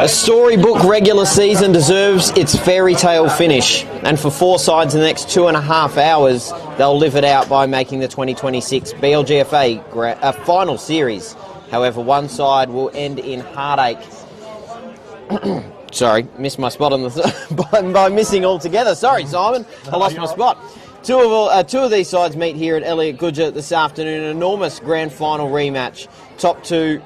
A storybook regular season deserves its fairy tale finish, and for 4 sides in the next 2.5 hours, they'll live it out by making the 2026 BLGFA final series. However, one side will end in heartache. Sorry, missed my spot on the by missing altogether. Sorry, Simon, I lost my spot. Two of these sides meet here at Elliott Goodger this afternoon. An enormous grand final rematch. Top two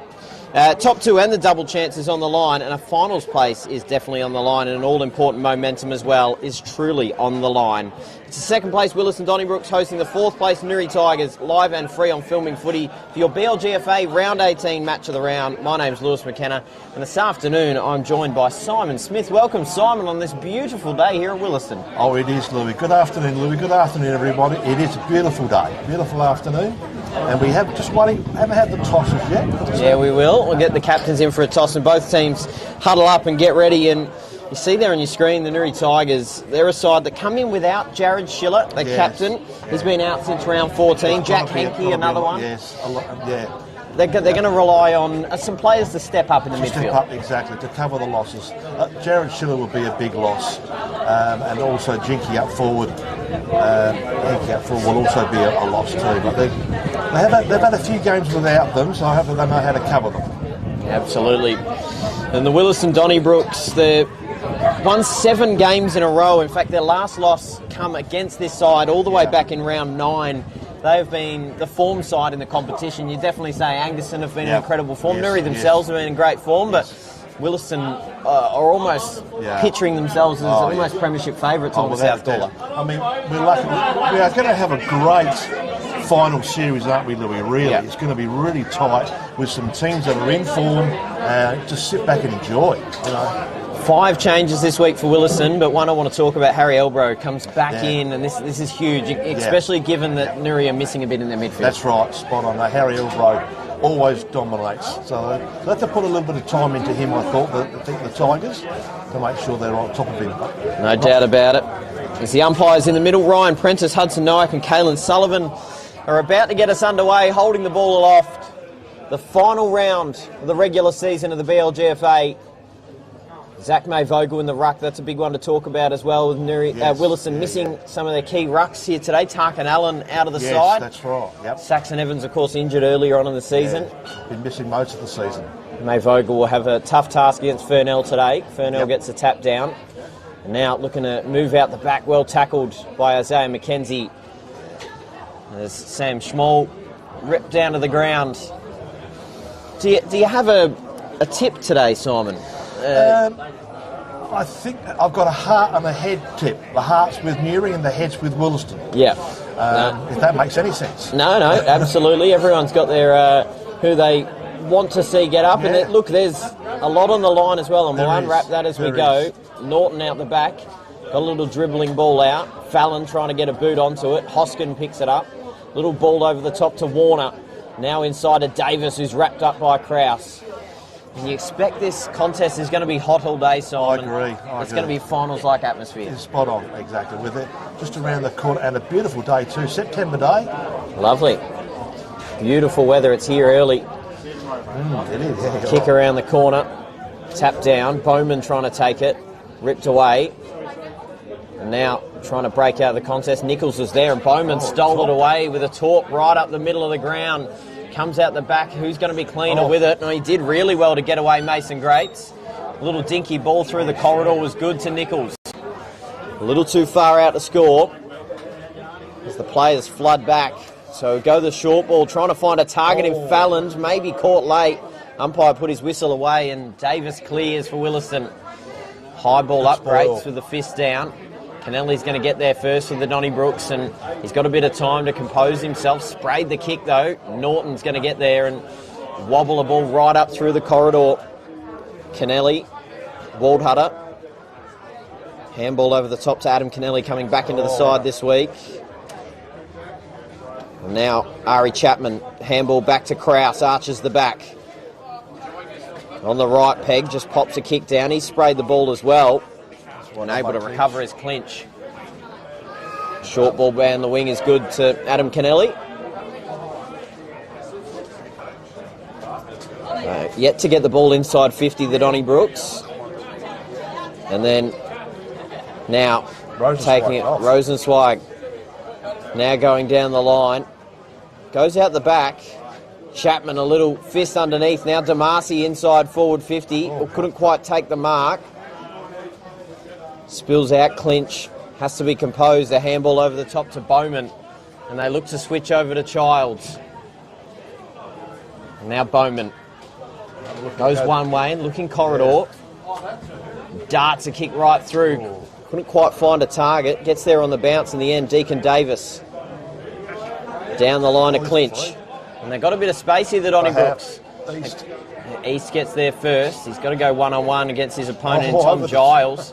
and the double chances on the line, and a finals place is definitely on the line, and an all-important momentum as well is truly on the line. It's the second place Willaston Donnybrooks hosting the 4th place Nuri Tigers, live and free on Filming Footy for your BLGFA Round 18 match of the round. My name's Lewis McKenna, and this afternoon I'm joined by Simon Smith. Welcome, Simon, on this beautiful day here at Willaston. Oh, it is, Louis. Good afternoon, Louis. Good afternoon, everybody. It is a beautiful day, beautiful afternoon, and we haven't had the tosses yet. Yeah, we will. We'll get the captains in for a toss, and both teams huddle up and get ready. And you see there on your screen, the Nuri Tigers, they're a side that come in without Jared Schiller, the captain. He's been out since round 14. Jack Henke, another one. Yes, a lot, yeah. They're going to rely on some players to step up in the midfield. Step up, exactly, to cover the losses. Jared Schiller will be a big loss, and also Jinky up forward. Henke up forward will also be a loss too. But they've had a few games without them, so I hope they know how to cover them. Absolutely. And the Willaston Donnybrooks, they've won 7 games in a row. In fact, their last loss come against this side all the way back in round 9. They've been the form side in the competition. You definitely say Angerson have been in incredible form. Nuri themselves have been in great form, but Willaston are almost picturing themselves as almost premiership favourites on the South Gawler. I mean, we're lucky. We are going to have a great final series, aren't we, Louis? Really, it's going to be really tight with some teams that are in form. Just sit back and enjoy. You know. 5 changes this week for Willaston, but one I want to talk about, Harry Elbro comes back in, and this is huge, especially given that Nuri are missing a bit in their midfield. That's right, spot on. Harry Elbro always dominates. So they have to put a little bit of time into him, I thought, the Tigers, to make sure they're on top of him. No doubt about it. As the umpires in the middle, Ryan Prentice, Hudson Nyack and Caelan Sullivan are about to get us underway, holding the ball aloft. The final round of the regular season of the BLGFA. Zach May-Vogel in the ruck, that's a big one to talk about as well, with Willaston missing some of their key rucks here today. Tarkin Allen out of the side. Yes, that's right. Yep. Saxon Evans, of course, injured earlier on in the season. Yeah, been missing most of the season. May-Vogel will have a tough task against Fernell today. Fernell gets a tap down. And now looking to move out the back, well tackled by Isaiah McKenzie. There's Sam Schmall ripped down to the ground. Do you have a tip today, Simon? I think I've got a heart and a head tip. The heart's with Nuri and the head's with Willaston. Yeah. If that makes any sense. No, absolutely. Everyone's got their who they want to see get up. And look, there's a lot on the line as well, and we'll unwrap that as we go. Norton out the back. Got a little dribbling ball out. Fallon trying to get a boot onto it. Hoskin picks it up. Little ball over the top to Warner. Now inside to Davis, who's wrapped up by Krause. And you expect this contest is going to be hot all day, Simon. I agree. It's going to be finals-like atmosphere. It's spot on, exactly. With it just around the corner, and a beautiful day too. September day. Lovely. Beautiful weather. It's here early. It is. Yeah. Kick around the corner. Tap down. Bowman trying to take it. Ripped away. And now trying to break out of the contest. Nichols was there, and Bowman stole it away with a talk right up the middle of the ground. Comes out the back. Who's going to be cleaner with it? No, he did really well to get away Mason Grates. A little dinky ball through the corridor was good to Nichols. A little too far out to score as the players flood back. So go the short ball, trying to find a target in Fallon, maybe caught late. Umpire put his whistle away, and Davis clears for Willaston. High ball up, Grates with the fist down. Kennelly's going to get there first with the Donnybrooks, and he's got a bit of time to compose himself. Sprayed the kick though. Norton's going to get there and wobble a ball right up through the corridor. Kennelly, Waldhutter. Handball over the top to Adam Kennelly, coming back into the side this week. And now Ari Chapman, handball back to Krause, arches the back. On the right peg, just pops a kick down. He sprayed the ball as well. Unable to recover his clinch. Short ball down the wing is good to Adam Kennelly. Yet to get the ball inside 50, the Donnybrooks. And then now taking it, Rosenzweig. Now going down the line. Goes out the back. Chapman a little fist underneath. Now DeMasi inside forward 50. Couldn't quite take the mark. Spills out, clinch. Has to be composed. A handball over the top to Bowman. And they look to switch over to Childs. And now Bowman. Goes one way and looking corridor. Darts a kick right through. Couldn't quite find a target. Gets there on the bounce in the end. Deacon Davis. Down the line to clinch. And they've got a bit of space here, the Donnybrooks. East gets there first. He's got to go one-on-one against his opponent, Tom Giles.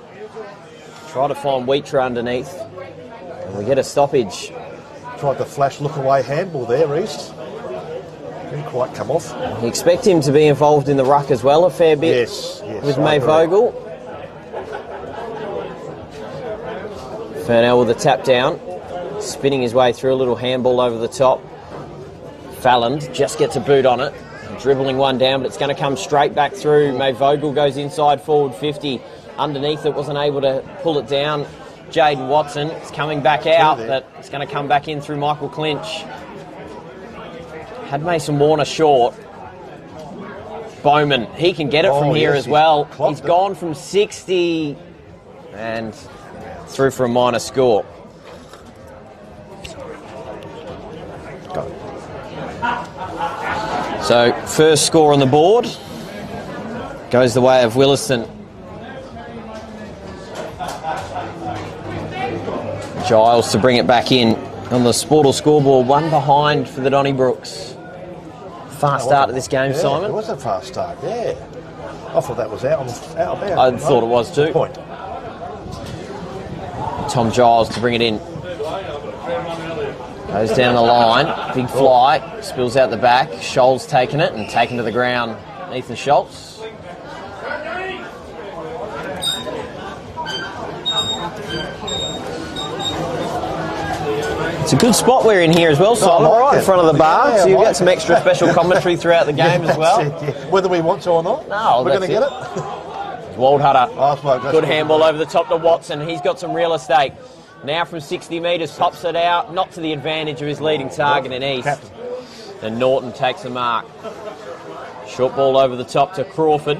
Try to find Wheatra underneath. And we get a stoppage. Tried the flash look-away handball there, East. Didn't quite come off. You expect him to be involved in the ruck as well a fair bit. Yes. With May Vogel. Furnell with a tap down. Spinning his way through, a little handball over the top. Falland just gets a boot on it. Dribbling one down, but it's going to come straight back through. May Vogel goes inside forward 50. Underneath it, wasn't able to pull it down. Jaden Watson is coming back out, but it's going to come back in through Michael Clinch. Had Mason Warner short. Bowman, he can get it from here as well. He's gone from 60 and through for a minor score. So, first score on the board goes the way of Willaston. Giles to bring it back in on the Sportal scoreboard. One behind for the Donnybrooks. Fast start of this game, Simon. It was a fast start, yeah. I thought that was out of bounds. I thought it was too. Point. Tom Giles to bring it in. Goes down the line, big fly, spills out the back. Scholl's taking it and taken to the ground. Ethan Schultz. It's a good spot we're in here as well, Simon, right in front of the bar, so you get some extra special commentary throughout the game as well. Whether we want to or not, we're going to get it. Waldhutter, good handball over the top to Watson. He's got some real estate. Now from 60 metres, pops it out, not to the advantage of his leading target in East. And Norton takes the mark. Short ball over the top to Crawford.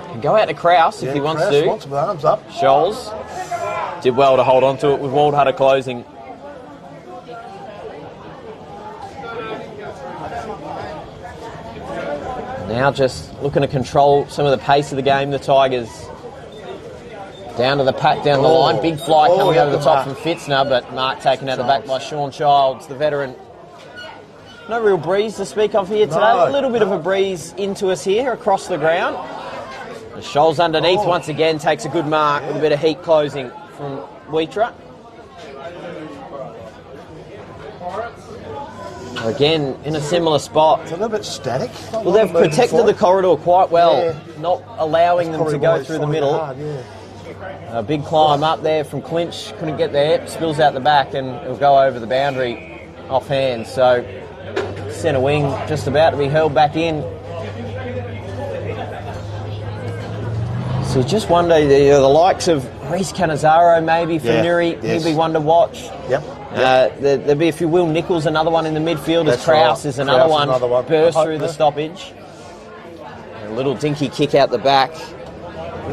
Can go out to Krause if he wants to. Wants with arms up. Scholes did well to hold on to it with Waldhutter closing. Now just looking to control some of the pace of the game, the Tigers. Down to the pack down the line. Big fly coming over the top from Fitzner, but mark taken out the back by Sean Childs, the veteran. No real breeze to speak of here today. A little bit of a breeze into us here across the ground. The Scholes underneath once again takes a good mark with a bit of heat closing from Wheatra. Again, in a similar spot. It's a little bit static. Well, they've protected the corridor quite well, not allowing them to go through the middle. A big climb up there from Clinch, couldn't get there, spills out the back and it'll go over the boundary offhand. So centre wing just about to be held back in. So you just wonder, the likes of Reece Cannizzaro maybe for Nuri, he'll be one to watch. There'll be, if you will, Nichols, another one in the midfield, as Krause is another one, burst through the stoppage. A little dinky kick out the back.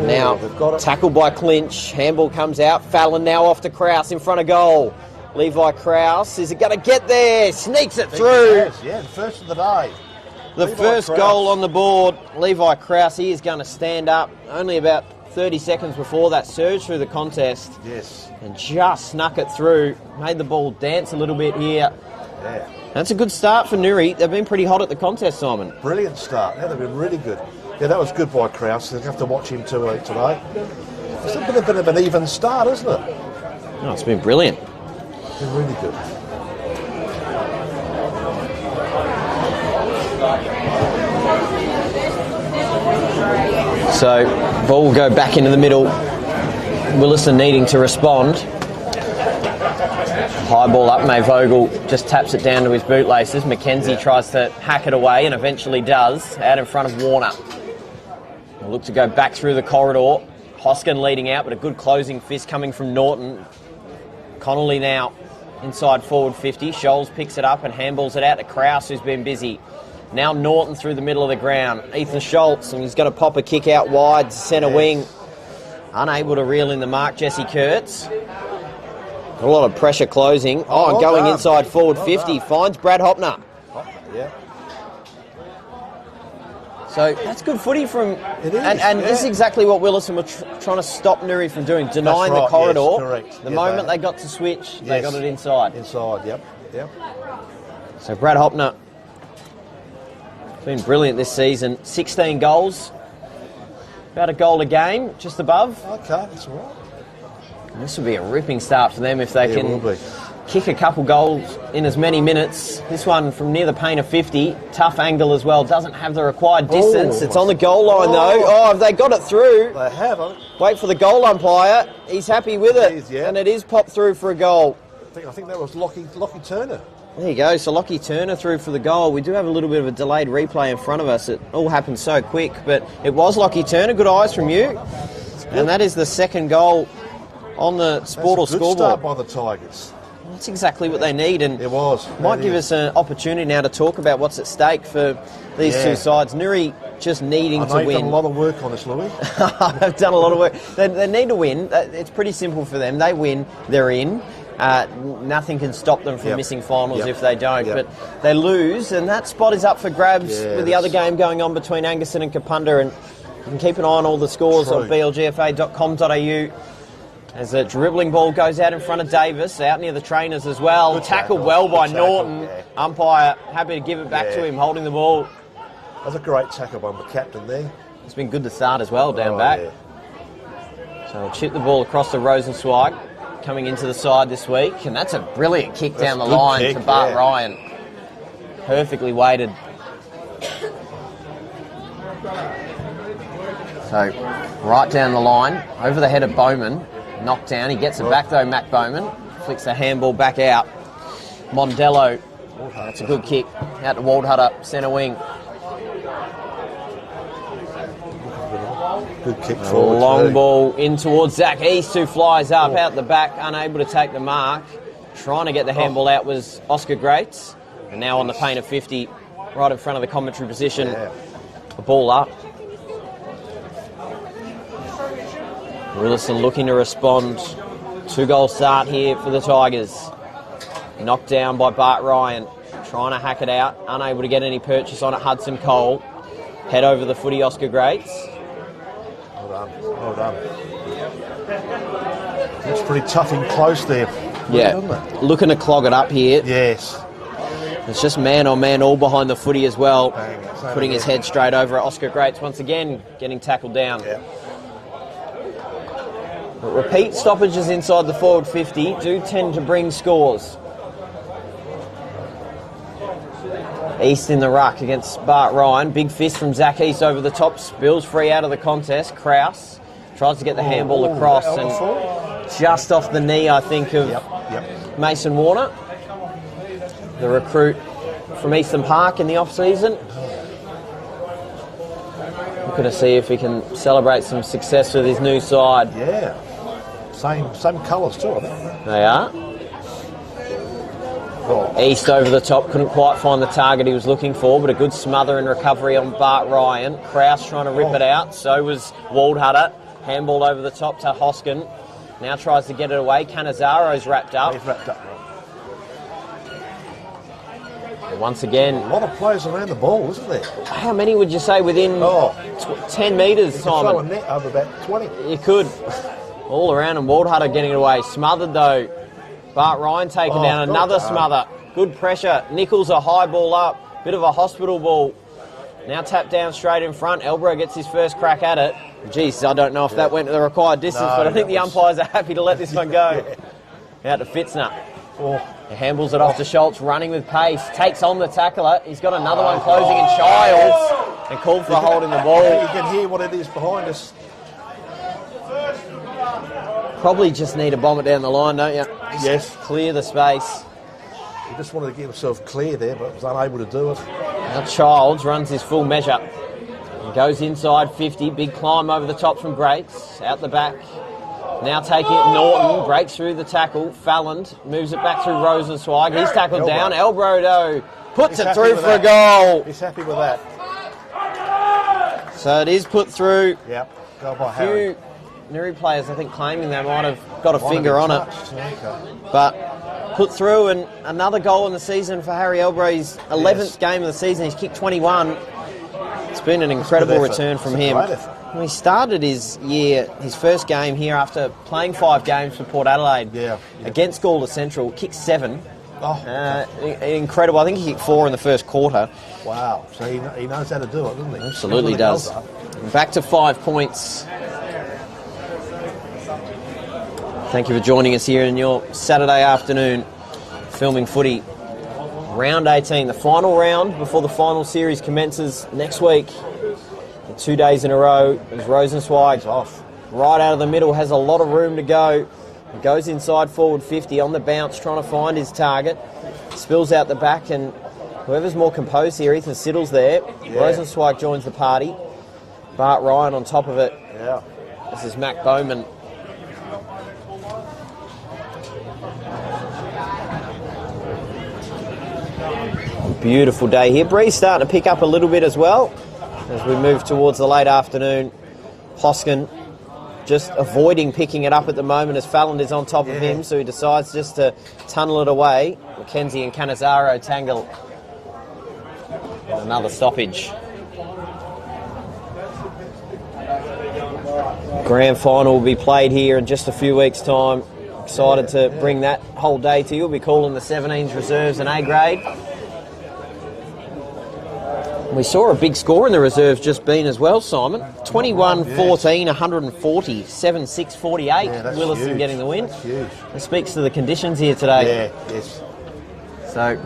Now, tackled by Clinch, handball comes out, Fallon now off to Krause in front of goal. Levi Krause, is it going to get there? Sneaks it through. Yeah, the first of the day. The first goal on the board, Levi Krause, he is going to stand up only about 30 seconds before that surge through the contest. Yes. And just snuck it through, made the ball dance a little bit here. Yeah. That's a good start for Nuri. They've been pretty hot at the contest, Simon. Brilliant start. Yeah, they've been really good. Yeah, that was good by Krause. They'll have to watch him today. It's a bit of an even start, isn't it? No, it's been brilliant. It's been really good. So, ball will go back into the middle. Willaston needing to respond. High ball up, Mayvogel just taps it down to his bootlaces. McKenzie tries to hack it away and eventually does, out in front of Warner. We'll look to go back through the corridor. Hoskin leading out, but a good closing fist coming from Norton. Connolly now inside forward 50. Scholes picks it up and handballs it out to Krause, who's been busy. Now Norton through the middle of the ground. Ethan Schultz, and he's going to pop a kick out wide, centre wing. Unable to reel in the mark, Jesse Kurtz. A lot of pressure closing. Oh, and going inside forward 50. Finds Brad Hopner. Yeah. So that's good footy from... It is, and this is exactly what Willaston were trying to stop Nuri from doing, denying the corridor. Yes, correct. The moment they got to switch, they got it inside. Inside, yep. So Brad Hopner, been brilliant this season. 16 goals. About a goal a game, just above. Okay, that's all right. And this will be a ripping start for them if they can kick a couple goals in as many minutes. This one from near the paint of 50. Tough angle as well. Doesn't have the required distance. It's on the goal line though. Oh, have they got it through? They haven't. Wait for the goal umpire. He's happy with it. It is, yeah. And it is popped through for a goal. I think that was Lockie Turner. There you go. So Lockie Turner through for the goal. We do have a little bit of a delayed replay in front of us. It all happened so quick, but it was Lockie Turner. Good eyes from you. And that is the second goal on the Sportal scoreboard. Good start by the Tigers. That's exactly what they need, and it was. Might give us an opportunity now to talk about what's at stake for these two sides. Nuri just needing to win. I've done a lot of work on this, Louis. I've done a lot of work. They need to win. It's pretty simple for them. They win, they're in. Nothing can stop them from missing finals if they don't. But they lose, and that spot is up for grabs with the other game going on between Angerson and Kapunda. And you can keep an eye on all the scores on blgfa.com.au. As a dribbling ball goes out in front of Davis, out near the trainers as well. Good Tackled tackle. well by Good tackle, Norton. Umpire happy to give it back to him, holding the ball. That was a great tackle by the captain there. It's been good to start as well, down back. So we'll chip the ball across to Rosenzweig, coming into the side this week. And that's a brilliant kick down the line to Bart Ryan. Perfectly weighted. So, right down the line, over the head of Bowman. Knocked down. He gets it back though, Matt Bowman. Flicks the handball back out. Mondello. That's a good kick. Out to Waldhutter, centre wing. Good kick forward. Long ball in towards Zach East, who flies up out the back, unable to take the mark. Trying to get the handball out was Oscar Greats. And now on the paint of 50, right in front of the commentary position. The ball up. Willaston looking to respond. 2-goal start here for the Tigers. Knocked down by Bart Ryan. Trying to hack it out. Unable to get any purchase on it. Hudson Cole. Head over the footy, Oscar Greats. Well done. Looks pretty tough and close there. Looking to clog it up here. Yes. It's just man on man all behind the footy as well. Putting his head straight over it. Oscar Greats once again getting tackled down. But repeat stoppages inside the forward 50 do tend to bring scores. East in the ruck against Bart Ryan. Big fist from Zach East over the top. Spills free out of the contest. Krause tries to get the handball across and just off the knee, I think, of Mason Warner, the recruit from Eastern Park in the off-season. Looking to see if he can celebrate some success with his new side. Yeah. Same colours too, I think. They are. East over the top, couldn't quite find the target he was looking for, but a good smother and recovery on Bart Ryan. Krause trying to rip it out, so was Waldhutter. Handball over the top to Hoskin. Now tries to get it away. Canizaro's wrapped up. He's wrapped up. And once again... A lot of players around the ball, isn't there? How many would you say within 10 metres, Simon? You could throw a net over about 20. You could. All around, and Waldhutter getting it away. Smothered though. Bart Ryan taken down, another smother. Good pressure. Nichols a high ball up. Bit of a hospital ball. Now tapped down straight in front. Elbro gets his first crack at it. Jeez, I don't know if that went to the required distance, but I think the umpires are happy to let this one go. Out to Fitzner. He handballs it off to Schultz, running with pace. Takes on the tackler. He's got another one closing in Childs. And called for a hold in the ball. You can hear what it is behind us. Probably just need to bomb it down the line, don't you? Yes. Clear the space. He just wanted to get himself clear there, but was unable to do it. Now Childs runs his full measure. He goes inside 50, big climb over the top from Greats, out the back. Now taking it, Norton breaks through the tackle. Falland moves it back through Rosenzweig. He's tackled down. Elbrodo puts it through for a goal. He's happy with that. So it is put through. Yep. Go by A few Harry. Nuri players, I think, claiming they might have got a finger on it. Okay. But put through, and another goal in the season for Harry Elbrow. His 11th game of the season. He's kicked 21. It's been an incredible return from him. He started his first game here after playing 5 games for Port Adelaide against Gawler Central. Kicked 7. Incredible. I think he kicked 4 in the first quarter. Wow. So he knows how to do it, doesn't he? Absolutely does. Back to 5 points. Thank you for joining us here in your Saturday afternoon filming footy. Round 18, the final round before the final series commences next week. 2 days in a row as Rosenzweig off. Right out of the middle, has a lot of room to go. He goes inside forward 50 on the bounce, trying to find his target. Spills out the back, and whoever's more composed here, Ethan Siddle's there. Rosenzweig joins the party. Bart Ryan on top of it. Yeah. This is Mac Bowman. Beautiful day here. Breeze starting to pick up a little bit as well as we move towards the late afternoon. Hoskin just avoiding picking it up at the moment as Falland is on top of him, so he decides just to tunnel it away. Mackenzie and Canizaro tangle. Another stoppage. Grand final will be played here in just a few weeks' time. Excited to bring that whole day to you. We'll be calling the 17s reserves an A grade. We saw a big score in the reserves just been as well, Simon. 21-14, 140, 7-6, 48. Willaston getting the win. That's huge. It speaks to the conditions here today. Yeah, yes. So,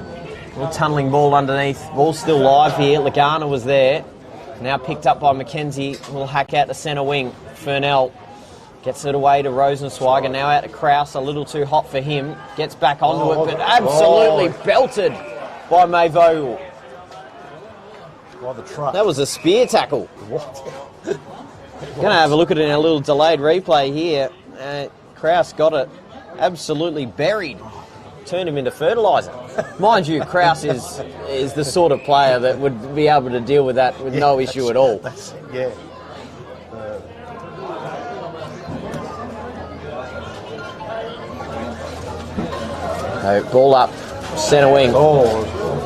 little tunnelling ball underneath. Ball's still live here. Lagana was there. Now picked up by Mackenzie. Will hack out the centre wing. Fernell gets it away to Rosenzweig, and now out to Krause. A little too hot for him. Gets back onto it, but absolutely belted by May Vogel. By the truck. That was a spear tackle. What? Going to have a look at it in a little delayed replay here. Krause got it absolutely buried. Turned him into fertiliser. Mind you, Krause is the sort of player that would be able to deal with that with no issue at all. So, ball up, centre wing.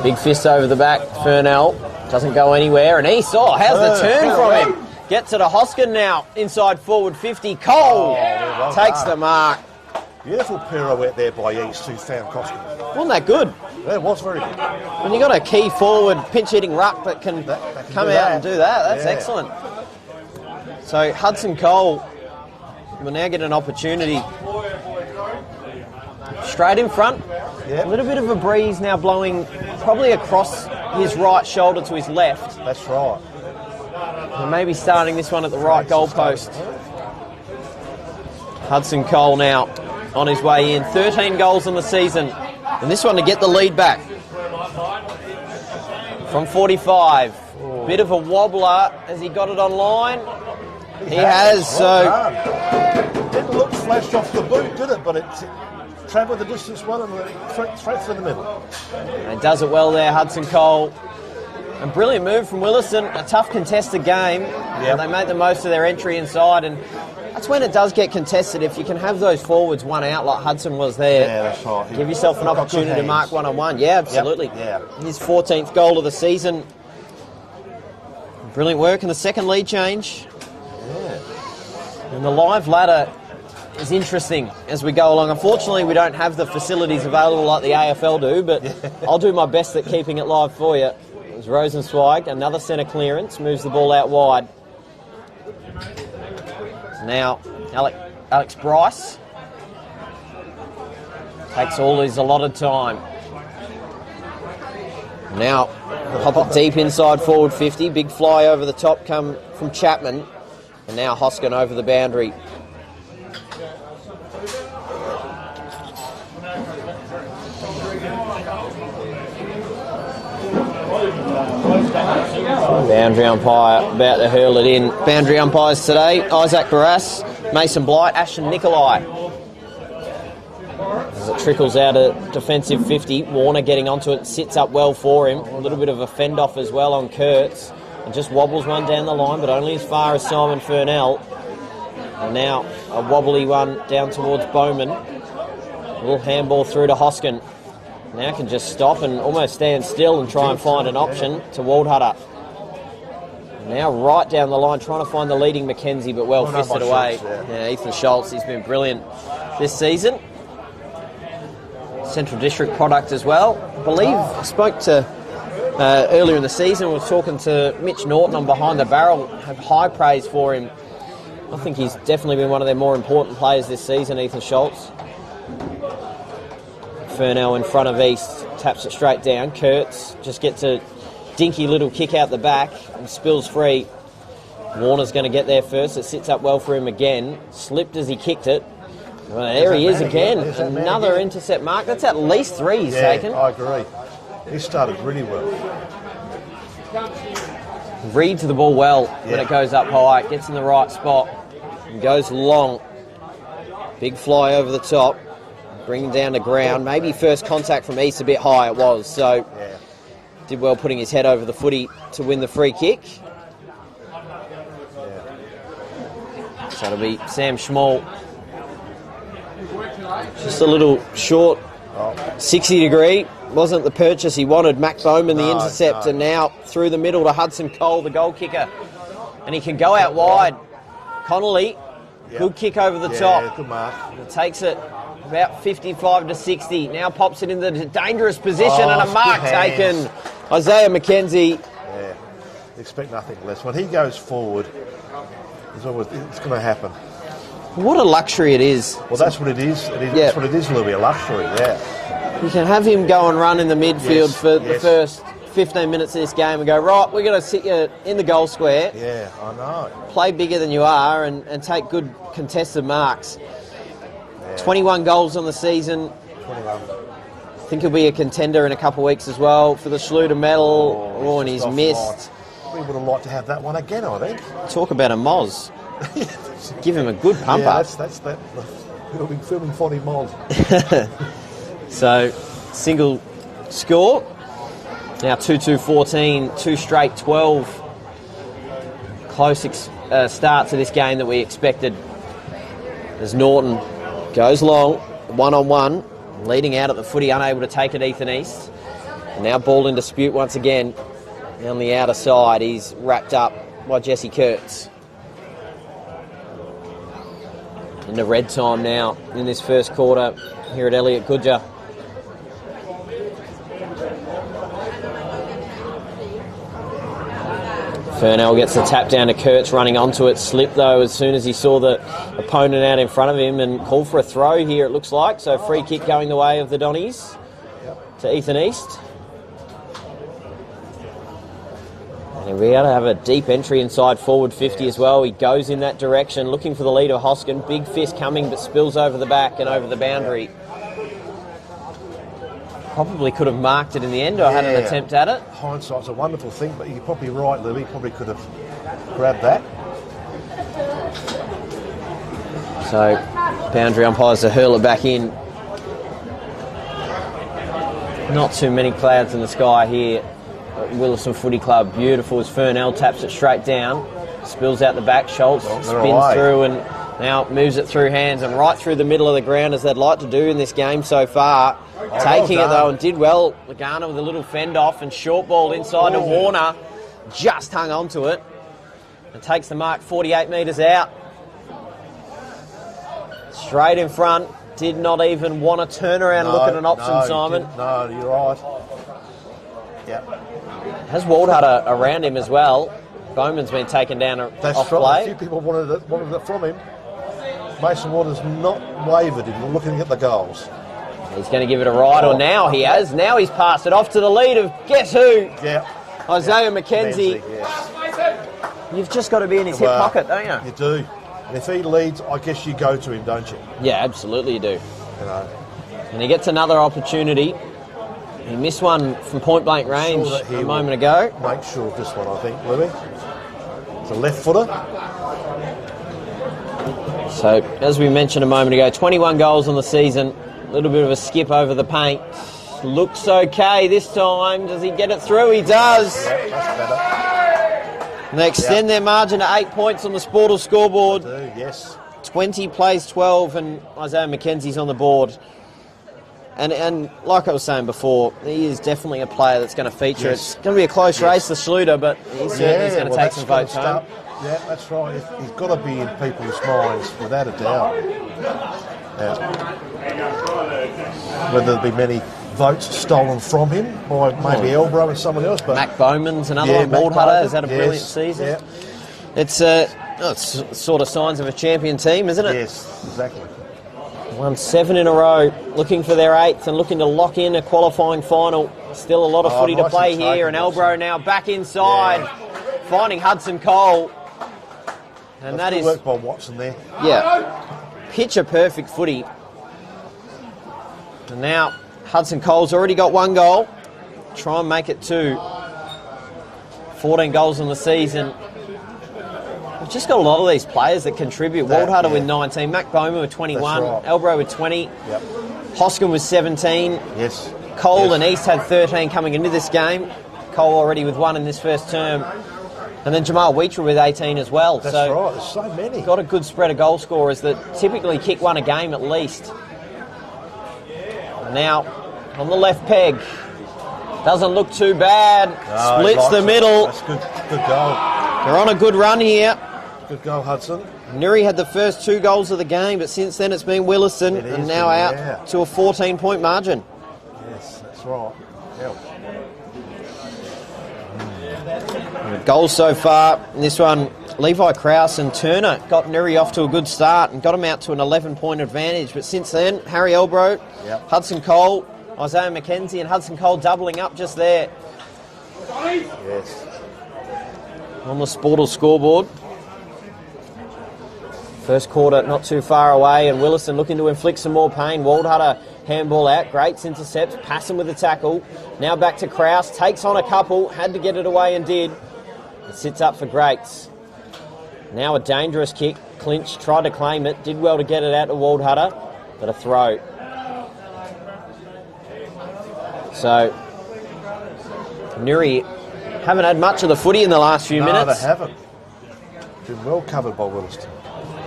Big fist over the back. Fernell doesn't go anywhere, and he saw. How's the turn from him? Gets it to Hoskin now. Inside forward 50. Cole takes the mark. Beautiful pirouette there by East, who found Hoskin. Wasn't that good? Yeah, it was very good. When you got a key forward, pinch-hitting ruck that can come out and do that, that's excellent. So Hudson Cole will now get an opportunity. Straight in front. A little bit of a breeze now blowing probably across his right shoulder to his left. That's right. And maybe starting this one at the right goalpost. Hudson Cole now on his way in. 13 goals in the season. And this one to get the lead back. From 45. Bit of a wobbler as he got it online. He has, so... Didn't look flashed off the boot, did it? But it travelled the distance well and straight through the middle. And he does it well there, Hudson Cole. A brilliant move from Willaston. A tough contested game. They make the most of their entry inside, and that's when it does get contested. If you can have those forwards one out like Hudson was there, that's right. Give yourself an opportunity to mark one-on-one. Yeah, absolutely. His 14th goal of the season. Brilliant work in the second lead change. And the live ladder is interesting as we go along. Unfortunately, we don't have the facilities available like the AFL do, but I'll do my best at keeping it live for you. It's Rosenzweig, another centre clearance, moves the ball out wide. Now, Alex Bryce takes all his allotted time. Now, hop it deep inside forward 50. Big fly over the top come from Chapman. And now Hoskin over the boundary. Boundary umpire about to hurl it in. Boundary umpires today, Isaac Barras, Mason Blight, Ashton Nikolai. As it trickles out a defensive 50, Warner getting onto it, sits up well for him. A little bit of a fend off as well on Kurtz. And just wobbles one down the line, but only as far as Simon Furnell. And now a wobbly one down towards Bowman. A little handball through to Hoskin. Now can just stop and almost stand still and try and find an option to Waldhutter. Now right down the line, trying to find the leading Mackenzie, but well fisted away. Yeah, Ethan Schultz, he's been brilliant this season. Central District product as well. I believe I spoke to earlier in the season, was talking to Mitch Norton on Behind the Barrel, have high praise for him. I think he's definitely been one of their more important players this season, Ethan Schultz. Furnell in front of East, taps it straight down. Kurtz just gets a dinky little kick out the back and spills free. Warner's going to get there first. It sits up well for him again. Slipped as he kicked it. Well, there he is again. Another intercept mark. That's at least 3 he's taken. I agree. He started really well. Reads the ball well when it goes up high. Gets in the right spot and goes long. Big fly over the top. Bringing down to ground. Maybe first contact from East a bit high it was. So did well putting his head over the footy to win the free kick. So it'll be Sam Schmall. Just a little short 60 degree. Wasn't the purchase he wanted. Mac Bowman, the intercept, and now through the middle to Hudson Cole, the goal kicker. And he can go out wide. Connolly, good kick over the top. Good mark. It takes it about 55 to 60. Now pops it in the dangerous position and a mark taken. Isaiah McKenzie. Yeah, expect nothing less. When he goes forward, it's going to happen. What a luxury it is. Well, that's what it is. That's what it is, Louis, a luxury, You can have him go and run in the midfield for the first 15 minutes of this game and go, right, we're going to sit you in the goal square. Yeah, I know. Play bigger than you are and take good contested marks. 21 goals on the season. 21. I think he'll be a contender in a couple of weeks as well for the Schluter medal. And he's missed. We would have liked to have that one again, I think. Talk about a Moz. Give him a good pump up. That's that. Filming 40 Moz. So, single score. Now 2-2-14, 2 straight 12. Close start to this game that we expected. As Norton goes long, 1-on-1, leading out at the footy, unable to take it, Ethan East. And now ball in dispute once again. On the outer side, he's wrapped up by Jesse Kurtz. Into red time now in this first quarter here at Elliott Goodger. Furnell gets the tap down to Kurtz, running onto it. Slipped though as soon as he saw the opponent out in front of him and called for a throw here, it looks like. So free kick going the way of the Donnies to Ethan East. And we got to have a deep entry inside forward 50 as well. He goes in that direction, looking for the lead of Hoskin. Big fist coming, but spills over the back and over the boundary. Probably could have marked it in the end or had an attempt at it. Hindsight's a wonderful thing, but you're probably right, Louis. Probably could have grabbed that. So, boundary umpires to hurl it back in. Not too many clouds in the sky here at Willaston Footy Club. Beautiful as Furnell taps it straight down. Spills out the back. Schultz spins through and now moves it through hands and right through the middle of the ground as they'd like to do in this game so far. Taking it though and did well. Lagana with a little fend off and short ball inside to Warner. Just hung onto it and takes the mark 48 metres out. Straight in front. Did not even want to turn around and look at an option, Simon. No, you're right. Yeah. Has Waldhutter around him as well. Bowman's been taken down off play. A few people wanted it from him. Mason Waters not wavered in looking at the goals. He's going to give it a ride, or now he has. Now he's passed it off to the lead of guess who? Yeah. Isaiah McKenzie. You've just got to be in his hip pocket, don't you? You do. And if he leads, I guess you go to him, don't you? Yeah, absolutely you do. You know. And he gets another opportunity. He missed one from point-blank range a moment ago. Make sure of this one, I think, Louis. It's a left footer. So, as we mentioned a moment ago, 21 goals on the season. A little bit of a skip over the paint. Looks okay this time. Does he get it through? He does. Yep, that's better. And they extend their margin to 8 points on the Sportal scoreboard. They do, yes. 20 plays 12, and Isaiah McKenzie's on the board. And like I was saying before, he is definitely a player that's going to feature. Yes. It's going to be a close race, the Schluter, but he certainly is going to take some votes home. Yeah, that's right. He's got to be in people's minds, without a doubt. Yeah. Whether there be many votes stolen from him by maybe Elbro and someone else. But Mac Bowman's another one. Waldhutter has had a brilliant season. Yeah. It's sort of signs of a champion team, isn't it? Yes, exactly. Won 7 in a row, looking for their 8th and looking to lock in a qualifying final. Still a lot of footy to play here, and Elbro now back inside, finding Hudson Cole. And that is work by Watson there. Yeah, picture perfect footy. And now Hudson Cole's already got 1 goal. Try and make it 2. 14 goals in the season. We've just got a lot of these players that contribute. Waldhutter with 19, Mac Bowman with 21, right. Elbro with 20, Hoskin with 17. Yes. Cole and East had 13 coming into this game. Cole already with 1 in this first term. And then Jamal Weecher with 18 as well. That's right, there's so many. Got a good spread of goal scorers that typically kick 1 a game at least. And now, on the left peg. Doesn't look too bad. Splits the middle. That's good goal. They're on a good run here. Good goal, Hudson. Nuri had the first 2 goals of the game, but since then it's been Willaston, and now out to a 14-point margin. Yes, that's right. Goals so far in this one, Levi Krause and Turner got Nuri off to a good start and got him out to an 11-point advantage. But since then, Harry Elbro, Hudson Cole, Isaiah McKenzie and Hudson Cole doubling up just there. Yes. On the Sportal scoreboard. First quarter not too far away, and Willaston looking to inflict some more pain. Waldhutter handball out, Greats intercepts, passing with a tackle. Now back to Krause, takes on a couple, had to get it away and did. It sits up for Greats. Now a dangerous kick. Clinch tried to claim it, did well to get it out to Waldhutter, but a throw. So, Nuri haven't had much of the footy in the last few minutes. No, they haven't. Been well covered by Willaston.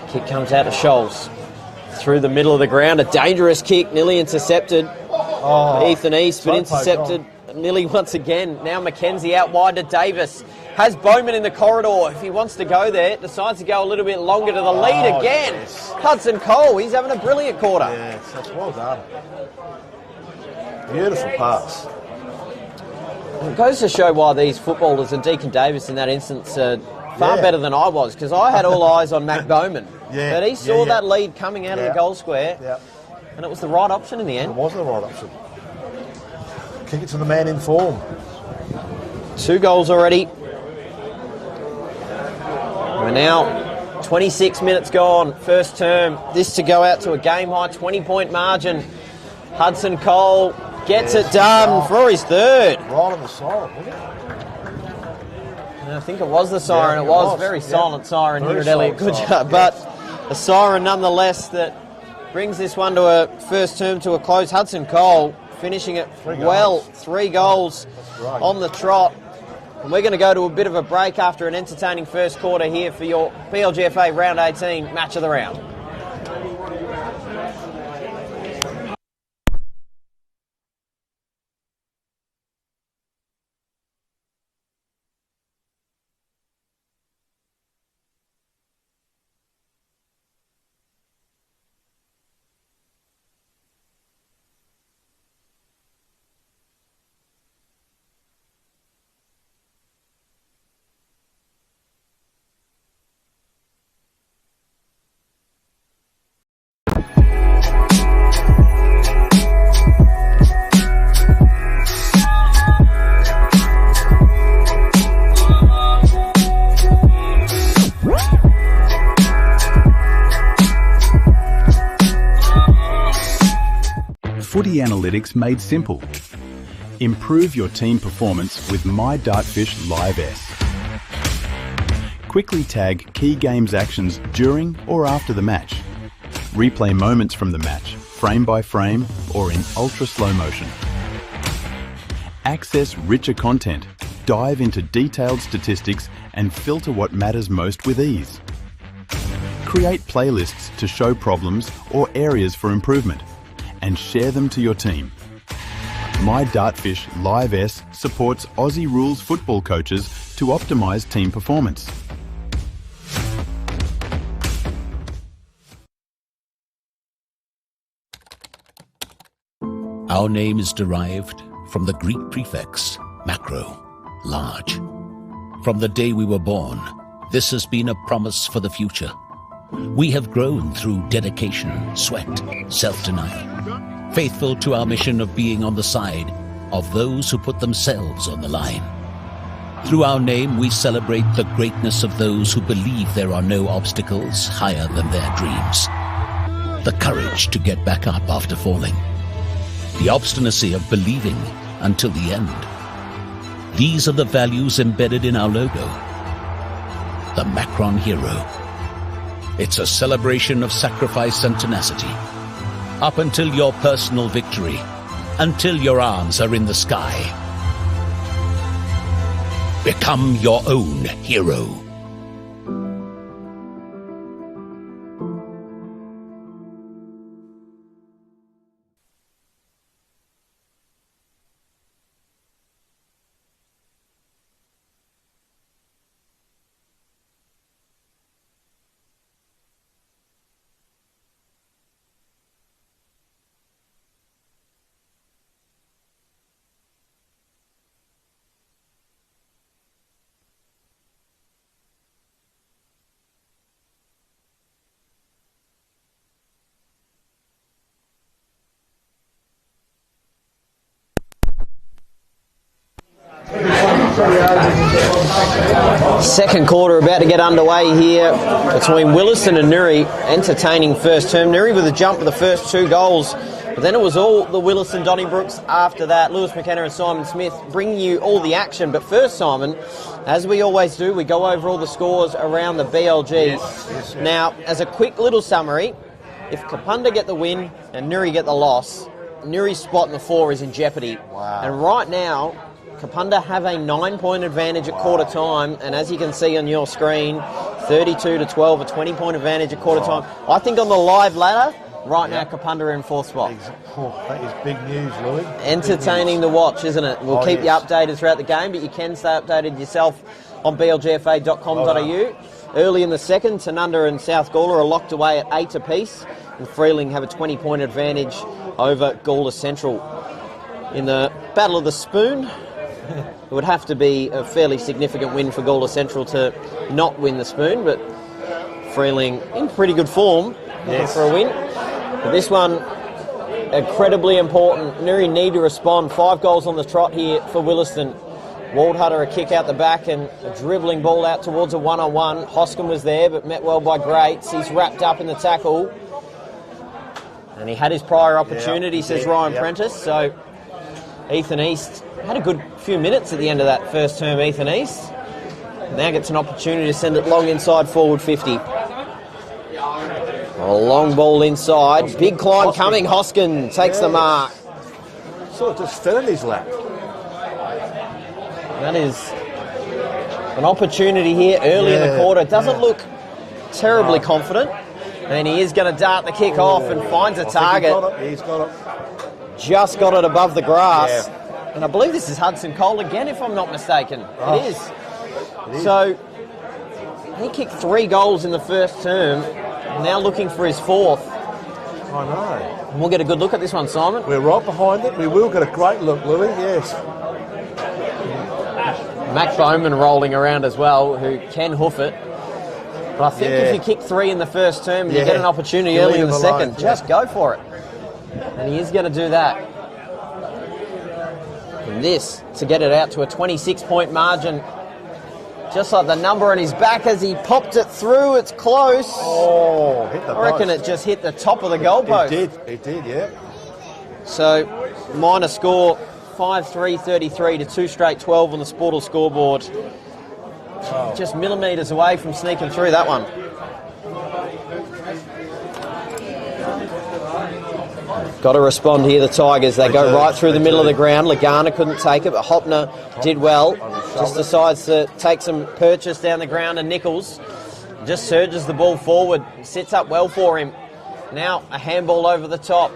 Kick comes out to Scholes. Through the middle of the ground, a dangerous kick, nearly intercepted. Ethan East, but intercepted nearly once again. Now McKenzie out wide to Davis. Has Bowman in the corridor. If he wants to go there, decides to go a little bit longer to the lead again. Yes. Hudson Cole, he's having a brilliant quarter. Yes, that's well done. Beautiful pass. It goes to show why these footballers and Deacon Davis in that instance are far better than I was, because I had all eyes on Mac Bowman. But he saw that lead coming out of the goal square, and it was the right option in the end. It was the right option. Kick it to the man in form. 2 goals already. We're now 26 minutes gone, first term. This to go out to a game-high 20-point margin. Hudson Cole gets it done for his 3rd. Right on the siren, wasn't it? I think it was the siren. It was very silent siren here at Elliott Goodger, but a siren nonetheless that brings this one to a first term to a close. Hudson Cole finishing it 3 goals on the trot. And we're going to go to a bit of a break after an entertaining first quarter here for your PLGFA Round 18 Match of the Round. Footy analytics made simple. Improve your team performance with My Dartfish Live S. Quickly tag key games actions during or after the match. Replay moments from the match, frame by frame or in ultra slow motion. Access richer content, dive into detailed statistics and filter what matters most with ease. Create playlists to show problems or areas for improvement and share them to your team. My Dartfish Live S supports Aussie rules football coaches to optimise team performance. Our name is derived from the Greek prefix, macro, large. From the day we were born, this has been a promise for the future. We have grown through dedication, sweat, self-denial, faithful to our mission of being on the side of those who put themselves on the line. Through our name, we celebrate the greatness of those who believe there are no obstacles higher than their dreams. The courage to get back up after falling. The obstinacy of believing until the end. These are the values embedded in our logo. The Macron Hero. It's a celebration of sacrifice and tenacity. Up until your personal victory, until your arms are in the sky. Become your own hero. Second quarter about to get underway here between Willaston and Nuri. Entertaining first term. Nuri with a jump for the first 2 goals. But then it was all the Willaston Donnybrooks after that. Lewis McKenna and Simon Smith bringing you all the action. But first, Simon, as we always do, we go over all the scores around the BLG. Yes. Now, as a quick little summary, if Kapunda get the win and Nuri get the loss, Nuri's spot in the 4 is in jeopardy. Wow. And right now, Kapunda have a 9-point advantage at quarter time, and as you can see on your screen, 32-12, a 20-point advantage at quarter time. I think on the live ladder, right now Kapunda are in 4th spot. That is big news, Louis. Entertaining to watch, isn't it? We'll keep you updated throughout the game, but you can stay updated yourself on blgfa.com.au. Early in the second, Tanunda and South Gawler are locked away at 8 apiece, and Freeling have a 20-point advantage over Gawler Central. In the Battle of the Spoon, it would have to be a fairly significant win for Gawler Central to not win the Spoon, but Freeling in pretty good form for a win. But this one, incredibly important. Nuri need to respond. 5 goals on the trot here for Willaston. Waldhutter a kick out the back and a dribbling ball out towards a one-on-one. Hoskin was there, but met well by Greats. He's wrapped up in the tackle. And he had his prior opportunity, says Ryan Prentice. So Ethan East had a good few minutes at the end of that first term, Ethan East. Now gets an opportunity to send it long inside forward 50. A long ball inside. Big climb coming. Hoskin takes the mark. Sort of just fell in his lap. That is an opportunity here early in the quarter. Doesn't look terribly confident. And he is going to dart the kick off and finds a target. He's got it. Just got it above the grass. And I believe this is Hudson Cole again, if I'm not mistaken. It is. So he kicked 3 goals in the first term. Now looking for his 4th. I know. And we'll get a good look at this one, Simon. We're right behind it. We will get a great look, Louis. Yes. Mac Bowman rolling around as well, who can hoof it. But I think if you kick 3 in the first term and you get an opportunity early in the second, just go for it. And he is going to do that. And this, to get it out to a 26-point margin. Just like the number on his back as he popped it through. It's close. Oh, hit the I reckon post. It just hit the top of the goalpost. It did, yeah. So, minor score, 5-3-33 to 2 straight 12 on the Sportal scoreboard. Just millimetres away from sneaking through that one. Got to respond here, the Tigers. They go right through the middle of the ground. Lagana couldn't take it, but Hopner did well. Just decides to take some purchase down the ground, and Nichols just surges the ball forward. Sits up well for him. Now a handball over the top.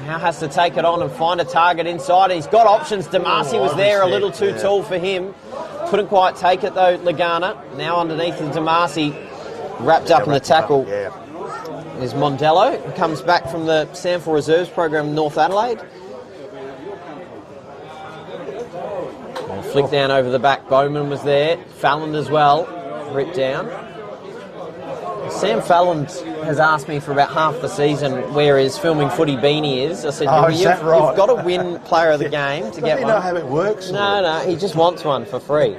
Now has to take it on and find a target inside. He's got options. Damasi was there, a little too tall for him. Couldn't quite take it though, Lagana. Now underneath is Damasi, wrapped up in the tackle. Is Mondello, who comes back from the Samford Reserves program in North Adelaide. And flick down over the back. Bowman was there. Fallon as well. Ripped down. Sam Fallon has asked me for about half the season where his filming footy beanie is. I said, you've got to win player of the game to get one. Know how it works? No, he just wants one for free.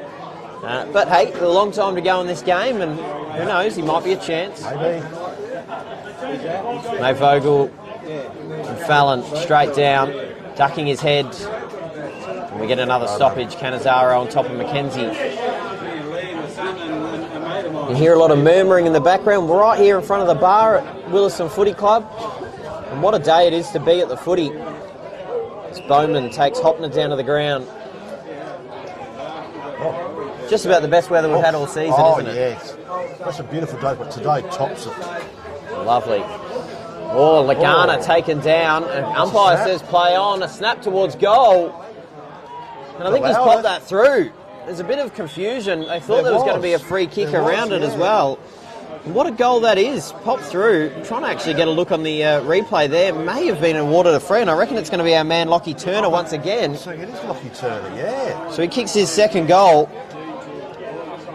But hey, a long time to go in this game, and who knows, he might be a chance. Maybe. May Vogel and Fallon straight down, ducking his head. And we get another stoppage. Cannizzaro on top of Mackenzie. You hear a lot of murmuring in the background. We're right here in front of the bar at Willaston Footy Club. And what a day it is to be at the footy. As Bowman takes Hopner down to the ground. Just about the best weather we've had all season, isn't it? Yes. That's a beautiful day, but today tops it. Lovely. Oh, Lagana taken down, and umpire says play on. A snap towards goal. And I think he's popped that through. There's a bit of confusion. They thought there was going to be a free kick around it as well. And what a goal that is. Popped through. I'm trying to actually get a look on the replay there. May have been awarded a free, and I reckon it's going to be our man Lockie Turner once again. So it is Lockie Turner, yeah. So he kicks his second goal.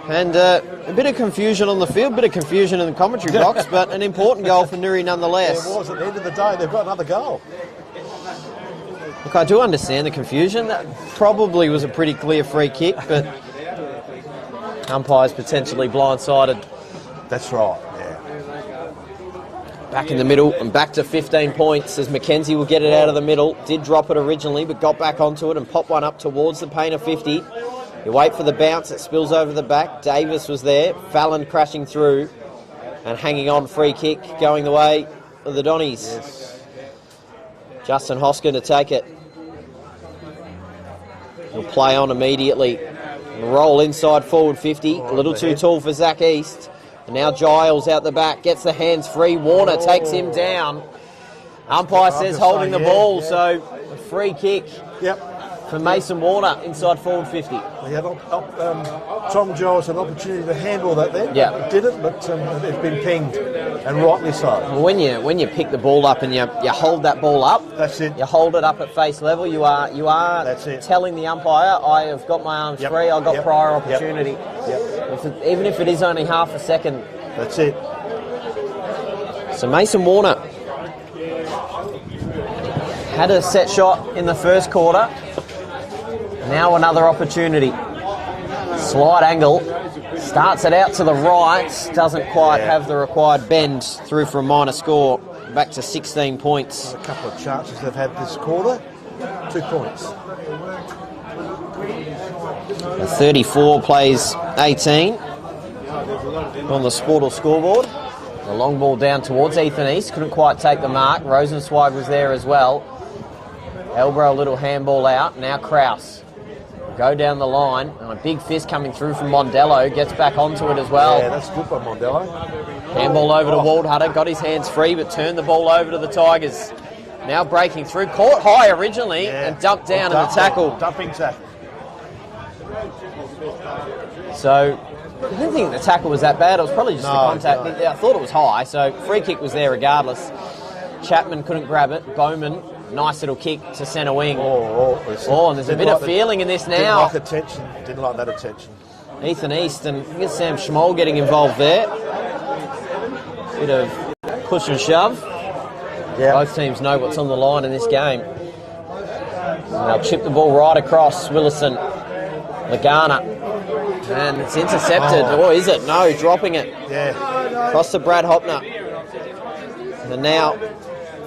And a bit of confusion on the field, a bit of confusion in the commentary box, but an important goal for Nuri nonetheless. It was. At the end of the day, they've got another goal. Look, I do understand the confusion. That probably was a pretty clear free kick, but umpires potentially blindsided. That's right, yeah. Back in the middle and back to 15 points as Mackenzie will get it out of the middle. Did drop it originally, but got back onto it and popped one up towards the paint of 50. You wait for the bounce, it spills over the back. Davis was there, Fallon crashing through and hanging on, free kick going the way of the Donnies. Yes. Justin Hoskin to take it. He'll play on immediately. Roll inside forward 50. A little too tall for Zach East. And now Giles out the back. Gets the hands free. Warner takes him down. Umpire says holding the ball. So a free kick for Mason Warner inside forward 50. Yeah, Tom Giles had an opportunity to handle that then. Yeah. He did it, but it's been pinged, and rightly so. Well, when you pick the ball up and you hold that ball up, that's it. You hold it up at face level. You are that's it. Telling the umpire, I have got my arms free. I've got prior opportunity. Even if it is only half a second. That's it. So Mason Warner had a set shot in the first quarter. Now another opportunity. Slide angle. Starts it out to the right. Doesn't quite have the required bend through for a minor score. Back to 16 points. A couple of chances they've had this quarter. 2 points. The 34 plays 18 on the Sportal scoreboard. The long ball down towards Ethan East. Couldn't quite take the mark. Rosenzweig was there as well. Elbro, a little handball out. Now Krause. Go down the line, and a big fist coming through from Mondello, gets back onto it as well. Yeah, that's good by Mondello. Handball over to Waldhutter, got his hands free, but turned the ball over to the Tigers. Now breaking through, caught high originally, and dumped down in the tackle. Dumping tackle. So, I didn't think the tackle was that bad, it was probably just the contact. No. I thought it was high, so free kick was there regardless. Chapman couldn't grab it, Bowman, nice little kick to centre wing. And there's a bit of feeling in this now. Didn't like that attention. Ethan East, and I guess Sam Schmoll getting involved there. Bit of push and shove. Yeah. Both teams know what's on the line in this game. And they'll chip the ball right across Willaston. Lagana. And it's intercepted. Or is it? No, dropping it. Yeah. Across to Brad Hopner. And now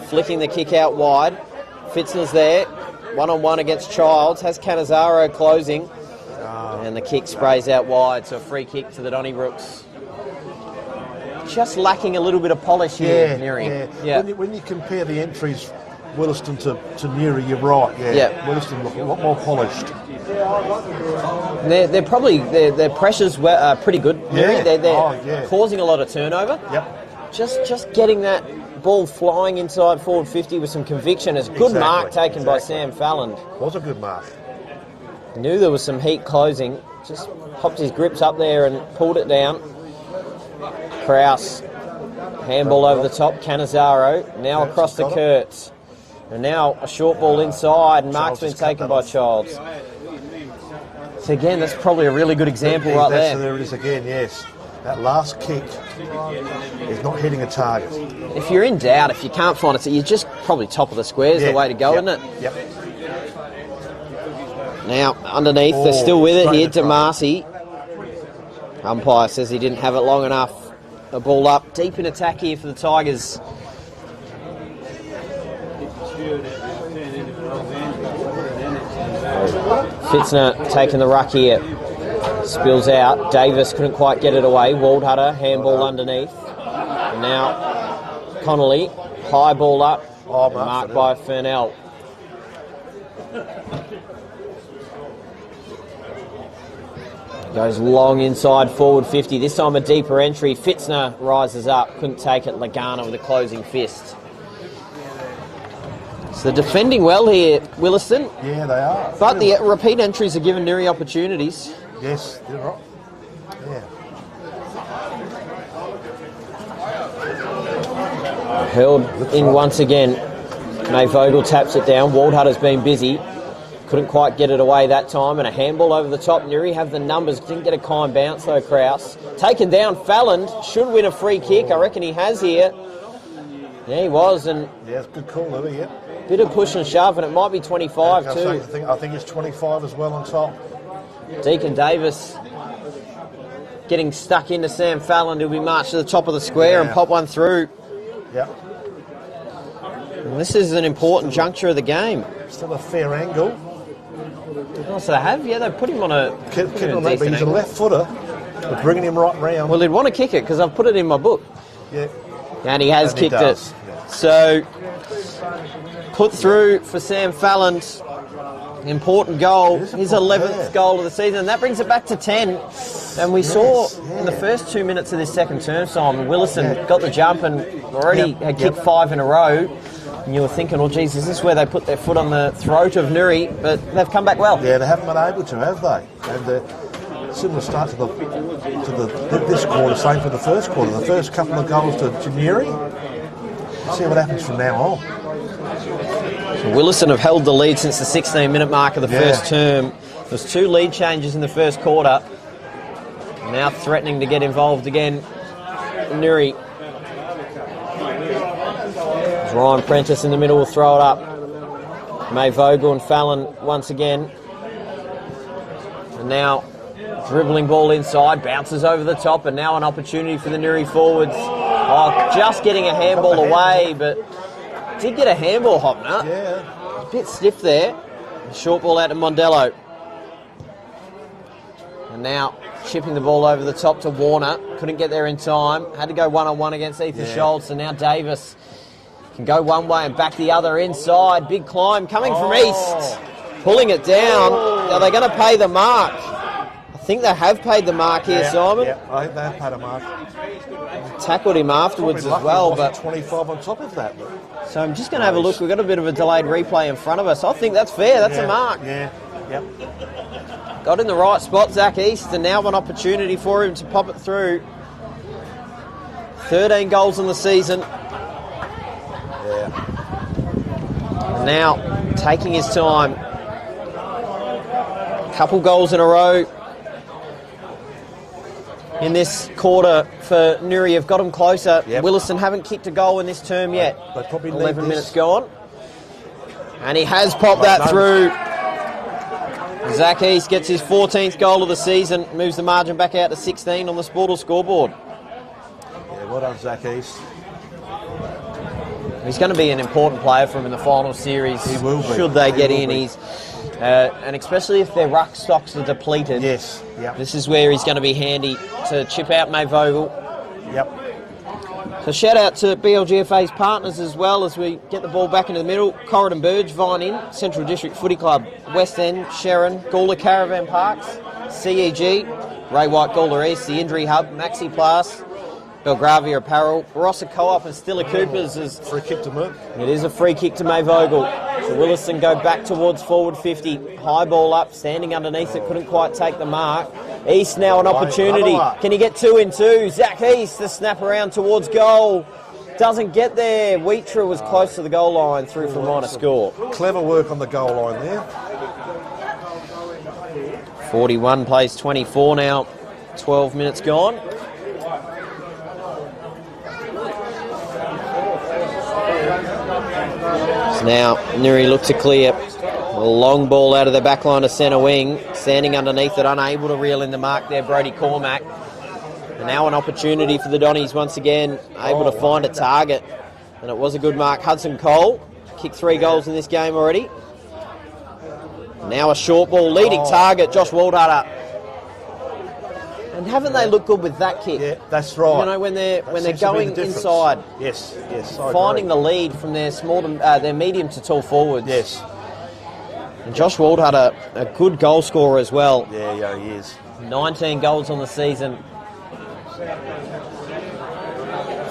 flicking the kick out wide. Fitzner's there. 1-on-1 against Childs. Has Cannizaro closing. And the kick sprays out wide, so a free kick to the Donnybrooks. Just lacking a little bit of polish here, Nuri. Yeah. When you compare the entries, Willaston to Nuri, you're right. Yeah. Willaston look a lot more polished. They're probably their pressures were pretty good. Nuri. They're causing a lot of turnover. Yep. Just getting that ball flying inside forward 50 with some conviction. It's a good mark taken by Sam Fallon. Was a good mark. Knew there was some heat closing. Just popped his grips up there and pulled it down. Kraus, handball over the top. Cannizaro now across to Kurtz. And now a short ball inside, and mark's been taken by Childs. So again, that's probably a really good example right there. There it is again, yes. That last kick is not hitting a target. If you're in doubt, if you can't find it, you're just probably top of the square is the way to go, isn't it? Yep. Now, underneath, they're still with it here. DeMarcy. Umpire says he didn't have it long enough. A ball up. Deep in attack here for the Tigers. Fitzner taking the ruck here. Spills out. Davis couldn't quite get it away. Waldhutter, handball underneath. And now Connolly, high ball up. Marked by Fernell. Goes long inside forward 50. This time a deeper entry. Fitzner rises up. Couldn't take it. Lagana with a closing fist. So defending well here, Willaston. Yeah, they are. But the repeat entries are giving Nuri opportunities. Yes, they're right. Yeah. Hurled in once again. May Vogel taps it down. Waldhutter's been busy. Couldn't quite get it away that time, and a handball over the top. Nuri have the numbers. Didn't get a kind bounce though, Kraus. Taken down, Fallon. Should win a free kick. I reckon he has here. Yeah, he was. And yeah, it's a good call, Louis, yeah. Bit of push and shove, and it might be 25 too. I think it's 25 as well on top. Deacon Davis getting stuck into Sam Fallon. He'll be marched to the top of the square and pop one through. Yeah. And this is an important juncture of the game. Still a fair angle. Oh, so they have? Yeah, they've put him on a... But he's a left footer. We're bringing him right round. Well, he'd want to kick it because I've put it in my book. Yeah. And he has kicked it. Yeah. So, put through for Sam Fallon's important goal. His 11th goal of the season. And that brings it back to 10. And we saw in the first 2 minutes of this second term, Simon, Willaston got the jump and already had kicked 5 in a row. And you were thinking, well, geez, is this where they put their foot on the throat of Nuri? But they've come back well. Yeah, they haven't been able to, have they? And similar start to this quarter, same for the first quarter. The first couple of goals to Nuri. See what happens from now on. Willaston have held the lead since the 16-minute mark of the first term. There's 2 lead changes in the first quarter. Now threatening to get involved again. Nuri. Ryan Prentice in the middle will throw it up. May Vogel and Fallon once again. And now dribbling ball inside, bounces over the top, and now an opportunity for the Nuri forwards. Oh, just getting a handball away, but did get a handball, Hopner. Yeah. A bit stiff there. Short ball out to Mondello. And now chipping the ball over the top to Warner. Couldn't get there in time. Had to go one-on-one against Ethan Schultz, and now Davis can go one way and back the other inside. Big climb coming from East. Pulling it down. Are they going to pay the mark? I think they have paid the mark here, Simon. Yeah, I think they have paid a mark. Tackled him afterwards as well. But 25 on top of that. So I'm just going to have a look. We've got a bit of a delayed replay in front of us. I think that's fair. That's a mark. Yeah, yep. Got in the right spot, Zach East, and now an opportunity for him to pop it through. 13 goals in the season. And now taking his time. Couple goals in a row in this quarter for Nuri. Have got him closer. Willaston haven't kicked a goal in this term yet. 11 minutes gone. And he has popped that through. Zach East gets his 14th goal of the season. Moves the margin back out to 16 on the Sportal scoreboard. Yeah, well done, Zach East. He's going to be an important player for him in the final series. He will be. Should they get in, be. he's and especially if their ruck stocks are depleted. Yes. Yep. This is where he's going to be handy to chip out May Vogel. Yep. So shout out to BLGFA's partners as well as we get the ball back into the middle. Corridon Burge, Vine Inn, Central District Footy Club, West End, Sharon, Gawler Caravan Parks, CEG, Ray White Gawler East, the Injury Hub, Maxi Plus, Belgravia Apparel, Barossa Co-op and Stiller Coopers. Free kick to Merck. It is a free kick to May Vogel. So Willaston go back towards forward 50. High ball up, standing underneath it, couldn't quite take the mark. East now an opportunity. Can he get 2 in 2? Zach East, the snap around towards goal. Doesn't get there. Wheatra was close to the goal line, through for minor score. Clever work on the goal line there. 41 plays 24 now. 12 minutes gone. So now Nuri look to clear. A long ball out of the back line to centre wing. Standing underneath it, unable to reel in the mark there, Brody Cormack. And now an opportunity for the Donnies once again, able to find a target. And it was a good mark. Hudson Cole kicked 3 goals in this game already. Now a short ball, leading target, Josh Waldharter. And haven't they looked good with that kick? Yeah, that's right. You know, when they're going inside. Yes. Finding the lead from their their medium to tall forwards. Yes. And Josh Waldharter, a good goal scorer as well. Yeah, he is. 19 goals on the season.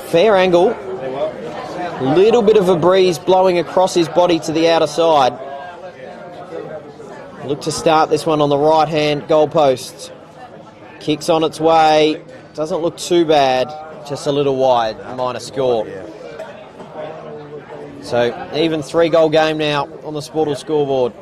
Fair angle. Little bit of a breeze blowing across his body to the outer side. Look to start this one on the right-hand goalpost. Kicks on its way. Doesn't look too bad. Just a little wide. Minor score. Yeah. So even 3-goal game now on the Sportal scoreboard.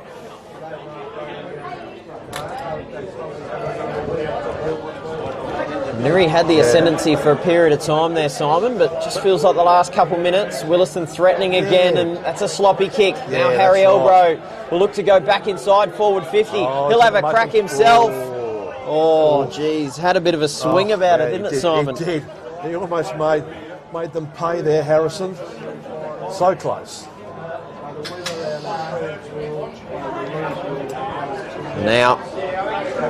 Nuri had the ascendancy for a period of time there, Simon, but just feels like the last couple minutes. Willaston threatening again, and that's a sloppy kick. Now Harry Elbro will look to go back inside forward 50. He'll have a crack himself. Oh, geez. Had a bit of a swing about it, didn't it, Simon? He did. He almost made them pay there, Harrison. So close. Now,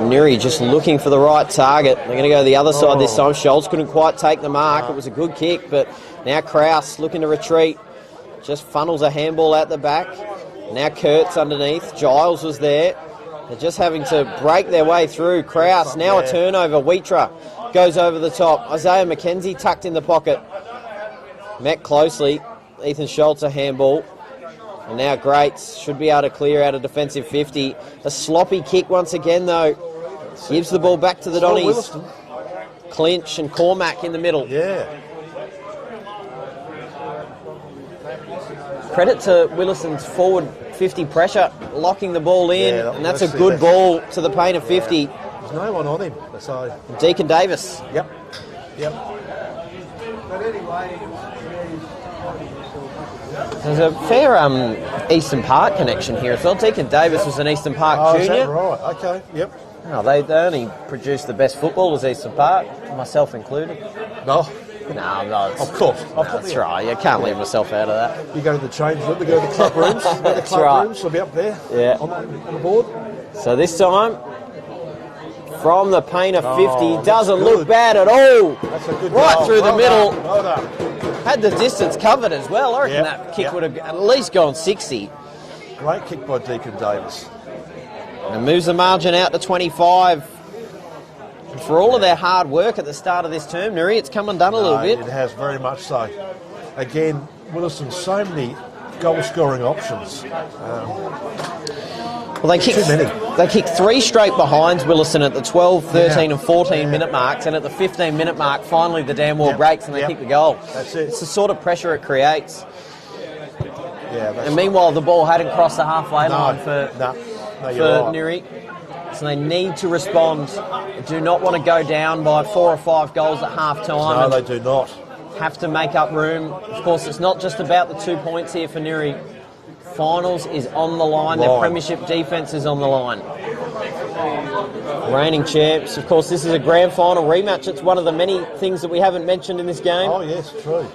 Nuri just looking for the right target. They're going to go the other side this time. Schultz couldn't quite take the mark. It was a good kick, but now Kraus looking to retreat. Just funnels a handball out the back. Now Kurtz underneath. Giles was there. They're just having to break their way through. Kraus, now a turnover. Wheatra goes over the top. Isaiah McKenzie tucked in the pocket. Met closely. Ethan Schultz a handball. And now Greats should be able to clear out a defensive 50. A sloppy kick once again, though. Gives the ball back to the Donnies. Clinch and Cormack in the middle. Yeah. Credit to Willaston's forward 50 pressure, locking the ball in, and that's a good ball to the paint of 50. There's no one on him. So. Deacon Davis. Yep. But anyway, there's a fair Eastern Park connection here as well. Deacon Davis was an Eastern Park junior. Is that right? Okay, yep. Oh, they only produce the best footballers, Eastern Park, myself included. No. No, of course. That's right. You can't leave myself out of that. You go to the change room, we go to the club rooms. The club rooms will be up there on the board. So this time, from the paint of 50, doesn't look bad at all. That's a good right goal. through the middle. Well done. Had the distance covered as well. I reckon that kick would have at least gone 60. Great kick by Deacon Davis. And moves the margin out to 25. And for all of their hard work at the start of this term, Nuri, it's come undone a little bit. It has, very much so. Again, Willaston, so many goal-scoring options. Well, they kicked 3 straight behinds, Willaston, at the 12, 13 and 14 minute marks, and at the 15-minute mark, finally the damn wall breaks and they kick the goal. That's it. It's the sort of pressure it creates. Yeah, and meanwhile, the ball hadn't crossed the halfway line for right. Nuri. So they need to respond. They do not want to go down by 4 or 5 goals at half-time. No, they do not. Have to make up room. Of course, it's not just about the 2 points here for Nuri. Finals is on the line. Their premiership defence is on the line. Reigning champs. Of course, this is a grand final rematch. It's one of the many things that we haven't mentioned in this game. Oh, yes, true.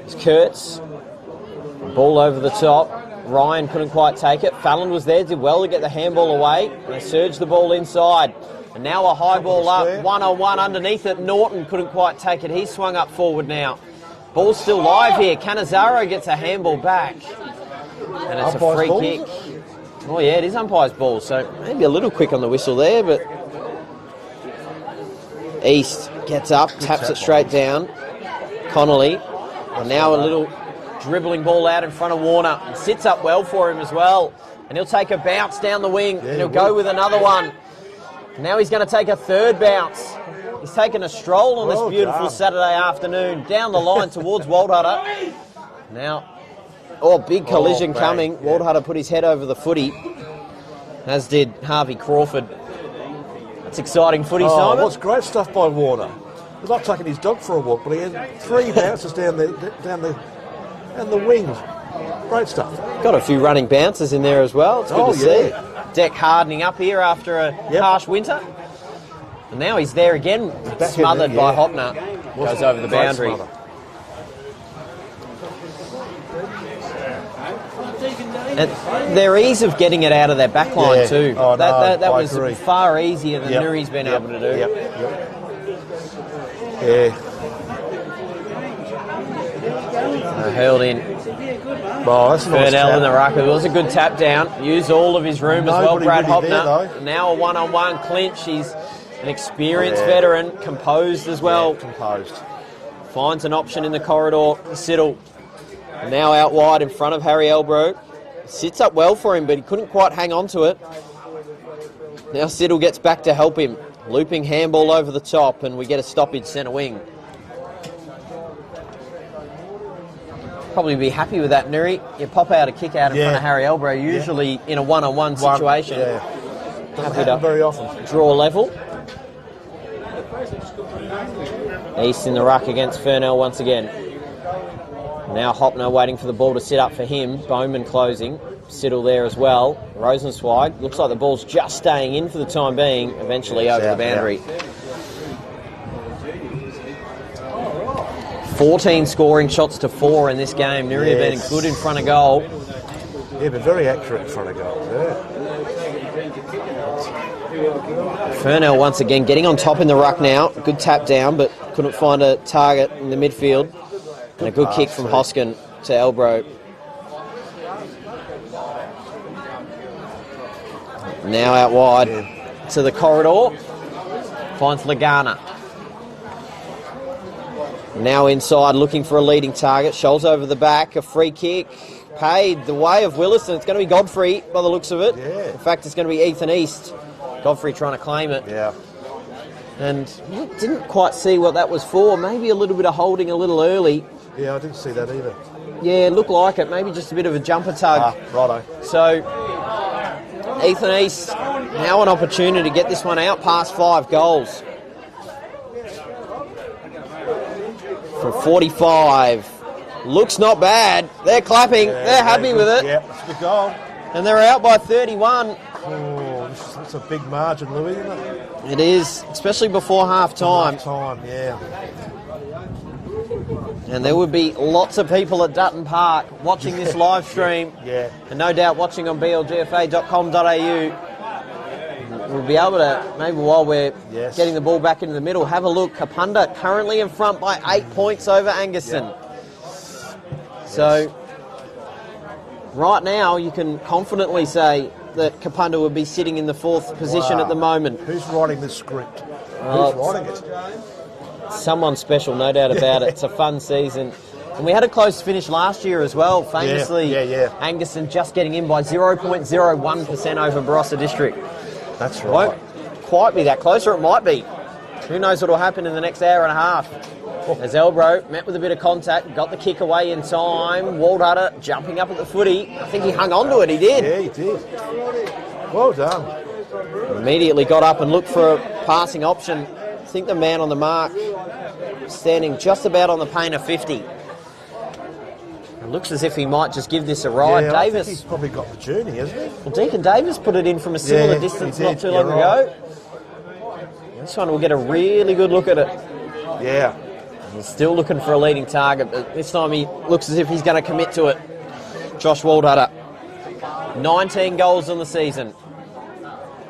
It's Kurtz. Ball over the top. Ryan couldn't quite take it. Fallon was there, did well to get the handball away. They surged the ball inside. And now a high ball up, one-on-one underneath it. Norton couldn't quite take it. He's swung up forward now. Ball's still live here. Cannizzaro gets a handball back. And it's a free kick. Oh yeah, it is umpire's ball, so maybe a little quick on the whistle there, but East gets up, taps it straight down. Connolly, and now a little dribbling ball out in front of Warner. It sits up well for him as well, and he'll take a bounce down the wing, and he'll go with another one. Now he's going to take a third bounce. He's taken a stroll on this beautiful Saturday afternoon, down the line towards Waldhutter. Now, big collision coming. Waldhutter put his head over the footy, as did Harvey Crawford. That's exciting footy, Simon. What's great stuff by Warner. He's not taking his dog for a walk, but he had 3 bounces down the wings. Great stuff. Got a few running bounces in there as well. It's good to see. Deck hardening up here after a harsh winter. And now he's there again, smothered by Hopner. Goes over the boundary. And their ease of getting it out of their back line too. That was far easier than Nuri's been able to do. Hurled in. That's Fernell in the ruck. It was a good tap down. Used all of his room as well, Brad really Hopner. Now a one-on-one clinch. He's an experienced veteran, composed as well. Composed. Finds an option in the corridor. Siddle. Now out wide in front of Harry Elbro. Sits up well for him, but he couldn't quite hang on to it. Now Siddle gets back to help him. Looping handball over the top, and we get a stoppage centre wing. Probably be happy with that, Nuri. You pop out a kick out in front of Harry Elbro, usually in a one-on-one situation. Doesn't happen very often. Draw level. East in the ruck against Fernell once again. Now Hopner waiting for the ball to sit up for him. Bowman closing. Siddle there as well. Rosenzweig. Looks like the ball's just staying in for the time being. Eventually over the boundary. 14 scoring shots to 4 in this game. Nuri have been good in front of goal. Yeah, but very accurate in front of goal. Fernell once again getting on top in the ruck now. Good tap down, but couldn't find a target in the midfield. And a good kick from Hoskin to Elbro. Now out wide to the corridor. Finds Lagana. Now inside looking for a leading target. Scholes over the back. A free kick. Paid the way of Willaston. It's going to be Godfrey by the looks of it. In fact, it's going to be Ethan East. Godfrey trying to claim it. And didn't quite see what that was for. Maybe a little bit of holding a little early. I didn't see that either. Yeah, it looked like it. Maybe just a bit of a jumper tug. Righto. So, Ethan East, now an opportunity to get this one out past 5 goals. From 45. Looks not bad. They're clapping. They're happy with it. Yeah, it's a good goal. And they're out by 31. That's a big margin, Louis, isn't it? It is, especially before half-time. And there would be lots of people at Dutton Park watching this live stream. And no doubt watching on blgfa.com.au. We'll be able to, maybe while we're getting the ball back into the middle, have a look. Kapunda currently in front by 8 points over Angerson. So, right now, you can confidently say that Kapunda would be sitting in the 4th position at the moment. Who's writing this script? Who's writing it? Someone special, no doubt about it. It's a fun season. And we had a close finish last year as well, famously. Angerson just getting in by 0.01% over Barossa District. That's right. Won't quite be that close, or it might be. Who knows what will happen in the next hour and a half. As Elbro met with a bit of contact, got the kick away in time. Waldhutter jumping up at the footy. I think he hung on to it, he did. Yeah, he did. Well done. Immediately got up and looked for a passing option. I think the man on the mark standing just about on the pane of 50. It looks as if he might just give this a ride. Davis, I think he's probably got the journey, hasn't he? Well, Deacon Davis put it in from a similar distance not too long ago. This one will get a really good look at it. He's still looking for a leading target, but this time he looks as if he's going to commit to it. Josh Waldhutter, 19 goals in the season.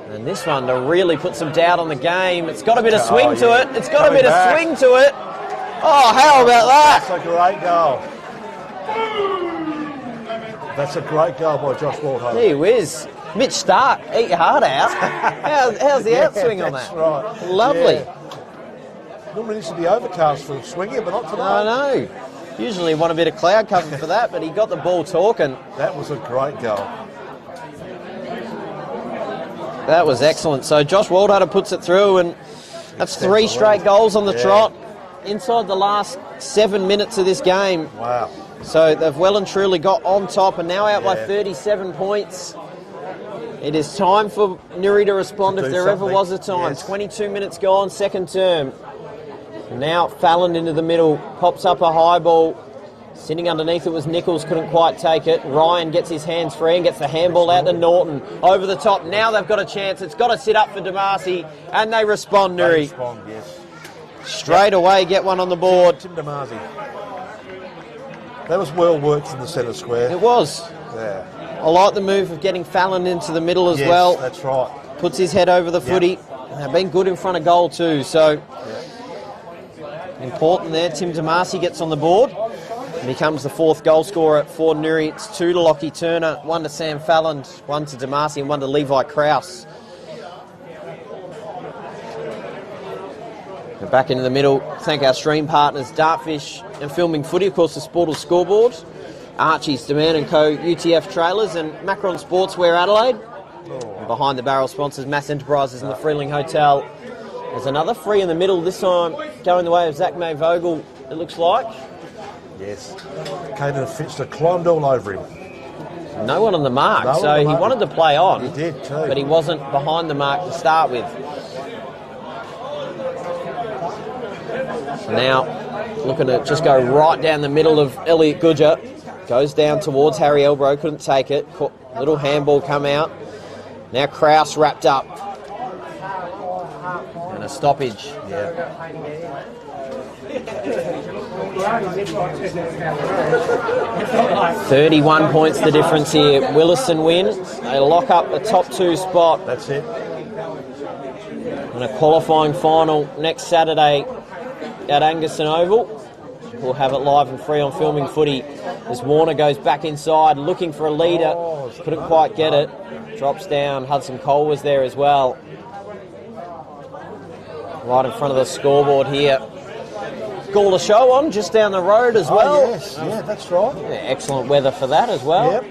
And this one to really put some doubt on the game. It's got a bit of swing to it. It's got a bit of swing to it. Oh, how about that? That's a great goal. That's a great goal by Josh Waldhutter. Gee whiz. Mitch Stark, eat your heart out. How's the outswing on that? That's right. Lovely. Yeah. Normally this would be overcast for swinging, but not today. I know. Usually want a bit of cloud cover for that, but he got the ball talking. That was a great goal. That was excellent. So Josh Waldhutter puts it through, and that's 3 straight goals on the trot inside the last 7 minutes of this game. Wow. So they've well and truly got on top and now out by 37 points. It is time for Nuri to respond if there ever was a time. 22 minutes gone, second term. Now Fallon into the middle, pops up a high ball. Sitting underneath it was Nichols, couldn't quite take it. Ryan gets his hands free and gets the handball out to Norton. Over the top, now they've got a chance. It's got to sit up for Damasi, and they respond, Nuri. They respond, yes. Straight away, get one on the board. Tim Damasi. That was well worked from the centre square. It was. Yeah. I like the move of getting Fallon into the middle as well. That's right. Puts his head over the footy. They've been good in front of goal too, so important there. Tim Damasi gets on the board and becomes the 4th goal scorer for Nuri. It's 2 to Lockie Turner, 1 to Sam Fallon, 1 to Damasi and 1 to Levi Krause. We're back into the middle. Thank our stream partners Dartfish and Filming Footy, of course the Sportal Scoreboard, Archie's Demand & Co, UTF Trailers and Macron Sportswear Adelaide. And behind the barrel sponsors Mass Enterprises and the Freeling Hotel. There's another free in the middle, this time going the way of Zach May Vogel, it looks like. Yes. Caden Finster climbed all over him. No one on the mark, so he wanted to play on. He did too. But he wasn't behind the mark to start with. Now, looking to just go right down the middle of Elliot Goodger. Goes down towards Harry Elbro, couldn't take it. Little handball come out. Now Krause wrapped up. And a stoppage. 31 points the difference here. Willaston win. They lock up the top 2 spot. That's it. And a qualifying final next Saturday at Angerson Oval. We'll have it live and free on Filming Footy as Warner goes back inside looking for a leader. Couldn't quite get it. Drops down. Hudson Cole was there as well. Right in front of the scoreboard here. Gawler show on just down the road as well. Yes, that's right. Excellent weather for that as well. Yep.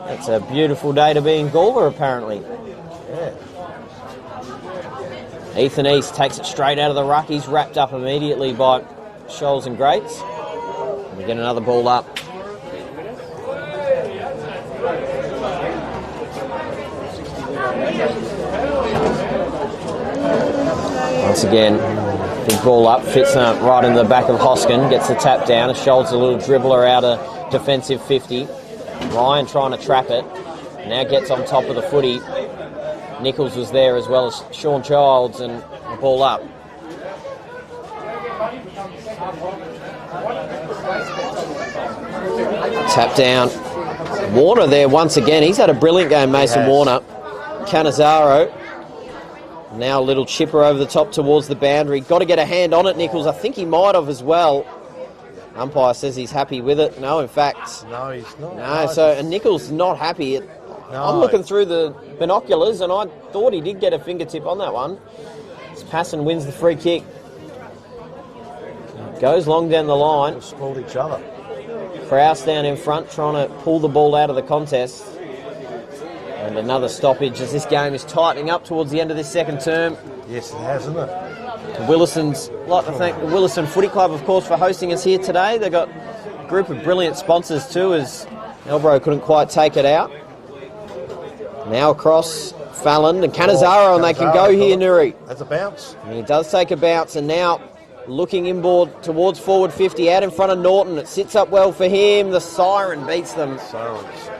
It's a beautiful day to be in Gawler apparently. Ethan East takes it straight out of the ruck. He's wrapped up immediately by Scholes and Greats. We get another ball up. Once again, big ball up, fits right in the back of Hoskin, gets the tap down. Scholes a little dribbler out of defensive 50. Ryan trying to trap it. Now gets on top of the footy. Nichols was there as well as Sean Childs, and the ball up. Tap down. Warner there once again. He's had a brilliant game, Mason Warner. Canizaro. Now a little chipper over the top towards the boundary. Got to get a hand on it, Nichols. I think he might have as well. Umpire says he's happy with it. No, in fact. No, he's not. No, and Nichols not happy. I'm looking through the binoculars and I thought he did get a fingertip on that one. Passon wins the free kick. Goes long down the line. They've spoiled each other. Krause down in front trying to pull the ball out of the contest. And another stoppage as this game is tightening up towards the end of this second term. Yes, it has, isn't it? Willaston's like to thank the Willaston Footy Club, of course, for hosting us here today. They've got a group of brilliant sponsors too, as Elbro couldn't quite take it out. Now across Fallon and Canizaro, and they can go here, Nuri. That's a bounce. And he does take a bounce, and now looking inboard towards forward 50, out in front of Norton. It sits up well for him. The siren beats them. Sirens.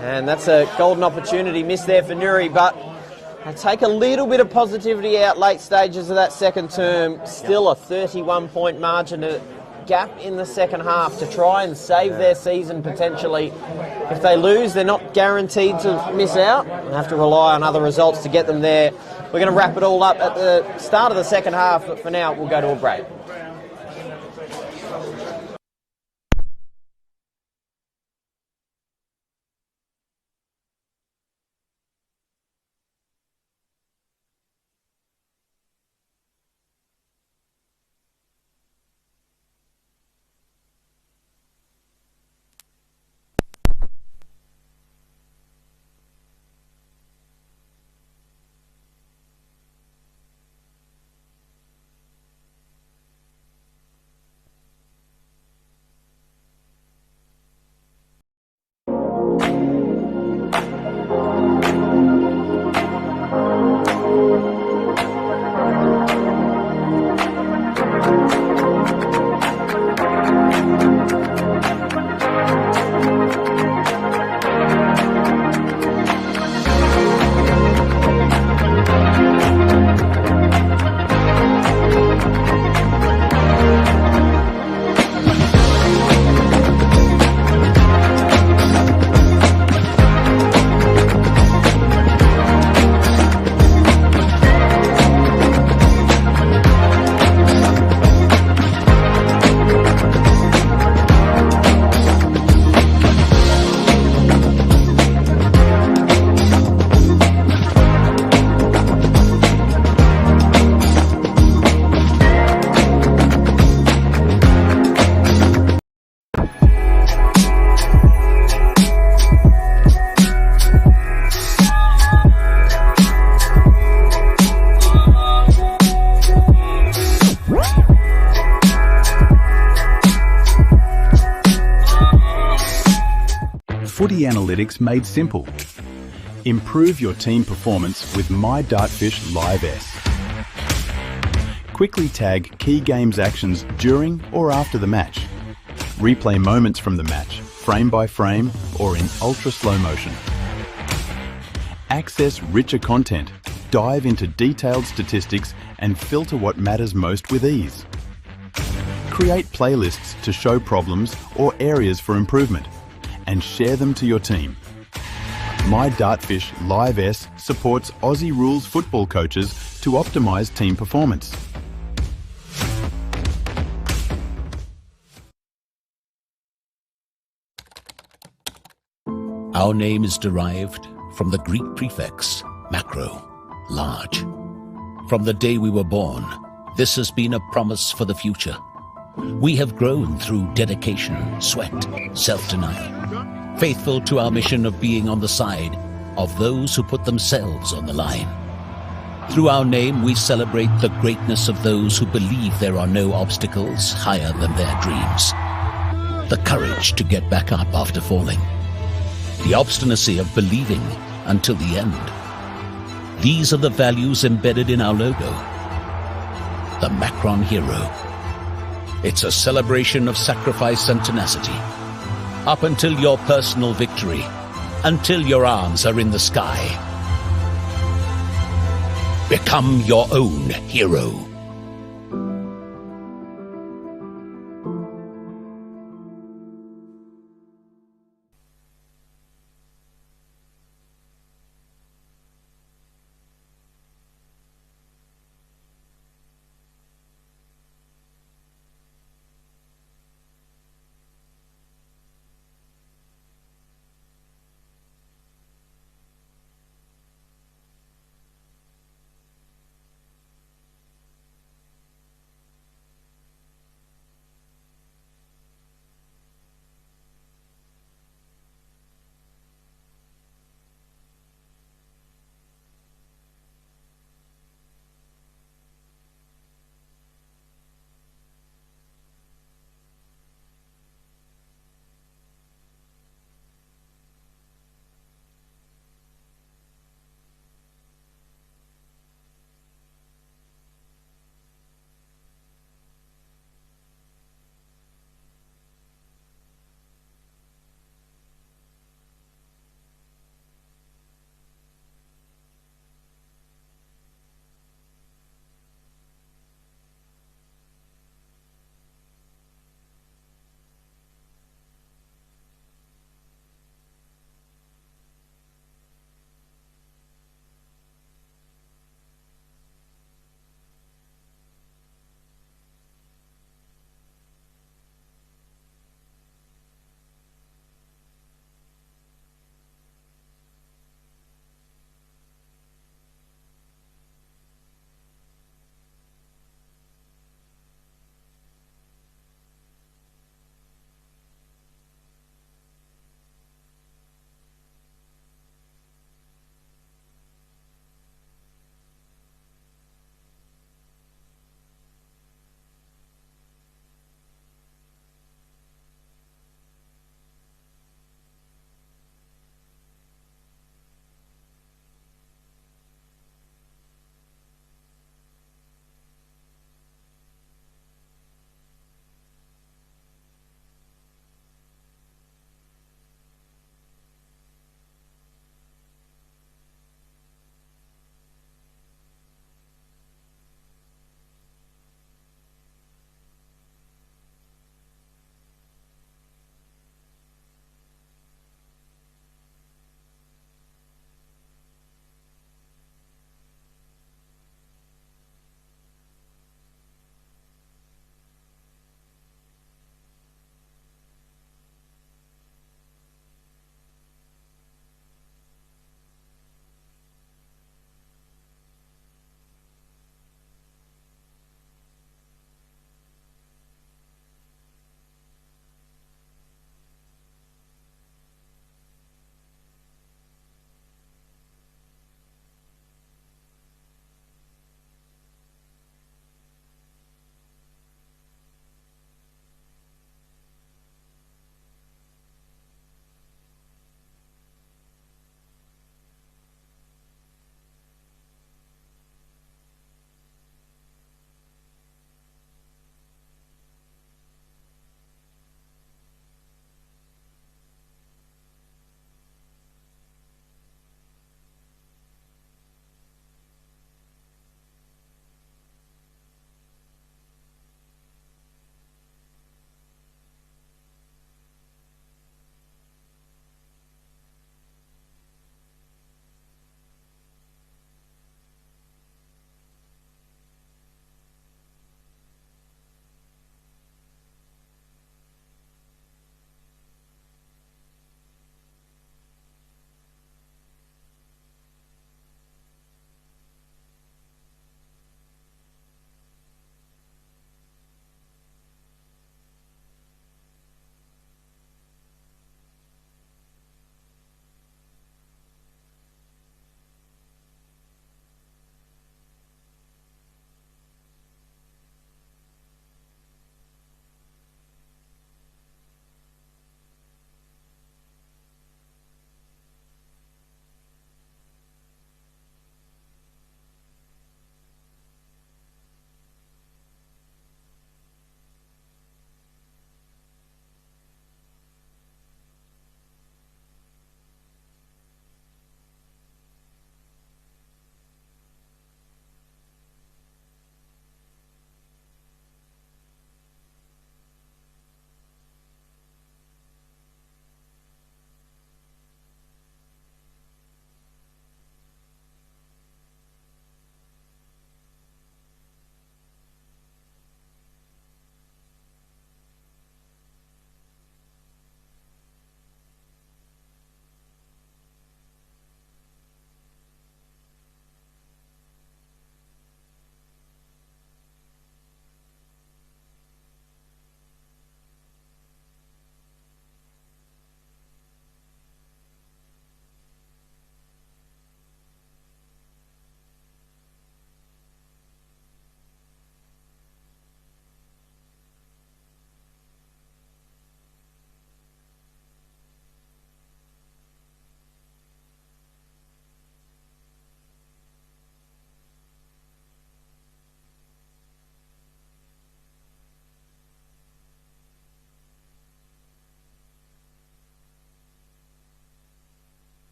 And that's a golden opportunity missed there for Nuri, but They take a little bit of positivity out late stages of that second term. Still a 31-point margin gap in the second half to try and save their season potentially. If they lose, they're not guaranteed to miss out. They have to rely on other results to get them there. We're going to wrap it all up at the start of the second half, but for now we'll go to a break. Footy analytics made simple. Improve your team performance with My Dartfish Live S. Quickly tag key games actions during or after the match. Replay moments from the match, frame by frame or in ultra slow motion. Access richer content, dive into detailed statistics and filter what matters most with ease. Create playlists to show problems or areas for improvement and share them to your team. My Dartfish Live S supports Aussie rules football coaches to optimise team performance. Our name is derived from the Greek prefix macro, large. From the day we were born, this has been a promise for the future. We have grown through dedication, sweat, self-denial, faithful to our mission of being on the side of those who put themselves on the line. Through our name, we celebrate the greatness of those who believe there are no obstacles higher than their dreams. The courage to get back up after falling. The obstinacy of believing until the end. These are the values embedded in our logo. The Macron Hero. It's a celebration of sacrifice and tenacity. Up until your personal victory, until your arms are in the sky. Become your own hero.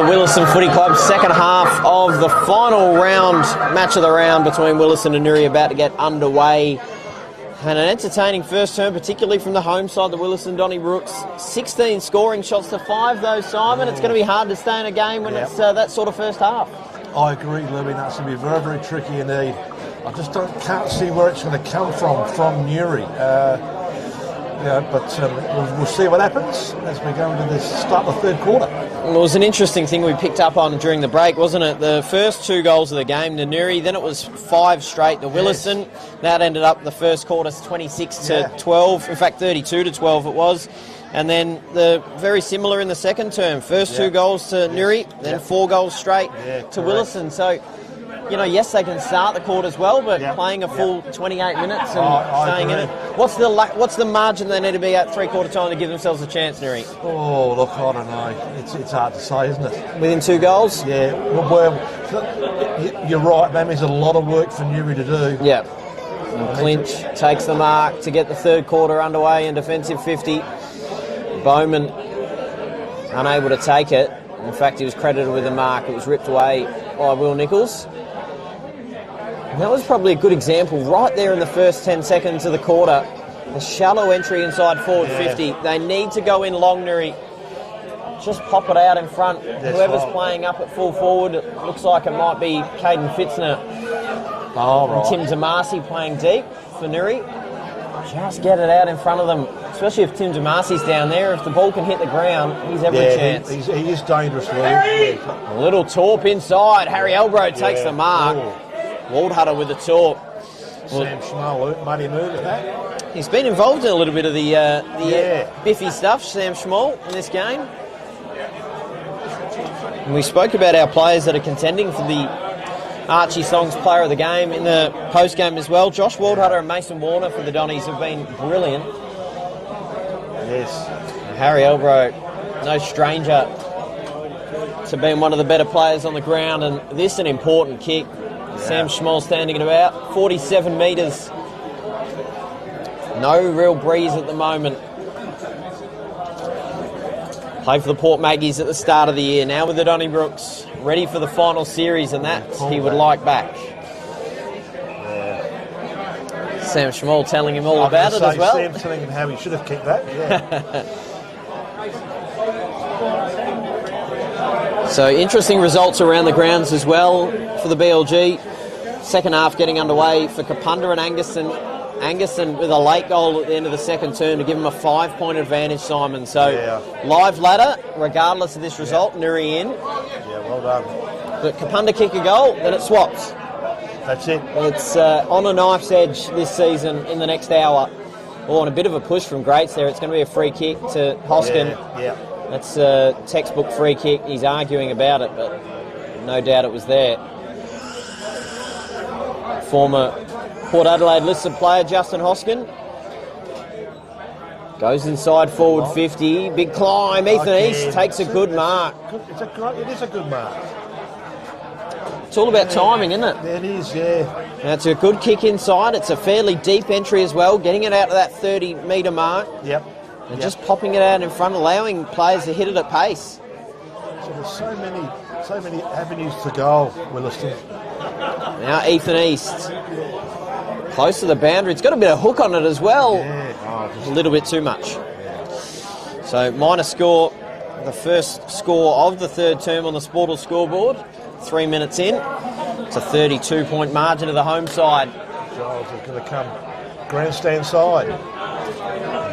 Willaston Footy Club. Second half of the final round, match of the round between Willaston and Nuri about to get underway. And an entertaining first term, particularly from the home side, the Willaston Nuriootpa. 16 scoring shots to 5 though, Simon. It's going to be hard to stay in a game when it's that sort of first half. I agree, Louie. That's going to be very, very tricky indeed. I just can't see where it's going to come from Nuri. But we'll see what happens as we go into this start of the third quarter. Well, it was an interesting thing we picked up on during the break, wasn't it? The first 2 goals of the game, the Nuri, then it was 5 straight to Willaston. Yes. That ended up the first quarter 26 to 12. In fact, 32 to 12 it was. And then the very similar in the second term. First 2 goals to Nuri, then 4 goals straight to Willaston. So, you know, yes, they can start the quarters well, but playing a full 28 minutes and staying in it. What's the margin they need to be at three-quarter time to give themselves a chance, Nuri? Oh, look, I don't know. It's hard to say, isn't it? Within 2 goals? Yeah. Well, you're right. That means a lot of work for Nuri to do. Yeah. And Clinch takes the mark to get the third quarter underway in defensive 50. Bowman unable to take it. In fact, he was credited with a mark. It was ripped away by Will Nichols. And that was probably a good example right there in the first 10 seconds of the quarter. A shallow entry inside forward 50. They need to go in long, Nuri. Just pop it out in front. Whoever's playing up at full forward, it looks like it might be Caden Fitzner. And Tim Damasi playing deep for Nuri. Just get it out in front of them, especially if Tim Damasi's down there. If the ball can hit the ground, he's every chance. He is dangerous, Louis. A little torp inside. Harry Elbro takes the mark. Waldhutter with the torp. Sam Schmall, mighty move at that. He's been involved in a little bit of the biffy stuff, Sam Schmall, in this game. And we spoke about our players that are contending for the Archie Songs Player of the Game in the post-game as well. Josh Waldhutter and Mason Warner for the Donnies have been brilliant. Yes. Harry Elbro, no stranger to being one of the better players on the ground, and this an important kick. Sam Schmall standing at about 47 metres. No real breeze at the moment. Played for the Port Maggies at the start of the year. Now with the Donnybrooks, ready for the final series, and that he would like back. Sam Schmall telling him all about it as well. Sam telling him how he should have kicked that. So interesting results around the grounds as well for the BLG. Second half getting underway for Kapunda and Angerson. Angerson with a late goal at the end of the second term to give him a 5-point advantage, Simon. So live ladder, regardless of this result, Nuri in. Yeah, well done. But Kapunda kick a goal, then it swaps. That's it. It's on a knife's edge this season in the next hour. Oh, and a bit of a push from Greats there. It's going to be a free kick to Hoskin. Yeah. That's a textbook free kick. He's arguing about it, but no doubt it was there. Former Port Adelaide listed player Justin Hoskin goes inside forward 50. Big climb. Ethan East takes a good mark. It is a good mark. It's all about timing, isn't it? It is, yeah. Now it's a good kick inside. It's a fairly deep entry as well, getting it out to that 30-metre mark. Yep. And just popping it out in front, allowing players to hit it at pace. So there's so many avenues to goal, Willaston. Now Ethan East, close to the boundary. It's got a bit of hook on it as well. A little bit too much. So minor score, the first score of the third term on the Sportal scoreboard. 3 minutes in. It's a 32-point margin to the home side. Giles is going to come grandstand side.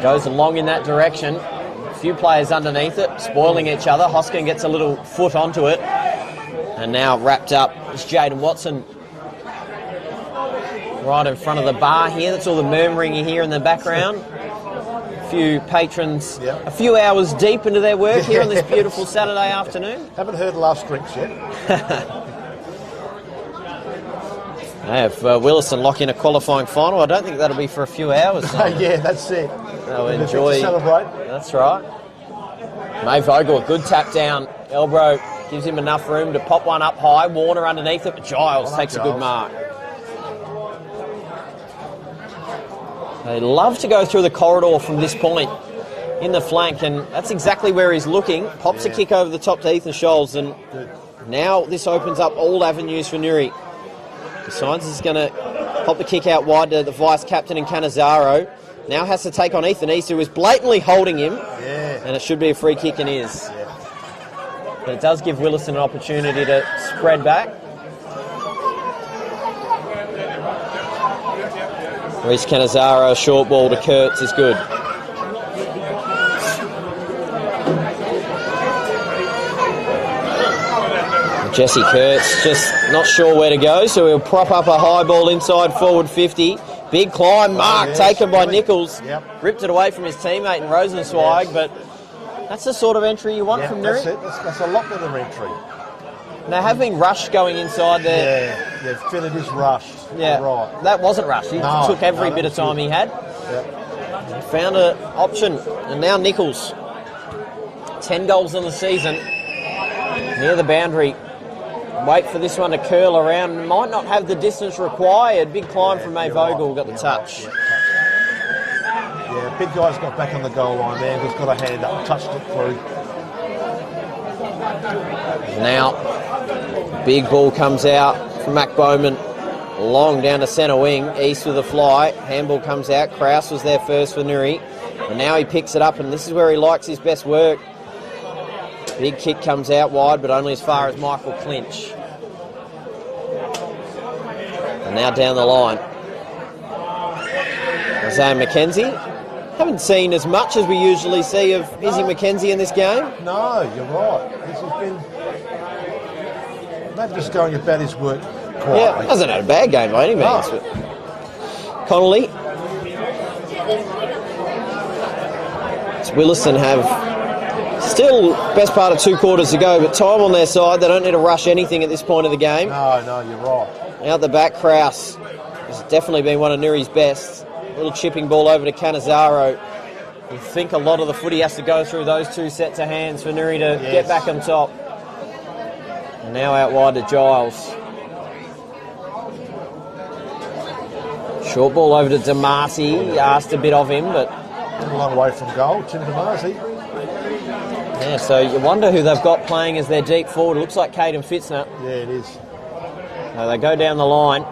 Goes along in that direction. A few players underneath it, spoiling each other. Hoskin gets a little foot onto it. And now wrapped up is Jaden Watson. Right in front of the bar here. That's all the murmuring you hear in the background. A few patrons, a few hours deep into their work here on this beautiful Saturday afternoon. Haven't heard the last drinks yet. If Willaston lock in a qualifying final, I don't think that'll be for a few hours. Yeah, that's it. They'll enjoy. Celebrate. That's right. May Vogel, a good tap down. Elbro gives him enough room to pop one up high. Warner underneath it, but Giles takes a good mark. They love to go through the corridor from this point. in the flank, and that's exactly where he's looking. Pops a kick over the top to Ethan Scholes, and now this opens up all avenues for Nuri. Decides he's going to pop the kick out wide to the vice-captain in Cannizaro. Now has to take on Ethan East, who is blatantly holding him, and it should be a free kick and is. But it does give Willaston an opportunity to spread back. Reece Cannizaro, short ball to Kurtz is good. Jesse Kurtz just not sure where to go, so he'll prop up a high ball inside forward 50. Big climb, mark taken by Nichols. Ripped it away from his teammate in Rosenzweig, but that's the sort of entry you want from Nuri. That's a lot better entry. And they have been rushed going inside there. Yeah, Philip is rushed. Yeah, right. That wasn't rushed. He took every bit of time he had. Found an option, and now Nichols. 10 goals in the season. Near the boundary. Wait for this one to curl around. Might not have the distance required. Big climb from May Vogel. Got the touch. Yeah, big guy's got back on the goal line there. Just got a hand up and touched it through. Now, big ball comes out from Mac Bowman. Long down to centre wing. East with a fly. Handball comes out. Kraus was there first for Nuri. And now he picks it up, and this is where he likes his best work. Big kick comes out wide, but only as far as Michael Clinch. And now down the line. Isaiah McKenzie. Haven't seen as much as we usually see of Izzy McKenzie in this game. No, you're right. This has been maybe just going about his work quietly. Yeah, he hasn't had a bad game by any means. No. Connolly. Willaston have still best part of 2 quarters to go, but time on their side. They don't need to rush anything at this point of the game. No, you're right. Out the back, Kraus has definitely been one of Nuri's best. Little chipping ball over to Cannizaro. You think a lot of the footy has to go through those 2 sets of hands for Nuri to get back on top. And now out wide to Giles. Short ball over to Damasi. He asked a bit of him, but a long way from goal, Tim Damasi. Yeah, so you wonder who they've got playing as their deep forward. It looks like Caden Fitzner. Yeah, it is. So they go down the line.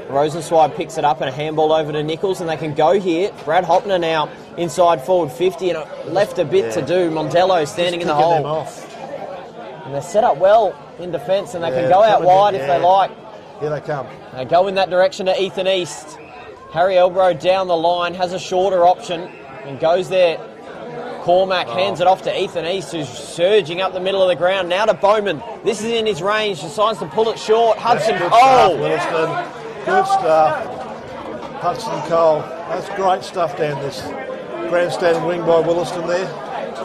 Rosenzweig picks it up and a handball over to Nichols, and they can go here. Brad Hopner now inside forward 50, and left a bit to do. Mondello standing in the hole. Them off. And they're set up well in defence, and they can go out wide if they like. Here they come. They go in that direction to Ethan East. Harry Elbro down the line, has a shorter option, and goes there. Cormac hands it off to Ethan East, who's surging up the middle of the ground. Now to Bowman. This is in his range. Decides to pull it short. Hudson Cole. Willaston. Good stuff. Hudson Cole. That's great stuff down this grandstand wing by Willaston there.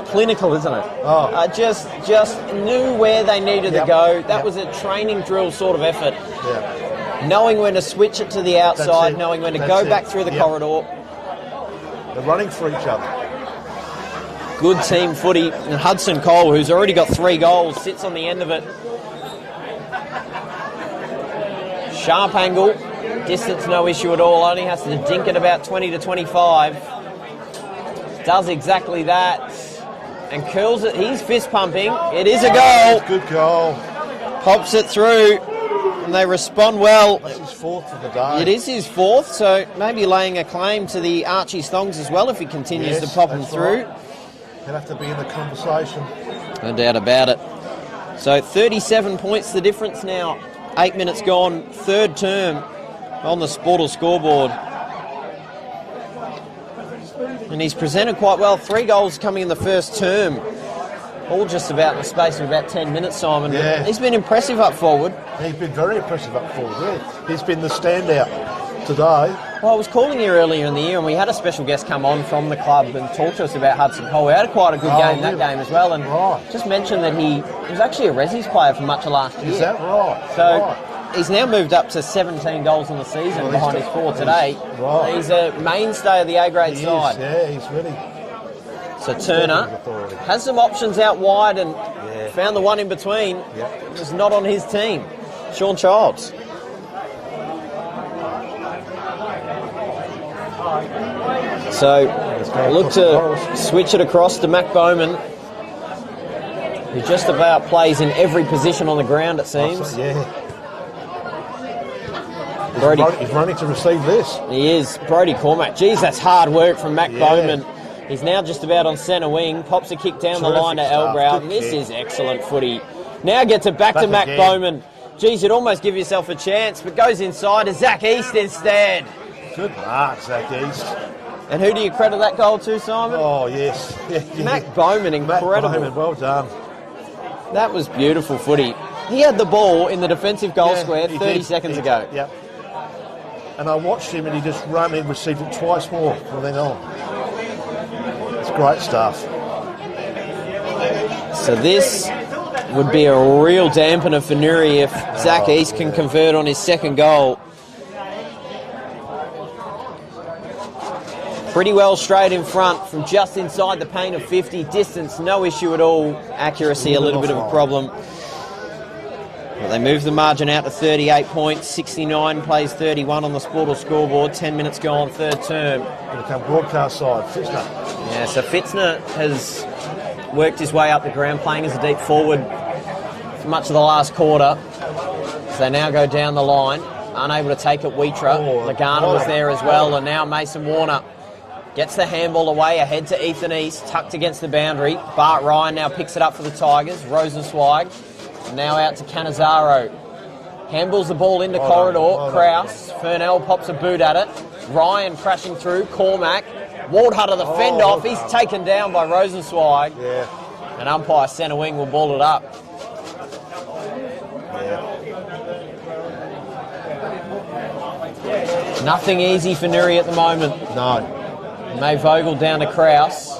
Clinical, isn't it? Just knew where they needed to go. That was a training drill sort of effort. Knowing when to switch it to the outside, knowing when to go back through the corridor. They're running for each other. Good team footy. And Hudson Cole, who's already got 3 goals, sits on the end of it. Sharp angle. Distance no issue at all. Only has to dink it about 20 to 25. Does exactly that. And curls it. He's fist pumping. It is a goal. Good goal. Pops it through. And they respond well. That's his 4th of the day. It is his 4th, so maybe laying a claim to the Archie Thongs as well if he continues to pop them through. Right. He'll have to be in the conversation. No doubt about it. So 37 points the difference now. 8 minutes gone, 3rd term on the Sportal scoreboard. And he's presented quite well. 3 goals coming in the first term. All just about in the space of about 10 minutes, Simon. Yeah. He's been impressive up forward. He's been very impressive up forward, He's been the standout today. Well, I was calling you earlier in the year, and we had a special guest come on from the club and talk to us about Hudson Cole. We had quite a good game that game as well, and just mentioned that he was actually a Resi's player for much of last year. Is that right? So he's now moved up to 17 goals in the season behind his 4 today. Right. He's a mainstay of the A-grade side. Yeah, he's really... So Turner has some options out wide and found the one in between. It was not on his team. Sean Childs. So look to switch it across to Mac Bowman, who just about plays in every position on the ground, it seems. Yeah. He's running to receive this. He is. Brodie Cormack. Geez, that's hard work from Mac Bowman. He's now just about on centre wing. Pops a kick down the line to Elbrow. This is excellent footy. Now gets it back to Mac Bowman. Geez, you'd almost give yourself a chance, but goes inside to Zach East instead. Good mark, Zach East. And who do you credit that goal to, Simon? Oh, yes. Mac Bowman, incredible. Mac Bowman, well done. That was beautiful footy. He had the ball in the defensive goal square 30 seconds ago. Yep. And I watched him and he just ran in, received it twice more from then on. It's great stuff. So this would be a real dampener for Nuri if Zach East can convert on his second goal. Pretty well straight in front from just inside the paint of 50. Distance, no issue at all. Accuracy, a little bit of a problem. Well, they move the margin out to 38 points. 69 plays 31 on the Sportal scoreboard. 10 minutes gone, third term. Going to come broadcast side, Fitzner. Yeah, so Fitzner has worked his way up the ground, playing as a deep forward for much of the last quarter. So they now go down the line, unable to take it. Wheatra. Lagana was there as well, and now Mason Warner gets the handball away, ahead to Ethan East, tucked against the boundary. Bart Ryan now picks it up for the Tigers. Rosenzweig now out to Cannizaro. Handballs the ball into corridor. Krause. Fernell pops a boot at it. Ryan crashing through. Cormack. Waldhutter the fend off. He's taken down by Rosenzweig. Yeah. And umpire centre wing will ball it up. Yeah. Nothing easy for Nuri at the moment. No. May Vogel down to Krause.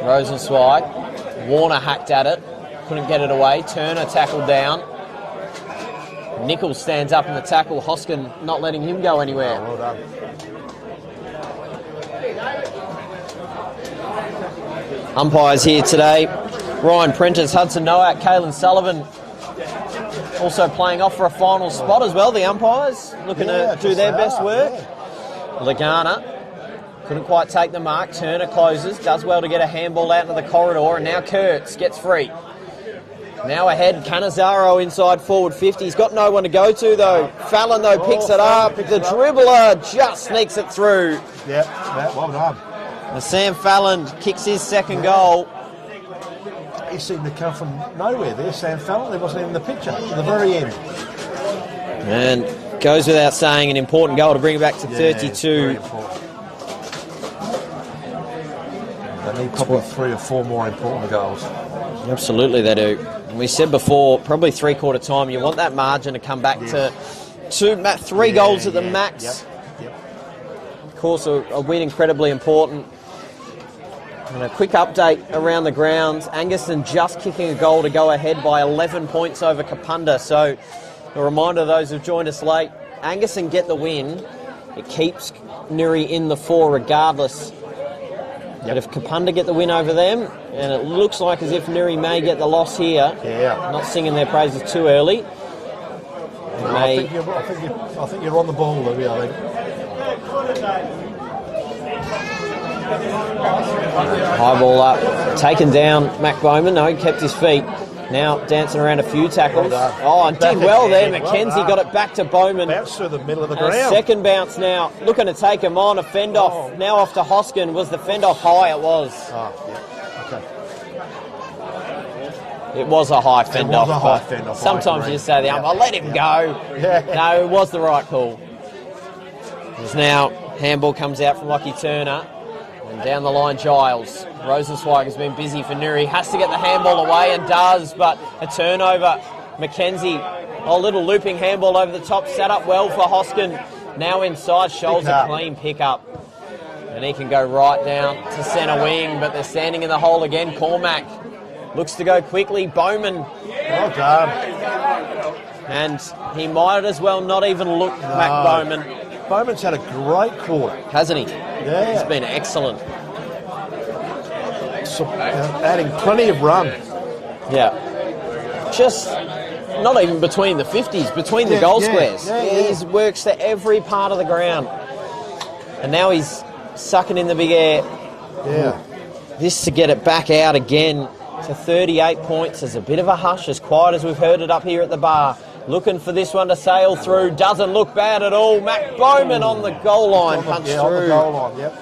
Rosenzweig. Warner hacked at it. Couldn't get it away. Turner tackled down. Nichols stands up in the tackle. Hoskin not letting him go anywhere. Well done. Umpires here today. Ryan Prentice, Hudson Nowak, Caelan Sullivan also playing off for a final spot as well. The umpires looking to do their best work. Yeah. Lagana couldn't quite take the mark. Turner closes. Does well to get a handball out into the corridor. And now Kurtz gets free. Now ahead, Cannizaro inside forward 50. He's got no one to go to, though. Fallon, though, picks it up. The dribbler just sneaks it through. Yeah, well done. And Sam Fallon kicks his second goal. He seemed to come from nowhere there, Sam Fallon. He wasn't even in the picture at the very end. And goes without saying, an important goal to bring it back to 32. They need probably 3 or 4 more important goals. Absolutely they do. We said before, probably three-quarter time, you want that margin to come back to 3 goals at the max. Yep. Of course, a win incredibly important. And a quick update around the grounds. Angerson just kicking a goal to go ahead by 11 points over Kapunda. So a reminder to those who've joined us late, Angerson get the win. It keeps Nuri in the 4 regardless. But if Kapunda get the win over them, and it looks like as if Nuri may get the loss here, not singing their praises too early. I think you're on the ball, Louis, I think. High ball up, taken down Mac Bowman. No, he kept his feet. Now dancing around a few tackles. And did well there. Mackenzie got it back to Bowman. Bounced through the middle of the ground. Second bounce now. Looking to take him on. A fend off. Now off to Hoskin. Was the fend off high? It was. Okay. It was a high fend off. Sometimes you just say the umpire, let him go. Yeah. No, it was the right call. There's now handball comes out from Lockie Turner. And down the line, Giles. Rosenzweig has been busy for Nuri. Has to get the handball away and does, but a turnover. Mackenzie, a little looping handball over the top, set up well for Hoskin. Now inside, Scholes a clean pick-up. And he can go right down to centre wing, but they're standing in the hole again. Cormack looks to go quickly. Bowman. Well done. And he might as well not even look, Mac Bowman. Bowman's had a great quarter. Hasn't he? Yeah. He's been excellent. So, adding plenty of run. Yeah. Just not even between the 50s, between the goal squares. He works to every part of the ground. And now he's sucking in the big air. Yeah. This to get it back out again to 38 points is a bit of a hush, as quiet as we've heard it up here at the bar. Looking for this one to sail through. Doesn't look bad at all. Mac Bowman on the goal line, punched through. On the goal line, yep.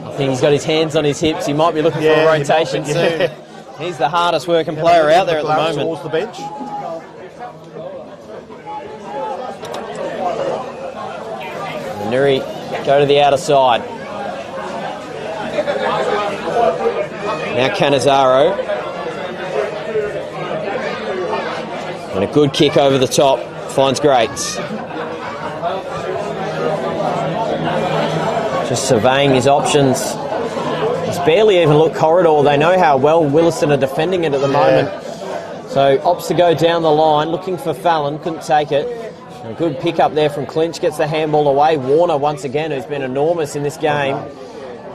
I think he's got his hands on his hips. He might be looking for a rotation soon. He's the hardest working player out there at the moment. Towards the bench. Nuri go to the outer side. Now Cannizzaro. And a good kick over the top. Finds Greats. Just surveying his options. It's barely even looked corridor. They know how well Willaston are defending it at the moment. So opts to go down the line, looking for Fallon. Couldn't take it. A good pick up there from Clinch, gets the handball away. Warner once again, who's been enormous in this game.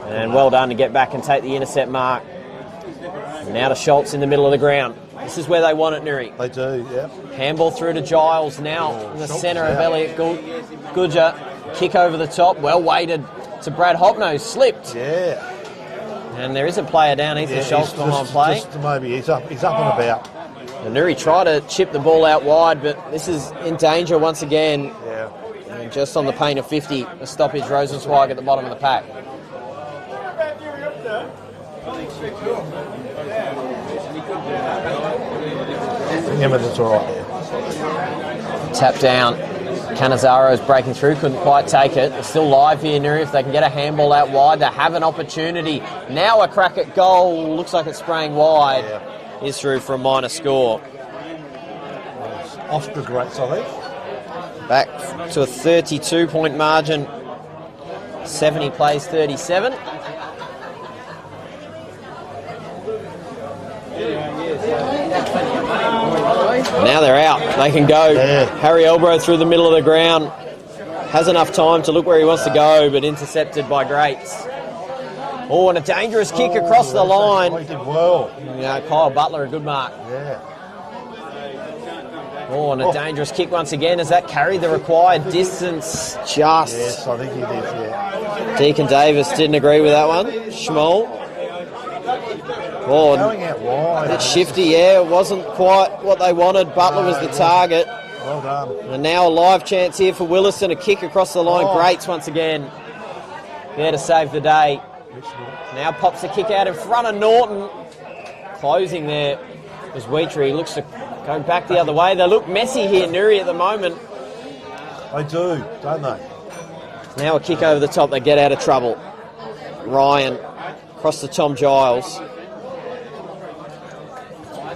And well done to get back and take the intercept mark. And now to Schultz in the middle of the ground. This is where they want it, Nuri. They do, yeah. Handball through to Giles now in the centre of Elliot Goodger. Kick over the top, well weighted to Brad Hopno, slipped. Yeah. And there is a player down, Ethan Schultz behind play. Just maybe he's up and about. And Nuri tried to chip the ball out wide, but this is in danger once again. Yeah. And just on the pain of 50, a stoppage, Rosenzweig at the bottom of the pack. Eminence all right there. Tap down. Cannizzaro breaking through, couldn't quite take it. They're still live here, Nuri. If they can get a handball out wide, they have an opportunity. Now a crack at goal. Looks like it's spraying wide. Yeah. Is through for a minor score. Oscar Greats, I think. Back to a 32-point margin. 70 plays 37. Now they're out. They can go. Yeah. Harry Elbro through the middle of the ground. Has enough time to look where he wants to go, but intercepted by Greats. Oh, and a dangerous kick across the line. He did well. Yeah, Kyle Butler, a good mark. Yeah. Oh, and a dangerous kick once again. Has that carried the required distance? Just. Yes, I think he did, yeah. Deacon Davis didn't agree with that one. Schmoll. Oh, Going out wide. it's shifty, yeah. It wasn't quite what they wanted. Butler was the target. Well done. And now a live chance here for Willaston. A kick across the line. Greats once again. There to save the day. Now pops a kick out in front of Norton. Closing there was Wheatrey. He looks to go back the other way. They look messy here, Nuri, at the moment. They do, don't they? Now a kick over the top. They get out of trouble. Ryan across to Tom Giles.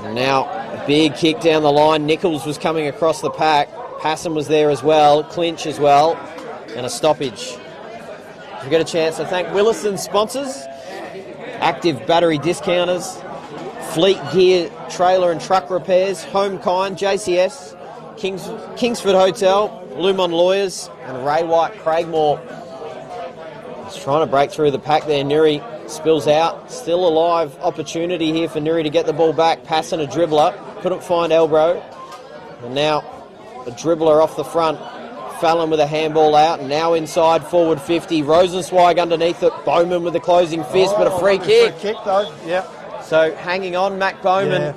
And now a big kick down the line. Nichols was coming across the pack. Passon was there as well. Clinch as well. And a stoppage. We get a chance to thank Willaston sponsors, Active Battery Discounters, Fleet Gear Trailer and Truck Repairs, Home Kind, JCS, Kingsford Hotel, Lumon Lawyers, and Ray White Craigmore. He's trying to break through the pack there. Nuri spills out. Still a live opportunity here for Nuri to get the ball back. Passing a dribbler. Couldn't find Elbro. And now a dribbler off the front. Fallon with a handball out, and now inside forward 50. Rosenzweig underneath it. Bowman with a closing fist, but a free kick. Free kick though, yeah. So hanging on, Mac Bowman. Yeah.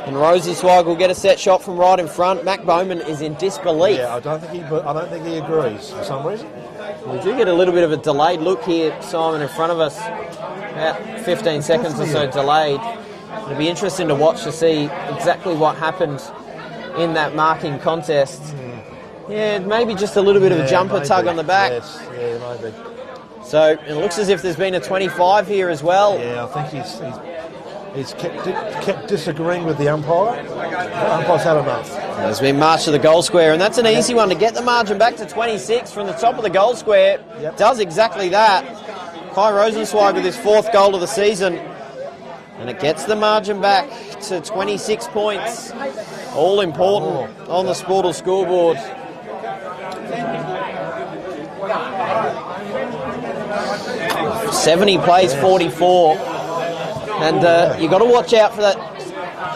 And Rosenzweig will get a set shot from right in front. Mac Bowman is in disbelief. Yeah, I don't think he agrees for some reason. We do get a little bit of a delayed look here, Simon, in front of us. About 15 seconds or so delayed. It'll be interesting to watch to see exactly what happened in that marking contest. Yeah, maybe just a little bit of a jumper tug on the back. Yes, yeah, maybe. So it looks as if there's been a 25 here as well. Yeah, I think he's kept disagreeing with the umpire. The umpire's had enough. There's been marched to the goal square, and that's an easy one to get the margin back to 26 from the top of the goal square. Yep. Does exactly that. Kai Rosenzweig with his 4th goal of the season. And it gets the margin back to 26 points. All important on the Sportal scoreboard. 70 plays 44, and you got to watch out for that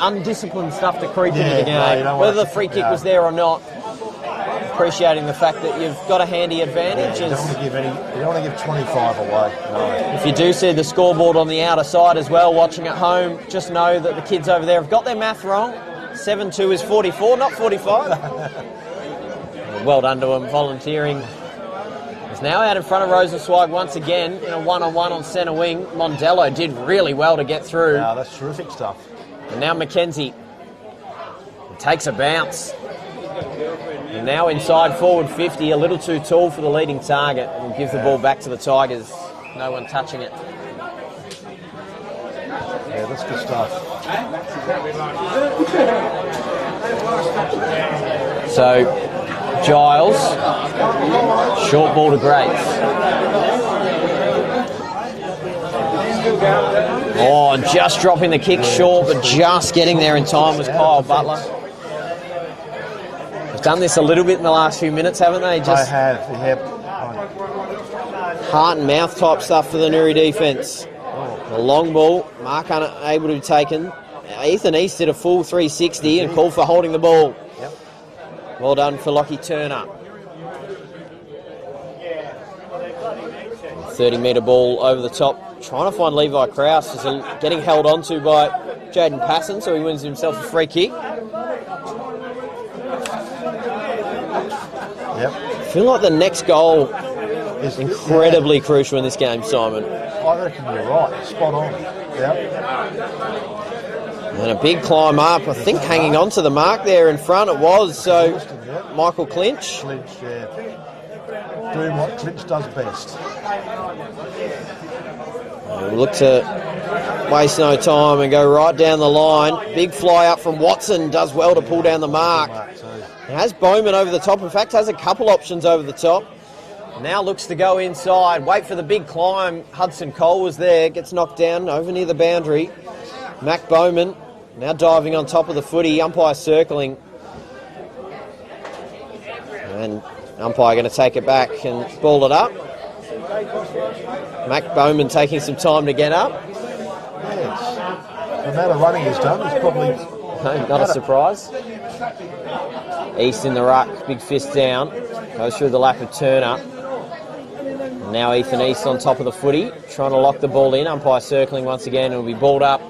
undisciplined stuff to creep into the game, whether the free kick was there or not. appreciating the fact that you've got a handy advantage. You don't want to give 25 away. No. If you do see the scoreboard on the outer side as well, watching at home, just know that the kids over there have got their math wrong. 7-2 is 44, not 45. Well done to them, volunteering. He's now out in front of Rosenzweig once again in a one-on-one on centre wing. Mondello did really well to get through. Yeah, that's terrific stuff. And now McKenzie takes a bounce. And now inside forward 50, a little too tall for the leading target. And gives the ball back to the Tigers. No one touching it. Yeah, that's good stuff. So, Giles, short ball to Grace. Oh, and just dropping the kick short, but just getting there in time was Kyle Butler. They've done this a little bit in the last few minutes, haven't they? Just I have. heart and mouth type stuff for the Nuri defence. A long ball, Mark unable to be taken. Ethan East did a full 360 and called for holding the ball. Yep. Well done for Lockie Turner. 30-metre ball over the top. Trying to find Levi Krause. Is getting held onto by Jaden Passon, so he wins himself a free kick. Yep. I feel like the next goal is incredibly crucial in this game, Simon. I reckon you're right. Spot on. Yep. And a big climb up. I think hanging on to the mark there in front it was. So Michael Clinch. Clinch, yeah. Doing what Clinch does best. We'll look to waste no time and go right down the line. Big fly up from Watson. Does well to pull down the mark. Has Bowman over the top. In fact, has a couple options over the top. Now looks to go inside. Wait for the big climb. Hudson Cole was there. Gets knocked down over near the boundary. Mac Bowman now diving on top of the footy. Umpire circling. And umpire going to take it back and ball it up. Mac Bowman taking some time to get up. Yes. The amount of running he's done is probably... No, not a surprise. East in the ruck. Big fist down. Goes through the lap of Turner. And now Ethan East on top of the footy. Trying to lock the ball in. Umpire circling once again. It'll be balled up.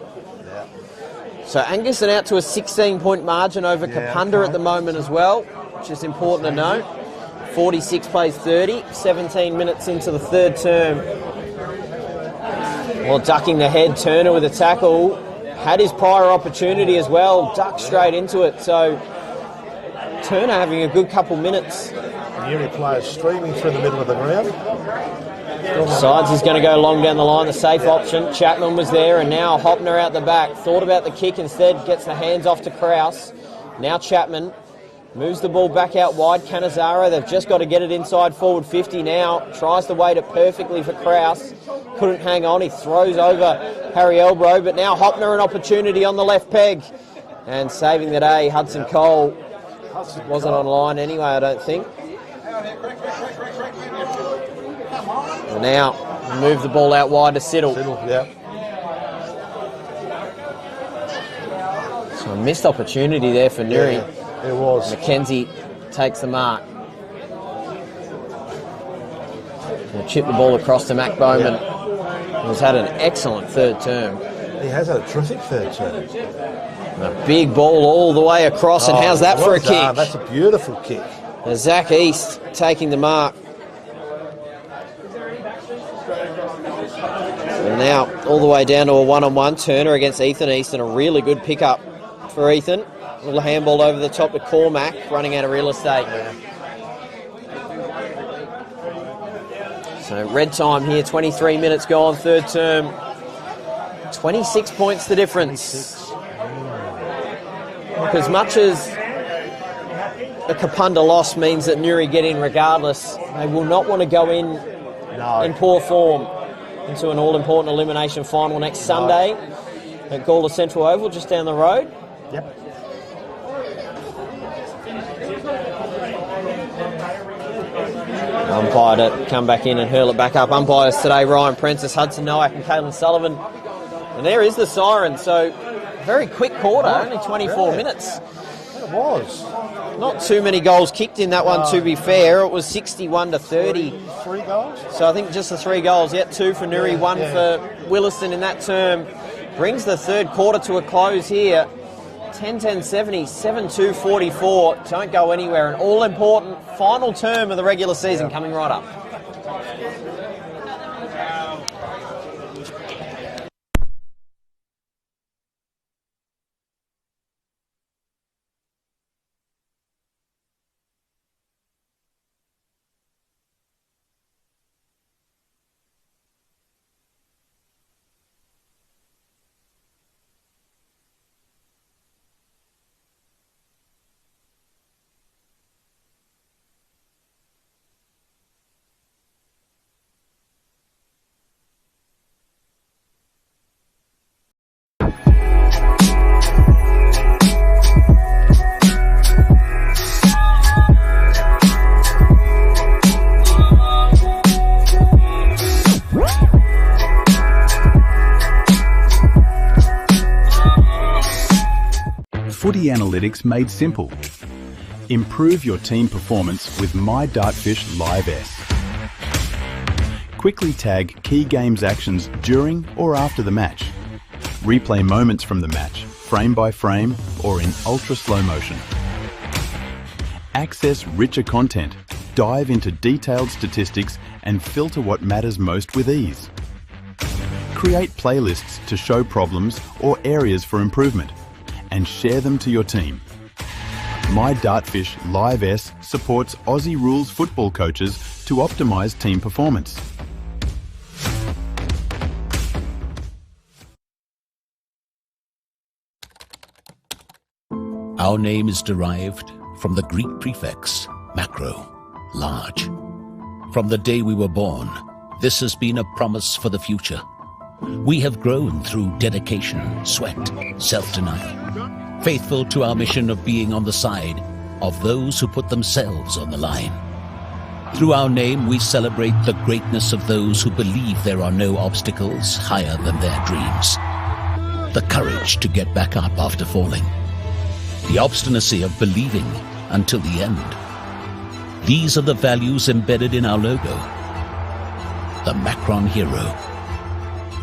Yeah. So Angus are out to a 16-point margin over Kapunda at the moment as well, which is important to note. 46 plays 30, 17 minutes into the third term. Well, ducking the head, Turner with a tackle. Had his prior opportunity as well, ducked straight into it. So Turner having a good couple minutes. Nuri players streaming through the middle of the ground. Sides is going to go long down the line, the safe option. Chapman was there, and now Hopner out the back. Thought about the kick instead, gets the hands off to Krause. Now Chapman moves the ball back out wide. Canizaro, they've just got to get it inside forward 50 now. Tries to wait it perfectly for Krause. Couldn't hang on. He throws over Harry Elbro, but now Hopner an opportunity on the left peg. And saving the day, Hudson Cole. Wasn't online anyway, I don't think. And now move the ball out wide to Siddle. Yeah. So a missed opportunity there for Nuri. Yeah, it was. McKenzie takes the mark. We'll chip the ball across to Mac Bowman, who's had an excellent third term. He has had a terrific third term. And a big ball all the way across, and how's that for a kick? That's a beautiful kick. Now Zach East taking the mark. And now all the way down to a one-on-one. Turner against Ethan East, and a really good pickup for Ethan. A little handball over the top to Cormac, running out of real estate. So red time here, 23 minutes gone, third term. 26 points the difference. Look, as much as a Kapunda loss means that Nuri get in regardless, they will not want to go in poor form into an all-important elimination final next Sunday at Gawler Central Oval, just down the road. Yep. Umpire to come back in and hurl it back up. Umpires today, Ryan Prentice, Hudson Nowak and Caelan Sullivan. And there is the siren, so very quick quarter, only 24 minutes. It was. Not too many goals kicked in that one, to be fair. It was 61-30. 3 goals? So I think just the 3 goals. Yeah, 2 for Nuri, 1 for Willaston in that term. Brings the third quarter to a close here. 10-10-70, 7-2, 44. Don't go anywhere. An all-important final term of the regular season coming right up. Footy analytics made simple. Improve your team performance with My Dartfish Live S. Quickly tag key games actions during or after the match. Replay moments from the match, frame by frame or in ultra slow motion. Access richer content, dive into detailed statistics and filter what matters most with ease. Create playlists to show problems or areas for improvement and share them to your team. My Dartfish Live S supports Aussie rules football coaches to optimise team performance. Our name is derived from the Greek prefix macro, large. From the day we were born, this has been a promise for the future. We have grown through dedication, sweat, self-denial, faithful to our mission of being on the side of those who put themselves on the line. Through our name, we celebrate the greatness of those who believe there are no obstacles higher than their dreams. The courage to get back up after falling. The obstinacy of believing until the end. These are the values embedded in our logo. The Macron Hero.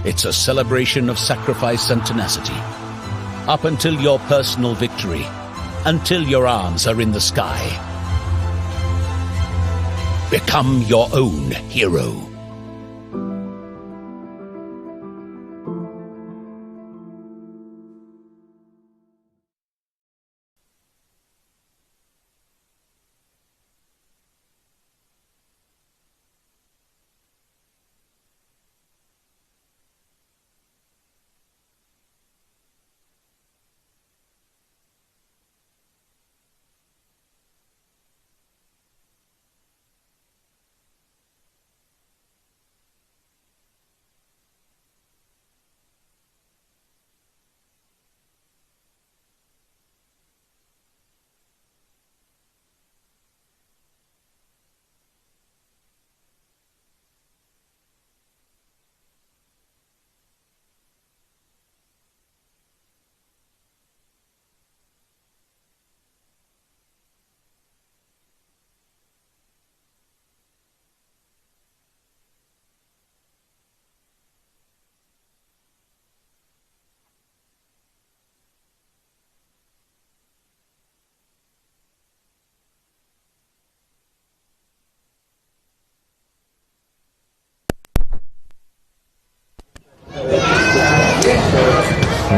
It's a celebration of sacrifice and tenacity. Up until your personal victory, until your arms are in the sky. Become your own hero.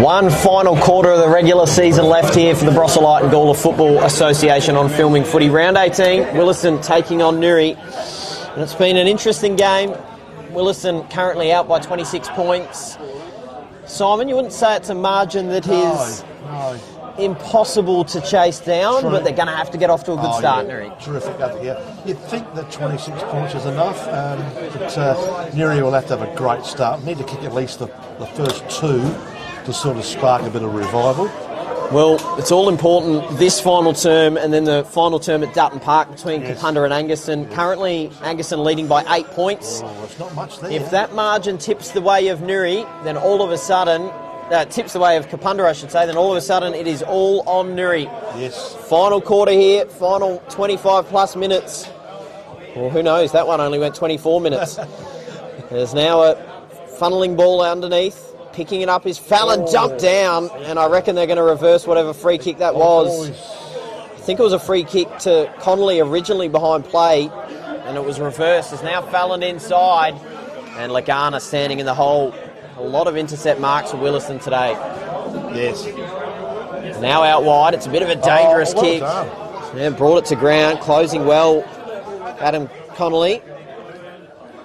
One final quarter of the regular season left here for the Barossa and Gawler Football Association on Filming Footy. Round 18, Willaston taking on Nuri. And it's been an interesting game. Willaston currently out by 26 points. Simon, you wouldn't say it's a margin that is impossible to chase down, but they're going to have to get off to a good start, Nuri. Terrific. You'd think that 26 points is enough, but Nuri will have to have a great start. Need to kick at least the first 2 to sort of spark a bit of revival. Well, it's all important, this final term and then the final term at Dutton Park between Kapunda and Angaston. Currently, Angaston leading by 8 points. Oh, it's not much there. If that margin tips the way of Nuri, then all of a sudden, tips the way of Kapunda, I should say, then all of a sudden it is all on Nuri. Yes. Final quarter here, final 25 plus minutes. Well, who knows? That one only went 24 minutes. There's now a funneling ball underneath. Picking it up is Fallon, jumped down, and I reckon they're going to reverse whatever free kick that was. I think it was a free kick to Connolly originally behind play, and it was reversed. There's now Fallon inside, and Lagana standing in the hole. A lot of intercept marks for Willaston today. Yes. Now out wide, it's a bit of a dangerous kick. Yeah, brought it to ground, closing well, Adam Connolly.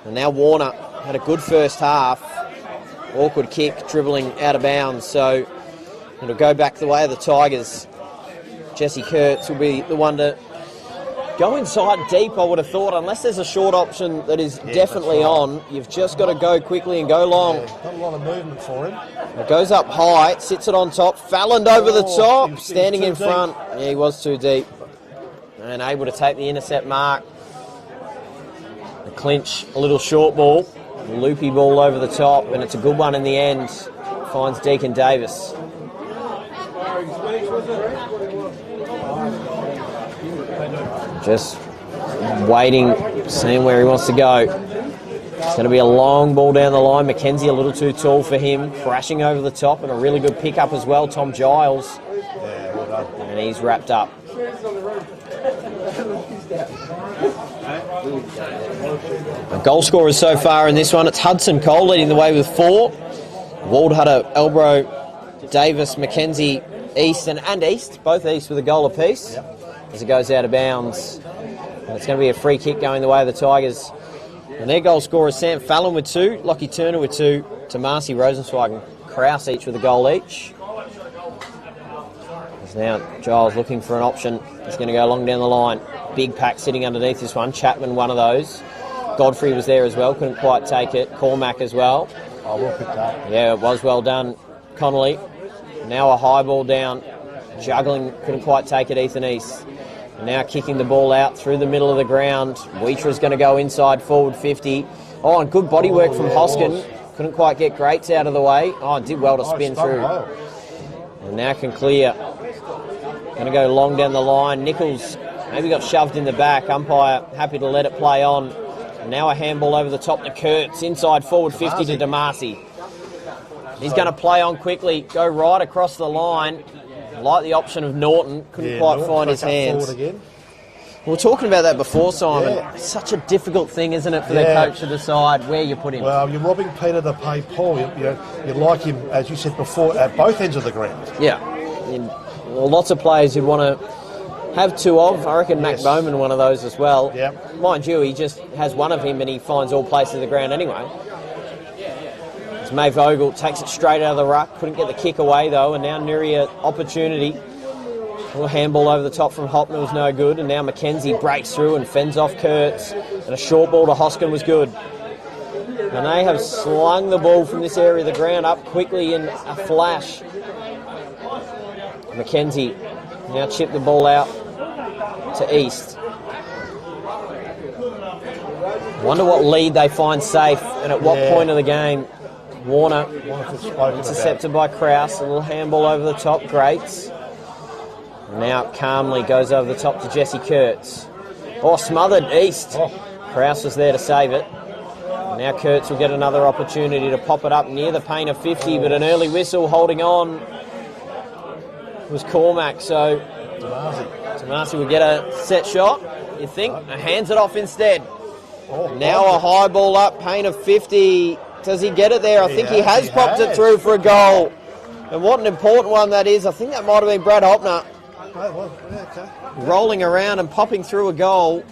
And now Warner had a good first half. Awkward kick, dribbling out of bounds, so it'll go back the way of the Tigers. Jesse Kurtz will be the one to go inside deep, I would have thought, unless there's a short option that is definitely on. You've just got to go quickly and go long. Not a lot of movement for him. It goes up high, sits it on top. Fallon over the top, standing in front. Yeah, he was too deep. And able to take the intercept mark. The clinch, a little short ball. Loopy ball over the top, and it's a good one in the end. Finds Deacon Davis. Just waiting, seeing where he wants to go. It's going to be a long ball down the line. Mackenzie a little too tall for him. Crashing over the top, and a really good pick-up as well. Tom Giles. Yeah, well done. And he's wrapped up. Goal scorers so far in this one, it's Hudson Cole leading the way with 4. Waldhutter, Elbro, Davis, Mackenzie, East and East, both East with a goal apiece. As it goes out of bounds. And it's going to be a free kick going the way of the Tigers. And their goal scorers, Sam Fallon with 2, Lockie Turner with 2, Tomasi Rosenzweig and Kraus each with a goal each. There's now Giles looking for an option. He's going to go long down the line. Big pack sitting underneath this one. Chapman, one of those. Godfrey was there as well, couldn't quite take it. Cormac as well. Oh, well picked up. Yeah, it was well done, Connolly. Now a high ball down. Juggling, couldn't quite take it, Ethan East. And now kicking the ball out through the middle of the ground. Wheatra's going to go inside, forward 50. Oh, and good body work from Hoskin. Couldn't quite get Greats out of the way. Oh, did well to spin through. Well. And now can clear. Going to go long down the line. Nichols maybe got shoved in the back. Umpire happy to let it play on. And now a handball over the top to Kurtz. Inside forward 50 to Damasi. He's going to play on quickly. Go right across the line. Like the option of Norton. Couldn't quite find his hands. Again. We were talking about that before, Simon. Yeah. It's such a difficult thing, isn't it, for the coach to decide where you put him? Well, you're robbing Peter to pay Paul. You like him, as you said before, at both ends of the ground. Yeah. Lots of players you'd want to have 2 of. I reckon Mac Bowman one of those as well. Yep. Mind you, he just has one of him and he finds all places of the ground anyway. As May Vogel takes it straight out of the ruck. Couldn't get the kick away though, and now Nuriootpa opportunity. A little handball over the top from Hopner was no good, and now Mackenzie breaks through and fends off Kurtz. And a short ball to Hoskin was good. And they have slung the ball from this area of the ground up quickly in a flash. Mackenzie now chipped the ball out to East. Wonder what lead they find safe and at what point of the game. Warner intercepted by Kraus. A little handball over the top. Greats. Now calmly goes over the top to Jesse Kurtz. Oh, smothered East. Kraus was there to save it. Now Kurtz will get another opportunity to pop it up near the paint of 50, but an early whistle holding on was Cormac, so Tomasi will get a set shot, you think. Hands it off instead. Now a high ball up, paint of 50. Does he get it there? I think he has popped it through for a goal. And what an important one that is. I think that might have been Brad Hopner. Rolling around and popping through a goal.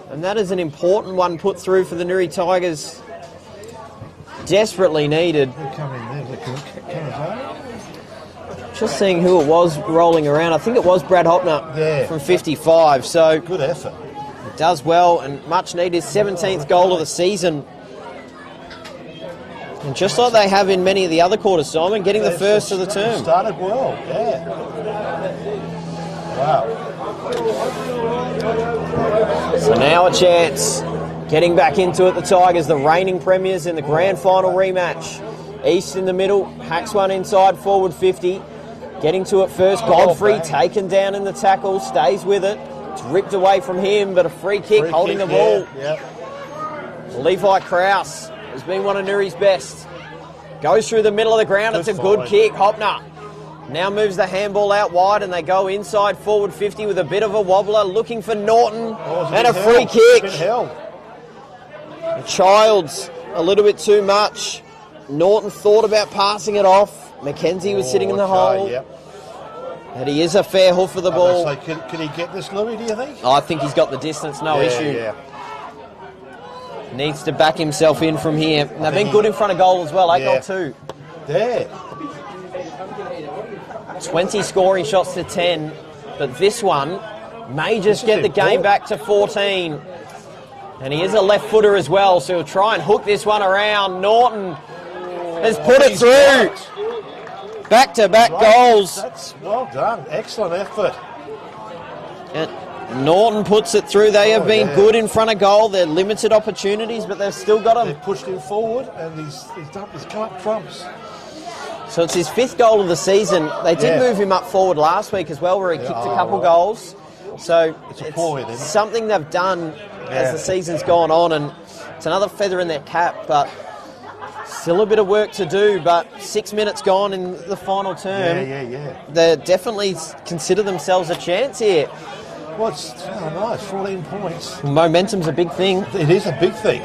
And that is an important one put through for the Nuri Tigers. Desperately needed. Just seeing who it was rolling around. I think it was Brad Hopner from 55. So good effort. It does well and much needed. 17th goal of the season. And just like they have in many of the other quarters, Simon, getting the first of the term. Started well, Wow. So now a chance. Getting back into it, the Tigers, the reigning premiers in the grand final rematch. East in the middle, hacks one inside, forward 50. Getting to it first, Godfrey taken down in the tackle, stays with it. It's ripped away from him, but a free kick holding the ball. Levi Krause has been one of Nuri's best. Goes through the middle of the ground, it's a good kick. Hopner now moves the handball out wide and they go inside forward 50 with a bit of a wobbler, looking for Norton, and a free kick. Childs a little bit too much. Norton thought about passing it off. Mackenzie was sitting in the hole. And he is a fair hoof of the ball. Can he get this, Louis, do you think? I think he's got the distance, no issue. Needs to back himself in from here. They've been good in front of goal as well, 8-2. There. 20 scoring shots to 10, but this one may just get the game back to 14. And he is a left footer as well, so he'll try and hook this one around. Norton has put it through. Back-to-back goals. That's well done. Excellent effort. And Norton puts it through. They have been good in front of goal. They're limited opportunities, but they've still got them. They've pushed him forward, and he's come up trumps. So it's his 5th goal of the season. They did move him up forward last week as well, where he kicked a couple goals. So it's something they've done as the season's gone on, and it's another feather in their cap, but still a bit of work to do. But 6 minutes gone in the final term. They definitely consider themselves a chance here. Well, it's nice, 14 points. Momentum's a big thing. It is a big thing,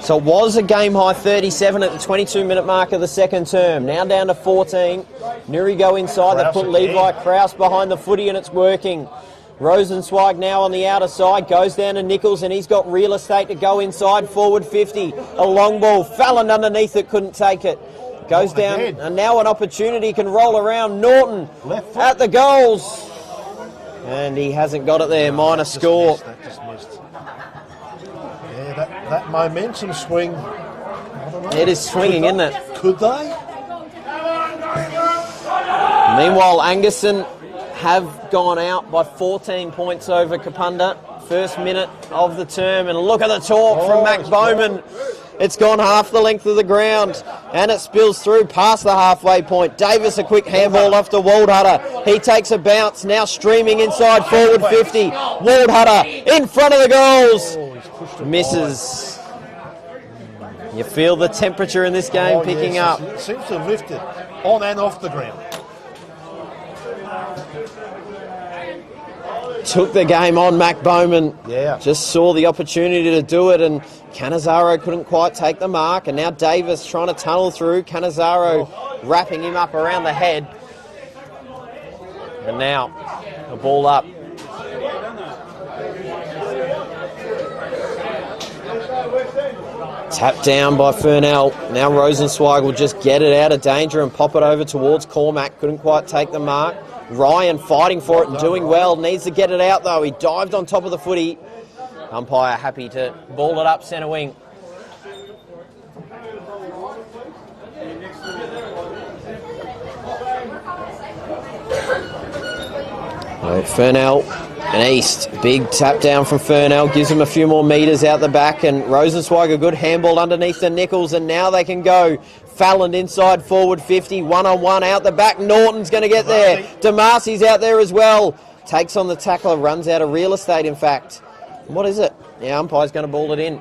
So it was a game-high 37 at the 22-minute mark of the second term. Now down to 14. Nuri go inside. They put Levi Krause behind the footy, and it's working. Rosenzweig now on the outer side, goes down to Nichols, and he's got real estate to go inside, forward 50. A long ball, Fallon underneath it, couldn't take it. Goes down, and now an opportunity can roll around. Norton at the goals. And he hasn't got it there, minor score. That just missed. That momentum swing. It is swinging, isn't it? Could they? Meanwhile, Angerson have gone out by 14 points over Kapunda. First minute of the term, and look at the talk from Mac Bowman. It's gone half the length of the ground, and it spills through past the halfway point. Davis a quick handball off to Waldhutter. He takes a bounce, now streaming inside forward 50. Waldhutter in front of the goals. Misses. You feel the temperature in this game picking up. It seems to have lifted on and off the ground. Took the game on, Mac Bowman. Yeah. Just saw the opportunity to do it, and Cannizaro couldn't quite take the mark, and now Davis trying to tunnel through. Cannizaro wrapping him up around the head. And now, the ball up. Tapped down by Fernell. Now Rosenzweig will just get it out of danger and pop it over towards Cormac. Couldn't quite take the mark. Ryan fighting for it and doing well. Needs to get it out though. He dived on top of the footy. Umpire happy to ball it up centre wing. Fernell and East. Big tap down from Fernell. Gives him a few more metres out the back. And Rosenzweig a good handball underneath the Nichols. And now they can go. Fallon inside forward 50. One-on-one out the back. Norton's going to get there. Damasi's out there as well. Takes on the tackler. Runs out of real estate, in fact. What is it? The umpire's going to ball it in.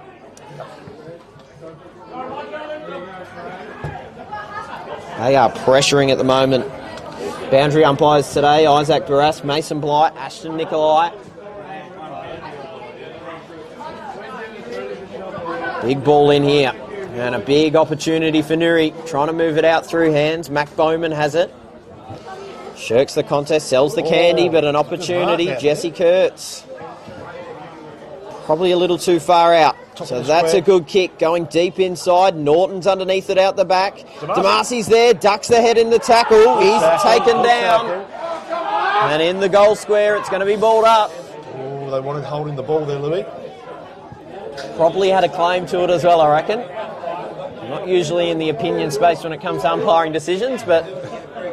They are pressuring at the moment. Boundary umpires today, Isaac Barras, Mason Blight, Ashton Nikolai. Big ball in here. And a big opportunity for Nuri. Trying to move it out through hands. Mac Bowman has it. Shirks the contest, sells the candy, but an opportunity. Jesse Kurtz. Probably a little too far out. So that's a good kick. Going deep inside. Norton's underneath it out the back. Damasi's there. Ducks the head in the tackle. He's taken down. And in the goal square, it's going to be balled up. Oh, they wanted holding the ball there, Louis. Probably had a claim to it as well, I reckon. Not usually in the opinion space when it comes to umpiring decisions, but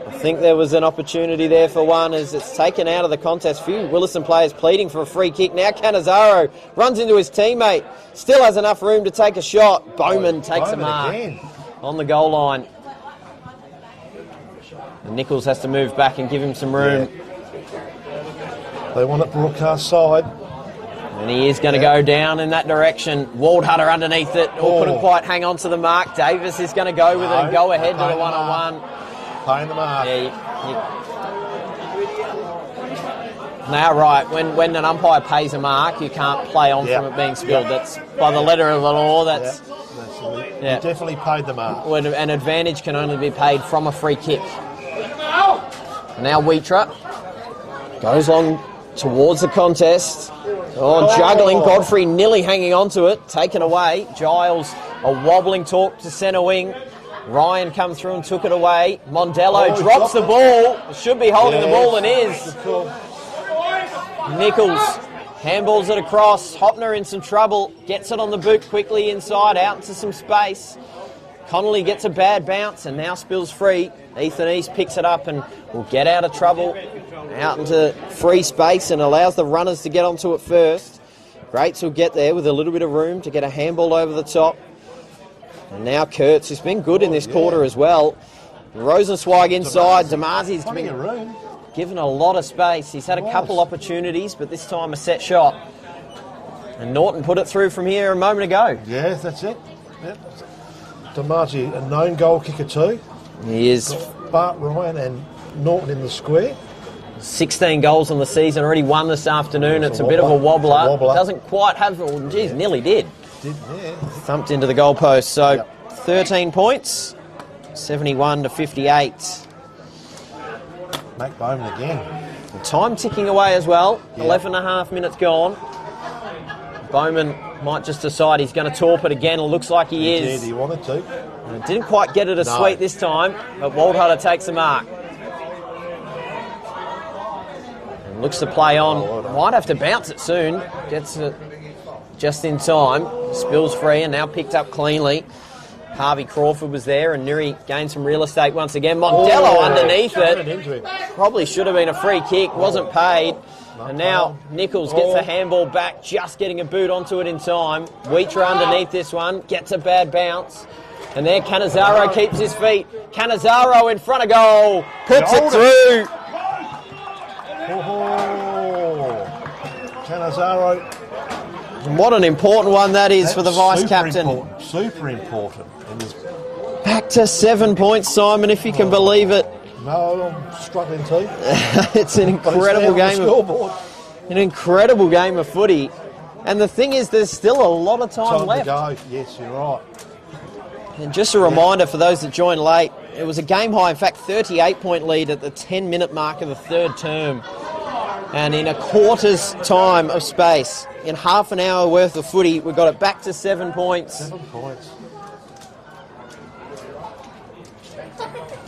I think there was an opportunity there for one as it's taken out of the contest. Few Willaston players pleading for a free kick. Now Cannizaro runs into his teammate. Still has enough room to take a shot. Bowman takes a mark. on the goal line. And Nichols has to move back and give him some room. Yeah. They want it broadcast side. And he is going to go down in that direction. Waldhutter underneath it. Couldn't quite hang on to the mark. Davis is going to go with it and go ahead to the one-on-one. Playing the mark. Now, right, when an umpire pays a mark, you can't play on from it being spilled. That's by the letter of the law. That's he definitely paid the mark. An advantage can only be paid from a free kick. Now Wheatra goes on towards the contest. Juggling. Godfrey nearly hanging on to it. Taken away. Giles, a wobbling talk to centre wing. Ryan come through and took it away. Mondello drops the ball. Should be holding the ball and is. Nichols handballs it across. Hopner in some trouble. Gets it on the boot quickly inside, out into some space. Connolly gets a bad bounce and now spills free. Ethan East picks it up and will get out of trouble. Out into free space and allows the runners to get onto it first. Greats will get there with a little bit of room to get a handball over the top. And now Kurtz, who's been good in this quarter as well. Rosenzweig inside. Damazi's been given a lot of space. He's had a couple opportunities, but this time a set shot. And Norton put it through from here a moment ago. Yes, that's it. Yep. Damazi, a known goal kicker too. He is. Bart Ryan and Norton in the square. 16 goals on the season, already won this afternoon. It's a bit of a wobbler. Doesn't quite have it. Geez, nearly did. Thumped into the goalpost. So 13 points, 71 to 58. Mac Bowman again. Time ticking away as well. 11 and a half minutes gone. Bowman might just decide he's going to torp it again. It looks like he is. He wanted to. And didn't quite get it as sweet this time, but Waldhutter takes the mark. And looks to play on. Might have to bounce it soon. Gets it just in time. Spills free and now picked up cleanly. Harvey Crawford was there and Nuri gained some real estate once again. Mondello underneath it. Probably should have been a free kick. Wasn't paid. And now Nichols gets a handball back, just getting a boot onto it in time. Wheatra underneath this one. Gets a bad bounce. And there Cannizaro keeps his feet. Cannizaro in front of goal. Puts it through. Cannizaro. And what an important one that is for the vice-captain. Super important. Back to 7 points, Simon, if you can believe it. No, I'm struggling too. It's an incredible game of footy. And the thing is, there's still a lot of time left. To go. Yes, you're right. And just a reminder for those that joined late, it was a game high, in fact, 38-point lead at the 10-minute mark of the third term. And in a quarter's time of space, in half an hour worth of footy, we got it back to 7 points. 7 points.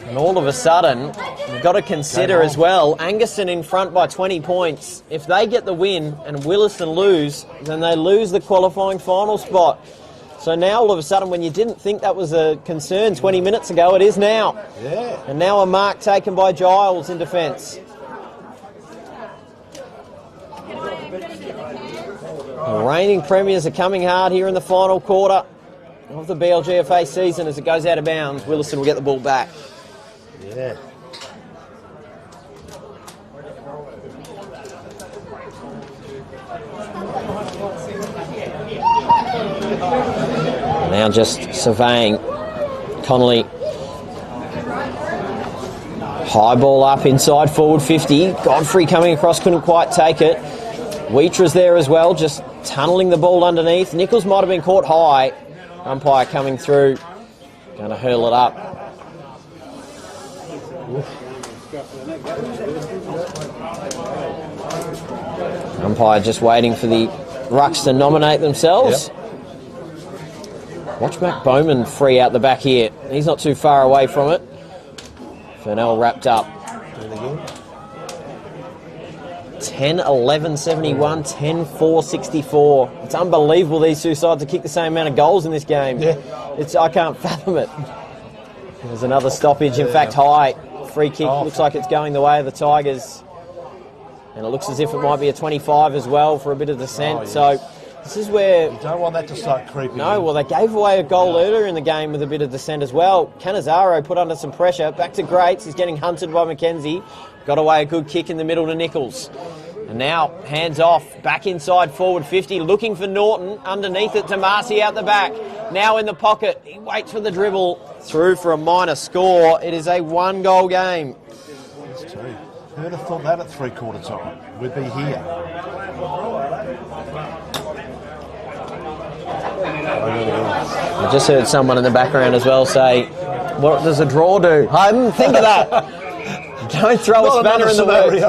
And all of a sudden, we've got to consider as well, Angerson in front by 20 points. If they get the win and Willaston lose, then they lose the qualifying final spot. So now all of a sudden, when you didn't think that was a concern 20 minutes ago, it is now. Yeah. And now a mark taken by Giles in defence. The reigning premiers are coming hard here in the final quarter of the BLGFA season. As it goes out of bounds, Willaston will get the ball back. Yeah. Now just surveying Connolly. High ball up inside forward 50. Godfrey coming across, couldn't quite take it. Wheatra's there as well, just tunnelling the ball underneath. Nichols might have been caught high. Umpire coming through. Going to hurl it up. Umpire just waiting for the rucks to nominate themselves. Yep. Watch Mac Bowman free out the back here. He's not too far away from it. Fernell wrapped up. 10-11-71, 10-4-64. It's unbelievable these two sides to kick the same amount of goals in this game. Yeah. I can't fathom it. There's another stoppage, in fact, high. Free kick, looks like it's going the way of the Tigers. And it looks as if it might be a 25 as well for a bit of descent. So This is where... You don't want that to start creeping No, in. well, they gave away a goal earlier in the game with a bit of descent as well. Cannizzaro put under some pressure. Back to Grates. He's getting hunted by McKenzie. Got away a good kick in the middle to Nichols. And now, hands off. Back inside forward 50. Looking for Norton. Underneath it to Marcy out the back. Now in the pocket. He waits for the dribble. Through for a minor score. It is a 1-goal game. That's two. Who would have thought that at three-quarter time? We'd be here. I just heard someone in the background as well say, what does a draw do? I didn't think of that. Don't throw a spanner in the works.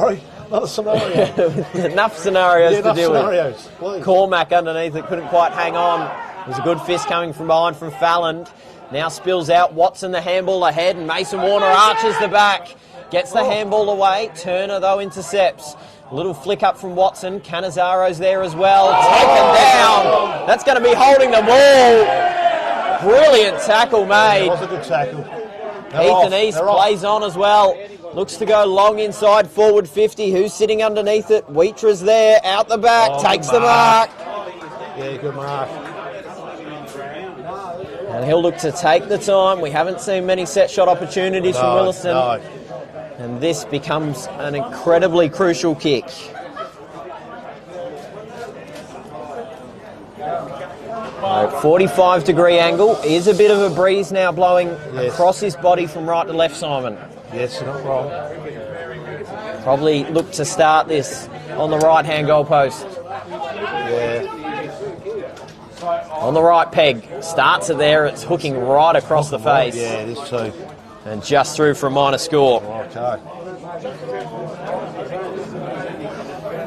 Not a scenario. Enough scenarios to deal scenarios, with. Cormac underneath it, couldn't quite hang on. There's a good fist coming from behind from Falland. Now spills out. Watson the handball ahead, and Mason Warner arches the back. Gets the handball away. Turner, though, intercepts. A little flick up from Watson. Canizzaro's there as well. Taken down. That's going to be holding the ball. Brilliant tackle made. It was a good tackle. Ethan East plays on as well. Looks to go long inside forward 50. Who's sitting underneath it? Wheatra's there. Out the back. Takes the mark. Yeah, good mark. And he'll look to take the time. We haven't seen many set shot opportunities from Willaston. No. And this becomes an incredibly crucial kick. Right, 45-degree angle. Is a bit of a breeze now blowing across his body from right to left, Simon. Yes, you're not wrong. Probably look to start this on the right-hand goalpost. Yeah. On the right peg. Starts it there. It's hooking right across the face. Yeah, it is too. And just through for a minor score. Okay.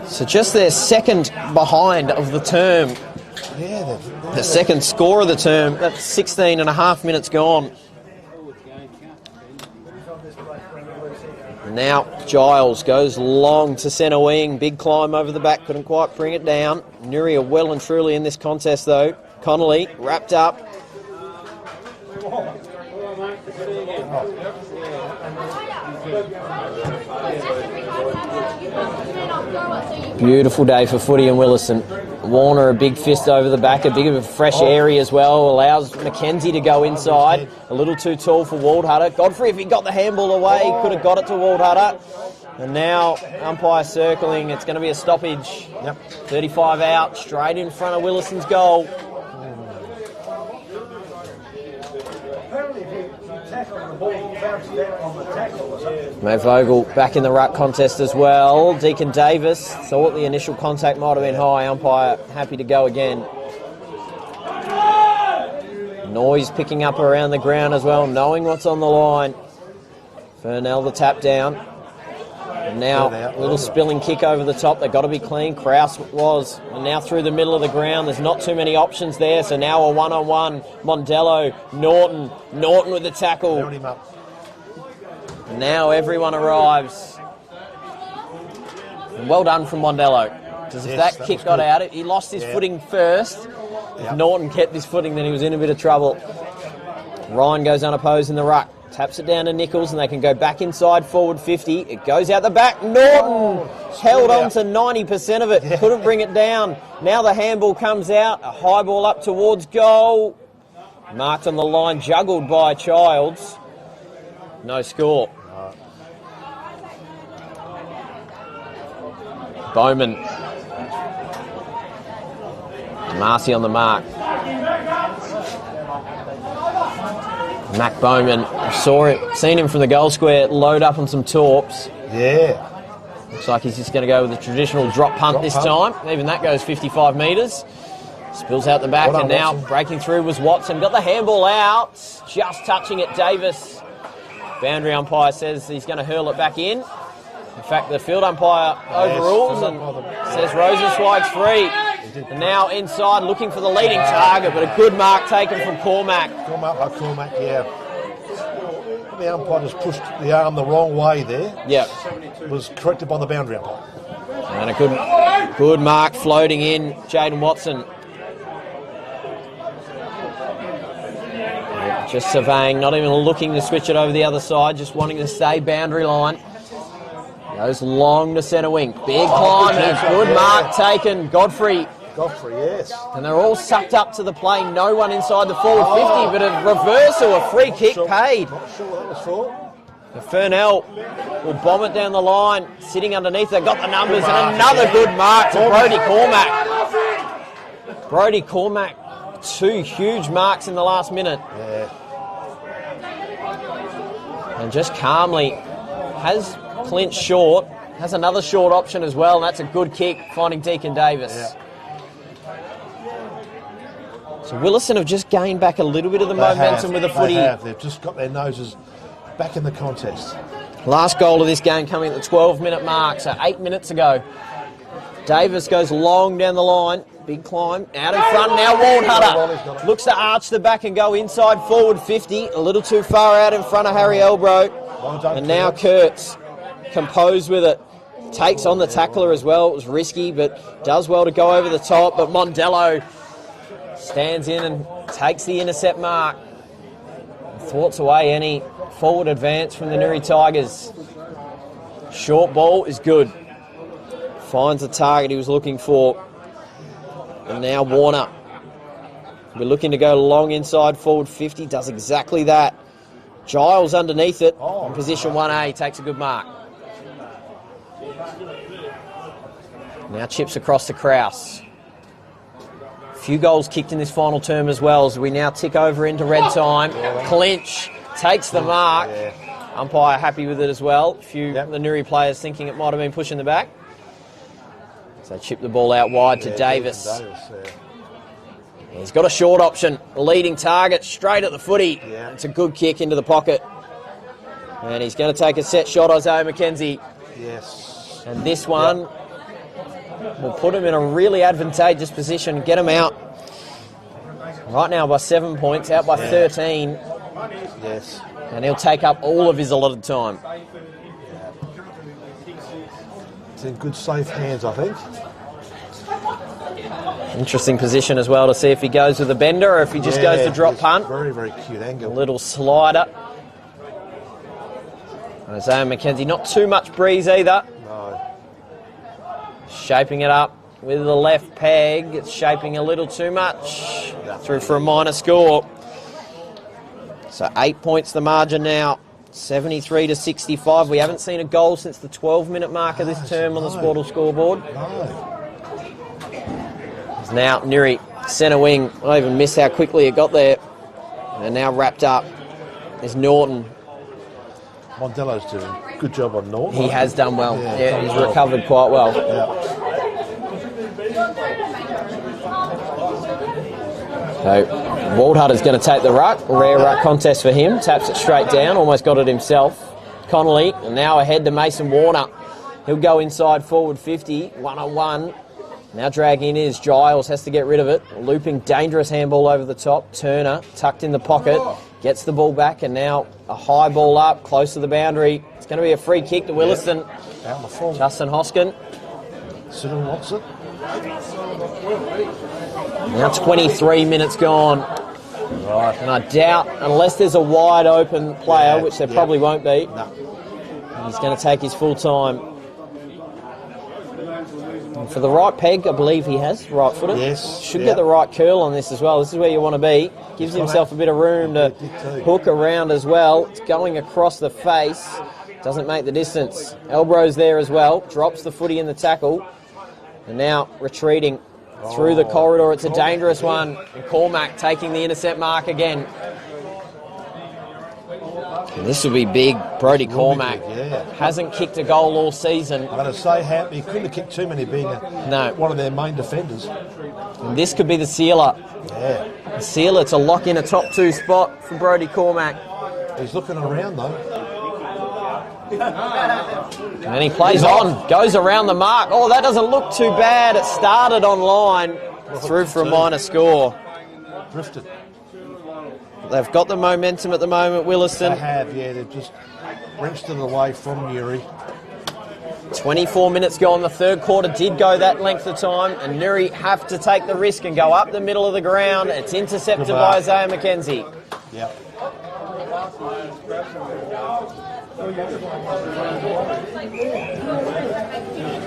So just their second behind of the term. Yeah, The second score of the term. That's 16 and a half minutes gone. Now Giles goes long to centre wing. Big climb over the back. Couldn't quite bring it down. Nuria well and truly in this contest though. Connolly wrapped up. Beautiful day for footy in Willaston. Warner a big fist over the back, a big of a fresh area as well, allows McKenzie to go inside. A little too tall for Waldhutter. Godfrey, if he got the handball away, could have got it to Waldhutter. And now umpire circling, it's going to be a stoppage. Yep. 35 out, straight in front of Willaston's goal. Matt Vogel back in the ruck contest as well. Deacon Davis thought the initial contact might have been high. Umpire happy to go again. Noise picking up around the ground as well, knowing what's on the line. Fernell the tap down. And now a little spilling kick over the top. They've got to be clean. Kraus was. And now through the middle of the ground. There's not too many options there. So now a one-on-one. Mondello, Norton. Norton with the tackle. Now everyone arrives. And well done from Mondello. Because if that kick got out, he lost his footing first. If Norton kept his footing, then he was in a bit of trouble. Ryan goes unopposed in the ruck. Taps it down to Nichols, and they can go back inside forward 50. It goes out the back. Norton held on to 90% of it. Couldn't bring it down. Now the handball comes out. A high ball up towards goal. Marked on the line, juggled by Childs. No score. Bowman. Marcy on the mark. Mac Bowman, seen him from the goal square load up on some torps. Yeah. Looks like he's just going to go with a traditional drop punt this time. Even that goes 55 metres. Spills out the back, and now breaking through was Watson. Got the handball out, just touching it, Davis. Boundary umpire says he's going to hurl it back in. In fact, the field umpire overrules and says Rosenzweig's free. And now inside, looking for the leading target, but a good mark taken from Cormac. Cormac, yeah. The umpire just pushed the arm the wrong way there. Yeah. Was corrected by the boundary umpire. And a good mark floating in, Jaden Watson. Just surveying, not even looking to switch it over the other side, just wanting to stay boundary line. Goes long to centre wing. Big climb and a good mark taken. Godfrey Godfrey, yes. And they're all sucked up to the play. No one inside the forward 50, but a reversal, a free kick paid. Not sure what that was for. Fernell will bomb it down the line, sitting underneath. They've got the numbers, and another good mark to Brodie Cormack. Brodie Cormack, 2 huge marks in the last minute. Yeah. And just calmly has Clint short, has another short option as well, and that's a good kick, finding Deacon Davis. Yeah. So Willaston have just gained back a little bit of the momentum with the footy. They've just got their noses back in the contest. Last goal of this game coming at the 12-minute mark, so 8 minutes ago. Davis goes long down the line. Big climb. Out in front now, Waldhutter looks to arch the back and go inside forward 50. A little too far out in front of Harry Elbro. And now Kurtz, composed with it. Takes on the tackler as well. It was risky, but does well to go over the top. But Mondello stands in and takes the intercept mark. Thwarts away any forward advance from the Nuri Tigers. Short ball is good. Finds the target he was looking for. And now Warner. We're looking to go long inside forward 50. Does exactly that. Giles underneath it. In position 1A. Takes a good mark. Now chips across to Krause. A few goals kicked in this final term as well, as we now tick over into red time. Clinch takes the mark. Umpire happy with it as well. A few of the Nuri players thinking it might have been pushing the back. So chip the ball out wide to Davis. He's got a short option. Leading target straight at the footy. It's a good kick into the pocket. And he's going to take a set shot, Isaiah McKenzie. Yes. And this one will put him in a really advantageous position, get him out. Right now by 7 points, out by 13. Yes. And he'll take up all of his allotted time. It's in good, safe hands, I think. Interesting position as well to see if he goes with a bender or if he just goes to drop punt. Very, very cute angle. A little slider. Isaiah McKenzie, not too much breeze either. No. Shaping it up with the left peg. It's shaping a little too much. Through for a minor score. So 8 points the margin now. 73 to 65. We haven't seen a goal since the 12-minute mark of this term on the Sportal scoreboard. No. It's now Nuri, centre wing. I even missed how quickly it got there. And now wrapped up is Norton. Mondello's doing a good job on Norton. He has done well. Yeah, he's recovered quite well. So Waldhutter's going to take the ruck. Rare ruck contest for him. Taps it straight down. Almost got it himself. Connolly. And now ahead to Mason Warner. He'll go inside forward 50. 1-on-1. Now dragging is Giles. Has to get rid of it. Looping dangerous handball over the top. Turner tucked in the pocket. Gets the ball back. And now a high ball up. Close to the boundary. It's going to be a free kick to Willaston. Out in the full. Justin Hoskin. Siddle wants it. Now 23 minutes gone. Right. And I doubt, unless there's a wide open player, which there probably won't be, he's going to take his full time. And for the right peg, I believe he has, right footer. Yes. Should get the right curl on this as well. This is where you want to be. Gives himself a bit of room to hook around as well. It's going across the face. Doesn't make the distance. Elbrow's there as well. Drops the footy in the tackle. And now retreating through the corridor. It's a dangerous one. And Cormack taking the intercept mark again. And this will be big. Brodie Cormack hasn't kicked a goal all season. I'm going to say, he couldn't have kicked too many, being one of their main defenders. And this could be the sealer. Yeah. The sealer to lock in a top 2 spot for Brodie Cormack. He's looking around though. And he plays on, goes around the mark. Oh, that doesn't look too bad. It started on line, through for a minor score. Drifted. They've got the momentum at the moment, Willaston. They have, they've just wrenched it away from Nuri. 24 minutes gone. The third quarter did go that length of time, and Nuri have to take the risk and go up the middle of the ground. It's intercepted by Isaiah McKenzie. Yep.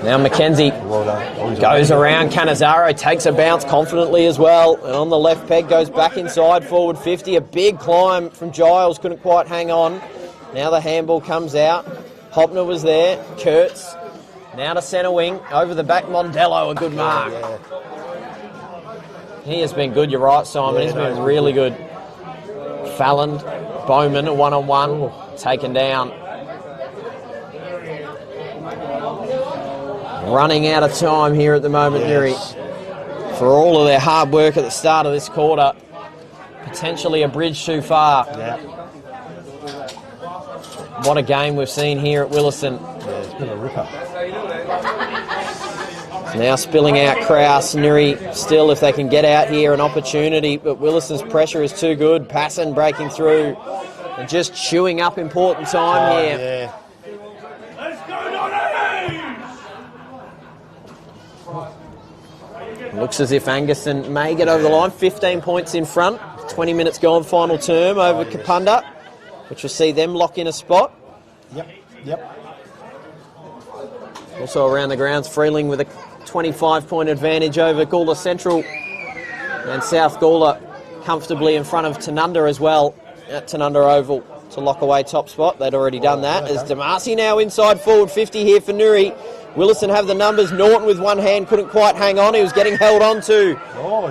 Now Mackenzie goes around. Cannizzaro takes a bounce confidently as well. And on the left peg goes back inside, forward 50. A big climb from Giles, couldn't quite hang on. Now the handball comes out. Hopner was there. Kurtz. Now to centre wing. Over the back, Mondello, a good mark. He has been good, you're right, Simon. He's been really good. Fallon, Bowman, a one-on-one. Taken down. Running out of time here at the moment, Nuri. For all of their hard work at the start of this quarter. Potentially a bridge too far. Yeah. What a game we've seen here at Willaston. Yeah, it's been a ripper. Now spilling out Krause. Nuri still, if they can get out here, an opportunity, but Willaston's pressure is too good. Passon breaking through and just chewing up important time here. Yeah. Looks as if Angerson may get over the line. 15 points in front. 20 minutes gone, final term over Kapunda, which will see them lock in a spot. Yep. Also around the grounds, Freeling with a 25-point advantage over Gawler Central. And South Gawler comfortably in front of Tanunda as well at Tanunda Oval to lock away top spot. They'd already done that. As Damasi now inside forward 50 here for Nuri. Willaston have the numbers. Norton with one hand couldn't quite hang on. He was getting held on to.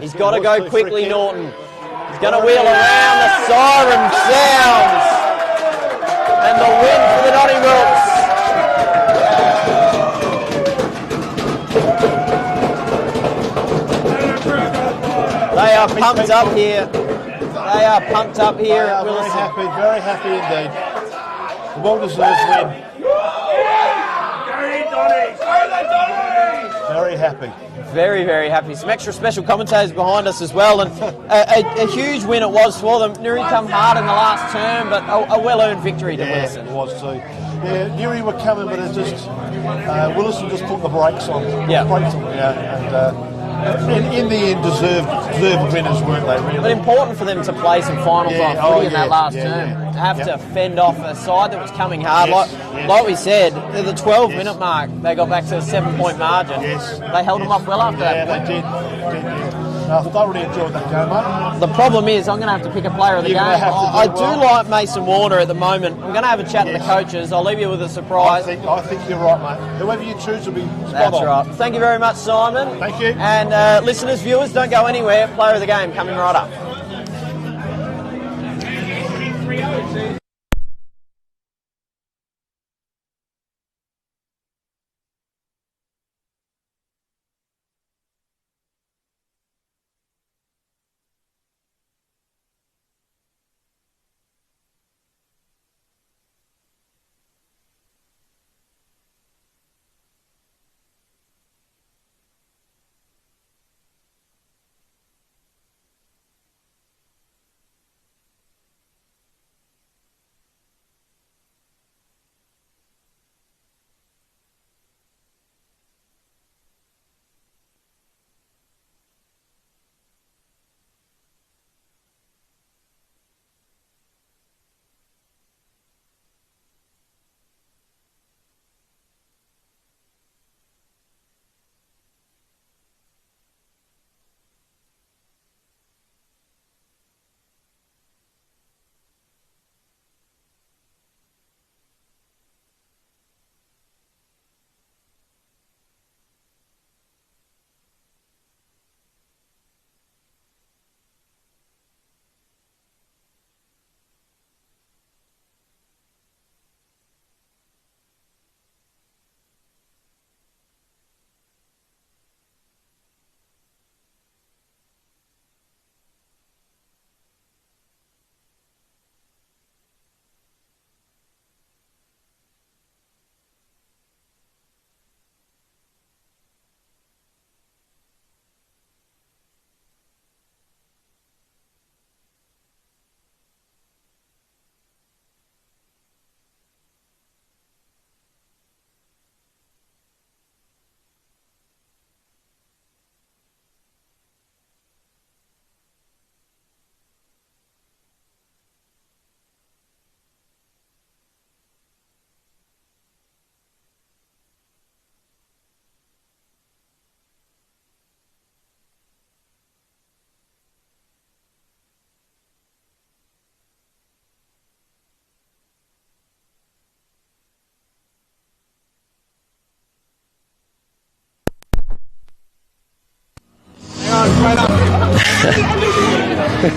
He's got to go quickly, Norton. He's going to wheel around. The siren sounds. And the win for the Nottingham. They are pumped up here. They are pumped up here at Willaston. Very happy indeed. Well-deserved win. Very happy. Very, very happy. Some extra special commentators behind us as well, and a huge win it was for them. Nuri come hard in the last term, but a well-earned victory to Willaston. It was too. Yeah, Nuri were coming, but it's just Willaston just put the brakes on. And in the end, deserved winners, weren't they? Really. But important for them to play some finals on footy in that last term. Have to fend off a side that was coming hard. Like we said, at the 12-minute mark, they got back to a 7-point margin. They held them off well after that point. They did. I thoroughly enjoyed that game, mate. The problem is I'm going to have to pick a player of the game. I do like Mason Warner at the moment. I'm going to have a chat to the coaches. I'll leave you with a surprise. I think you're right, mate. Whoever you choose will be spot on. That's right. Thank you very much, Simon. Thank you. And listeners, viewers, don't go anywhere. Player of the game coming right up.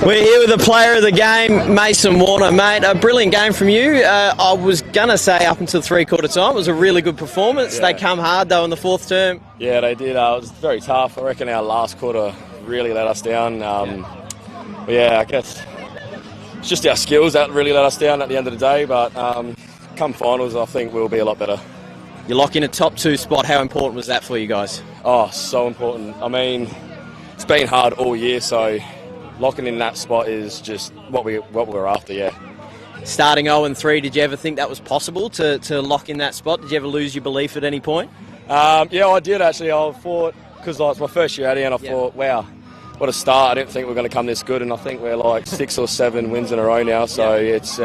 We're here with the player of the game, Mason Warner. Mate, a brilliant game from you. I was going to say up until three-quarter time, it was a really good performance. Yeah. They come hard, though, in the fourth term. Yeah, they did. It was very tough. I reckon our last quarter really let us down. But yeah, I guess it's just our skills that really let us down at the end of the day. But come finals, I think we'll be a lot better. You lock in a top two spot. How important was that for you guys? Oh, so important. I mean, it's been hard all year, so locking in that spot is just what we're after, yeah. Starting 0-3, did you ever think that was possible to lock in that spot? Did you ever lose your belief at any point? Yeah, I did actually. I thought, because it's my first year out here, and I thought, wow, what a start. I didn't think we were going to come this good, and I think we're like 6 or 7 wins in a row now, so it's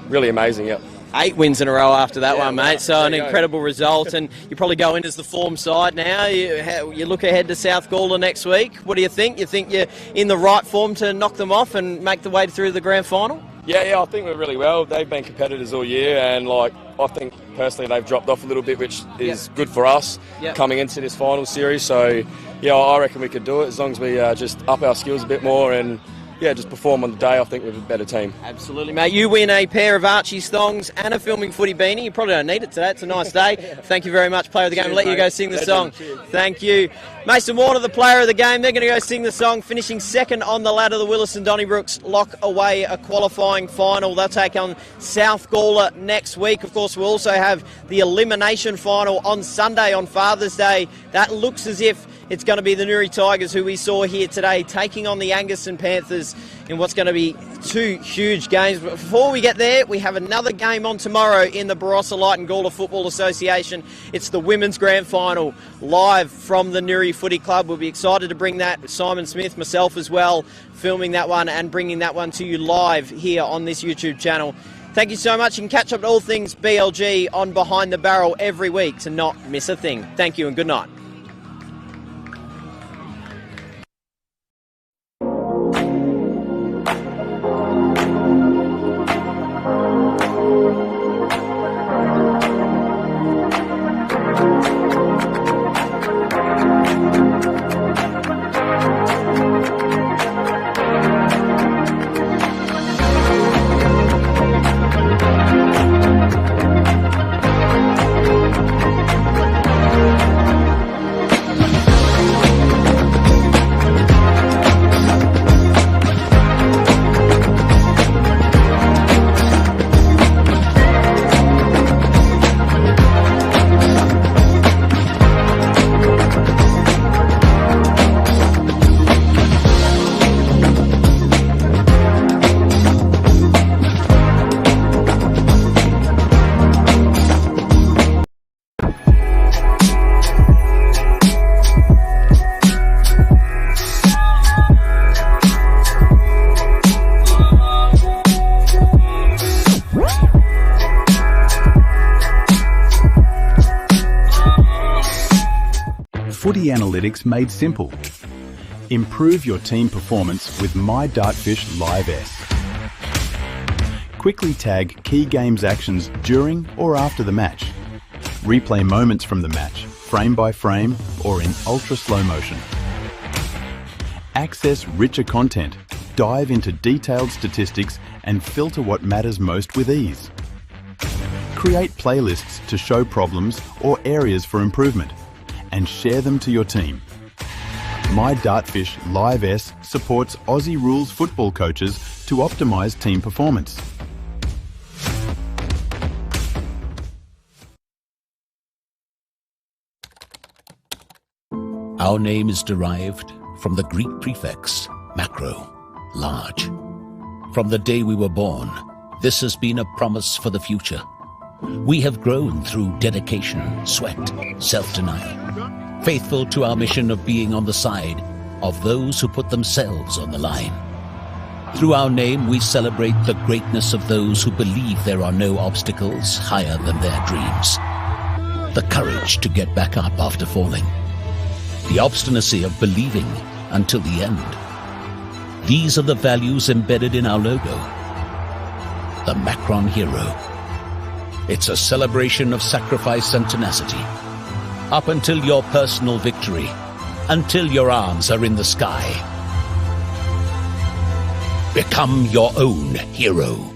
really amazing, yeah. 8 wins in a row after that one, mate. So there an you go. incredible result, and you probably go in as the form side now. You look ahead to South Gawler next week. What do you think? You think you're in the right form to knock them off and make the way through the grand final? Yeah, I think we're really well. They've been competitors all year, and I think personally they've dropped off a little bit, which is good for us coming into this final series. So yeah, I reckon we could do it as long as we just up our skills a bit more and just perform on the day. I think we're a better team. Absolutely, mate. You win a pair of Archie's thongs and a filming footy beanie. You probably don't need it today. It's a nice day. Thank you very much, player of the game. Cheers, let you go sing the song. Cheers. Thank you. Mason Warner, the player of the game. They're going to go sing the song, finishing second on the ladder. The Willaston Donnybrooks lock away a qualifying final. They'll take on South Gawler next week. Of course, we'll also have the elimination final on Sunday on Father's Day. That looks as if it's going to be the Nuri Tigers, who we saw here today, taking on the Angaston Panthers in what's going to be 2 huge games. But before we get there, we have another game on tomorrow in the Barossa Light and Gawler Football Association. It's the Women's Grand Final, live from the Nuri Footy Club. We'll be excited to bring that. Simon Smith, myself as well, filming that one and bringing that one to you live here on this YouTube channel. Thank you so much. You can catch up to all things BLG on Behind the Barrel every week to not miss a thing. Thank you and good night. Footy analytics made simple. Improve your team performance with My Dartfish Live S. Quickly tag key games actions during or after the match. Replay moments from the match, frame by frame or in ultra slow motion. Access richer content, dive into detailed statistics and filter what matters most with ease. Create playlists to show problems or areas for improvement and share them to your team. My Dartfish Live S supports Aussie rules football coaches to optimise team performance. Our name is derived from the Greek prefix, macro, large. From the day we were born, this has been a promise for the future. We have grown through dedication, sweat, self-denial, faithful to our mission of being on the side of those who put themselves on the line. Through our name, we celebrate the greatness of those who believe there are no obstacles higher than their dreams. The courage to get back up after falling. The obstinacy of believing until the end. These are the values embedded in our logo. The Macron Hero. It's a celebration of sacrifice and tenacity. Up until your personal victory, until your arms are in the sky. Become your own hero.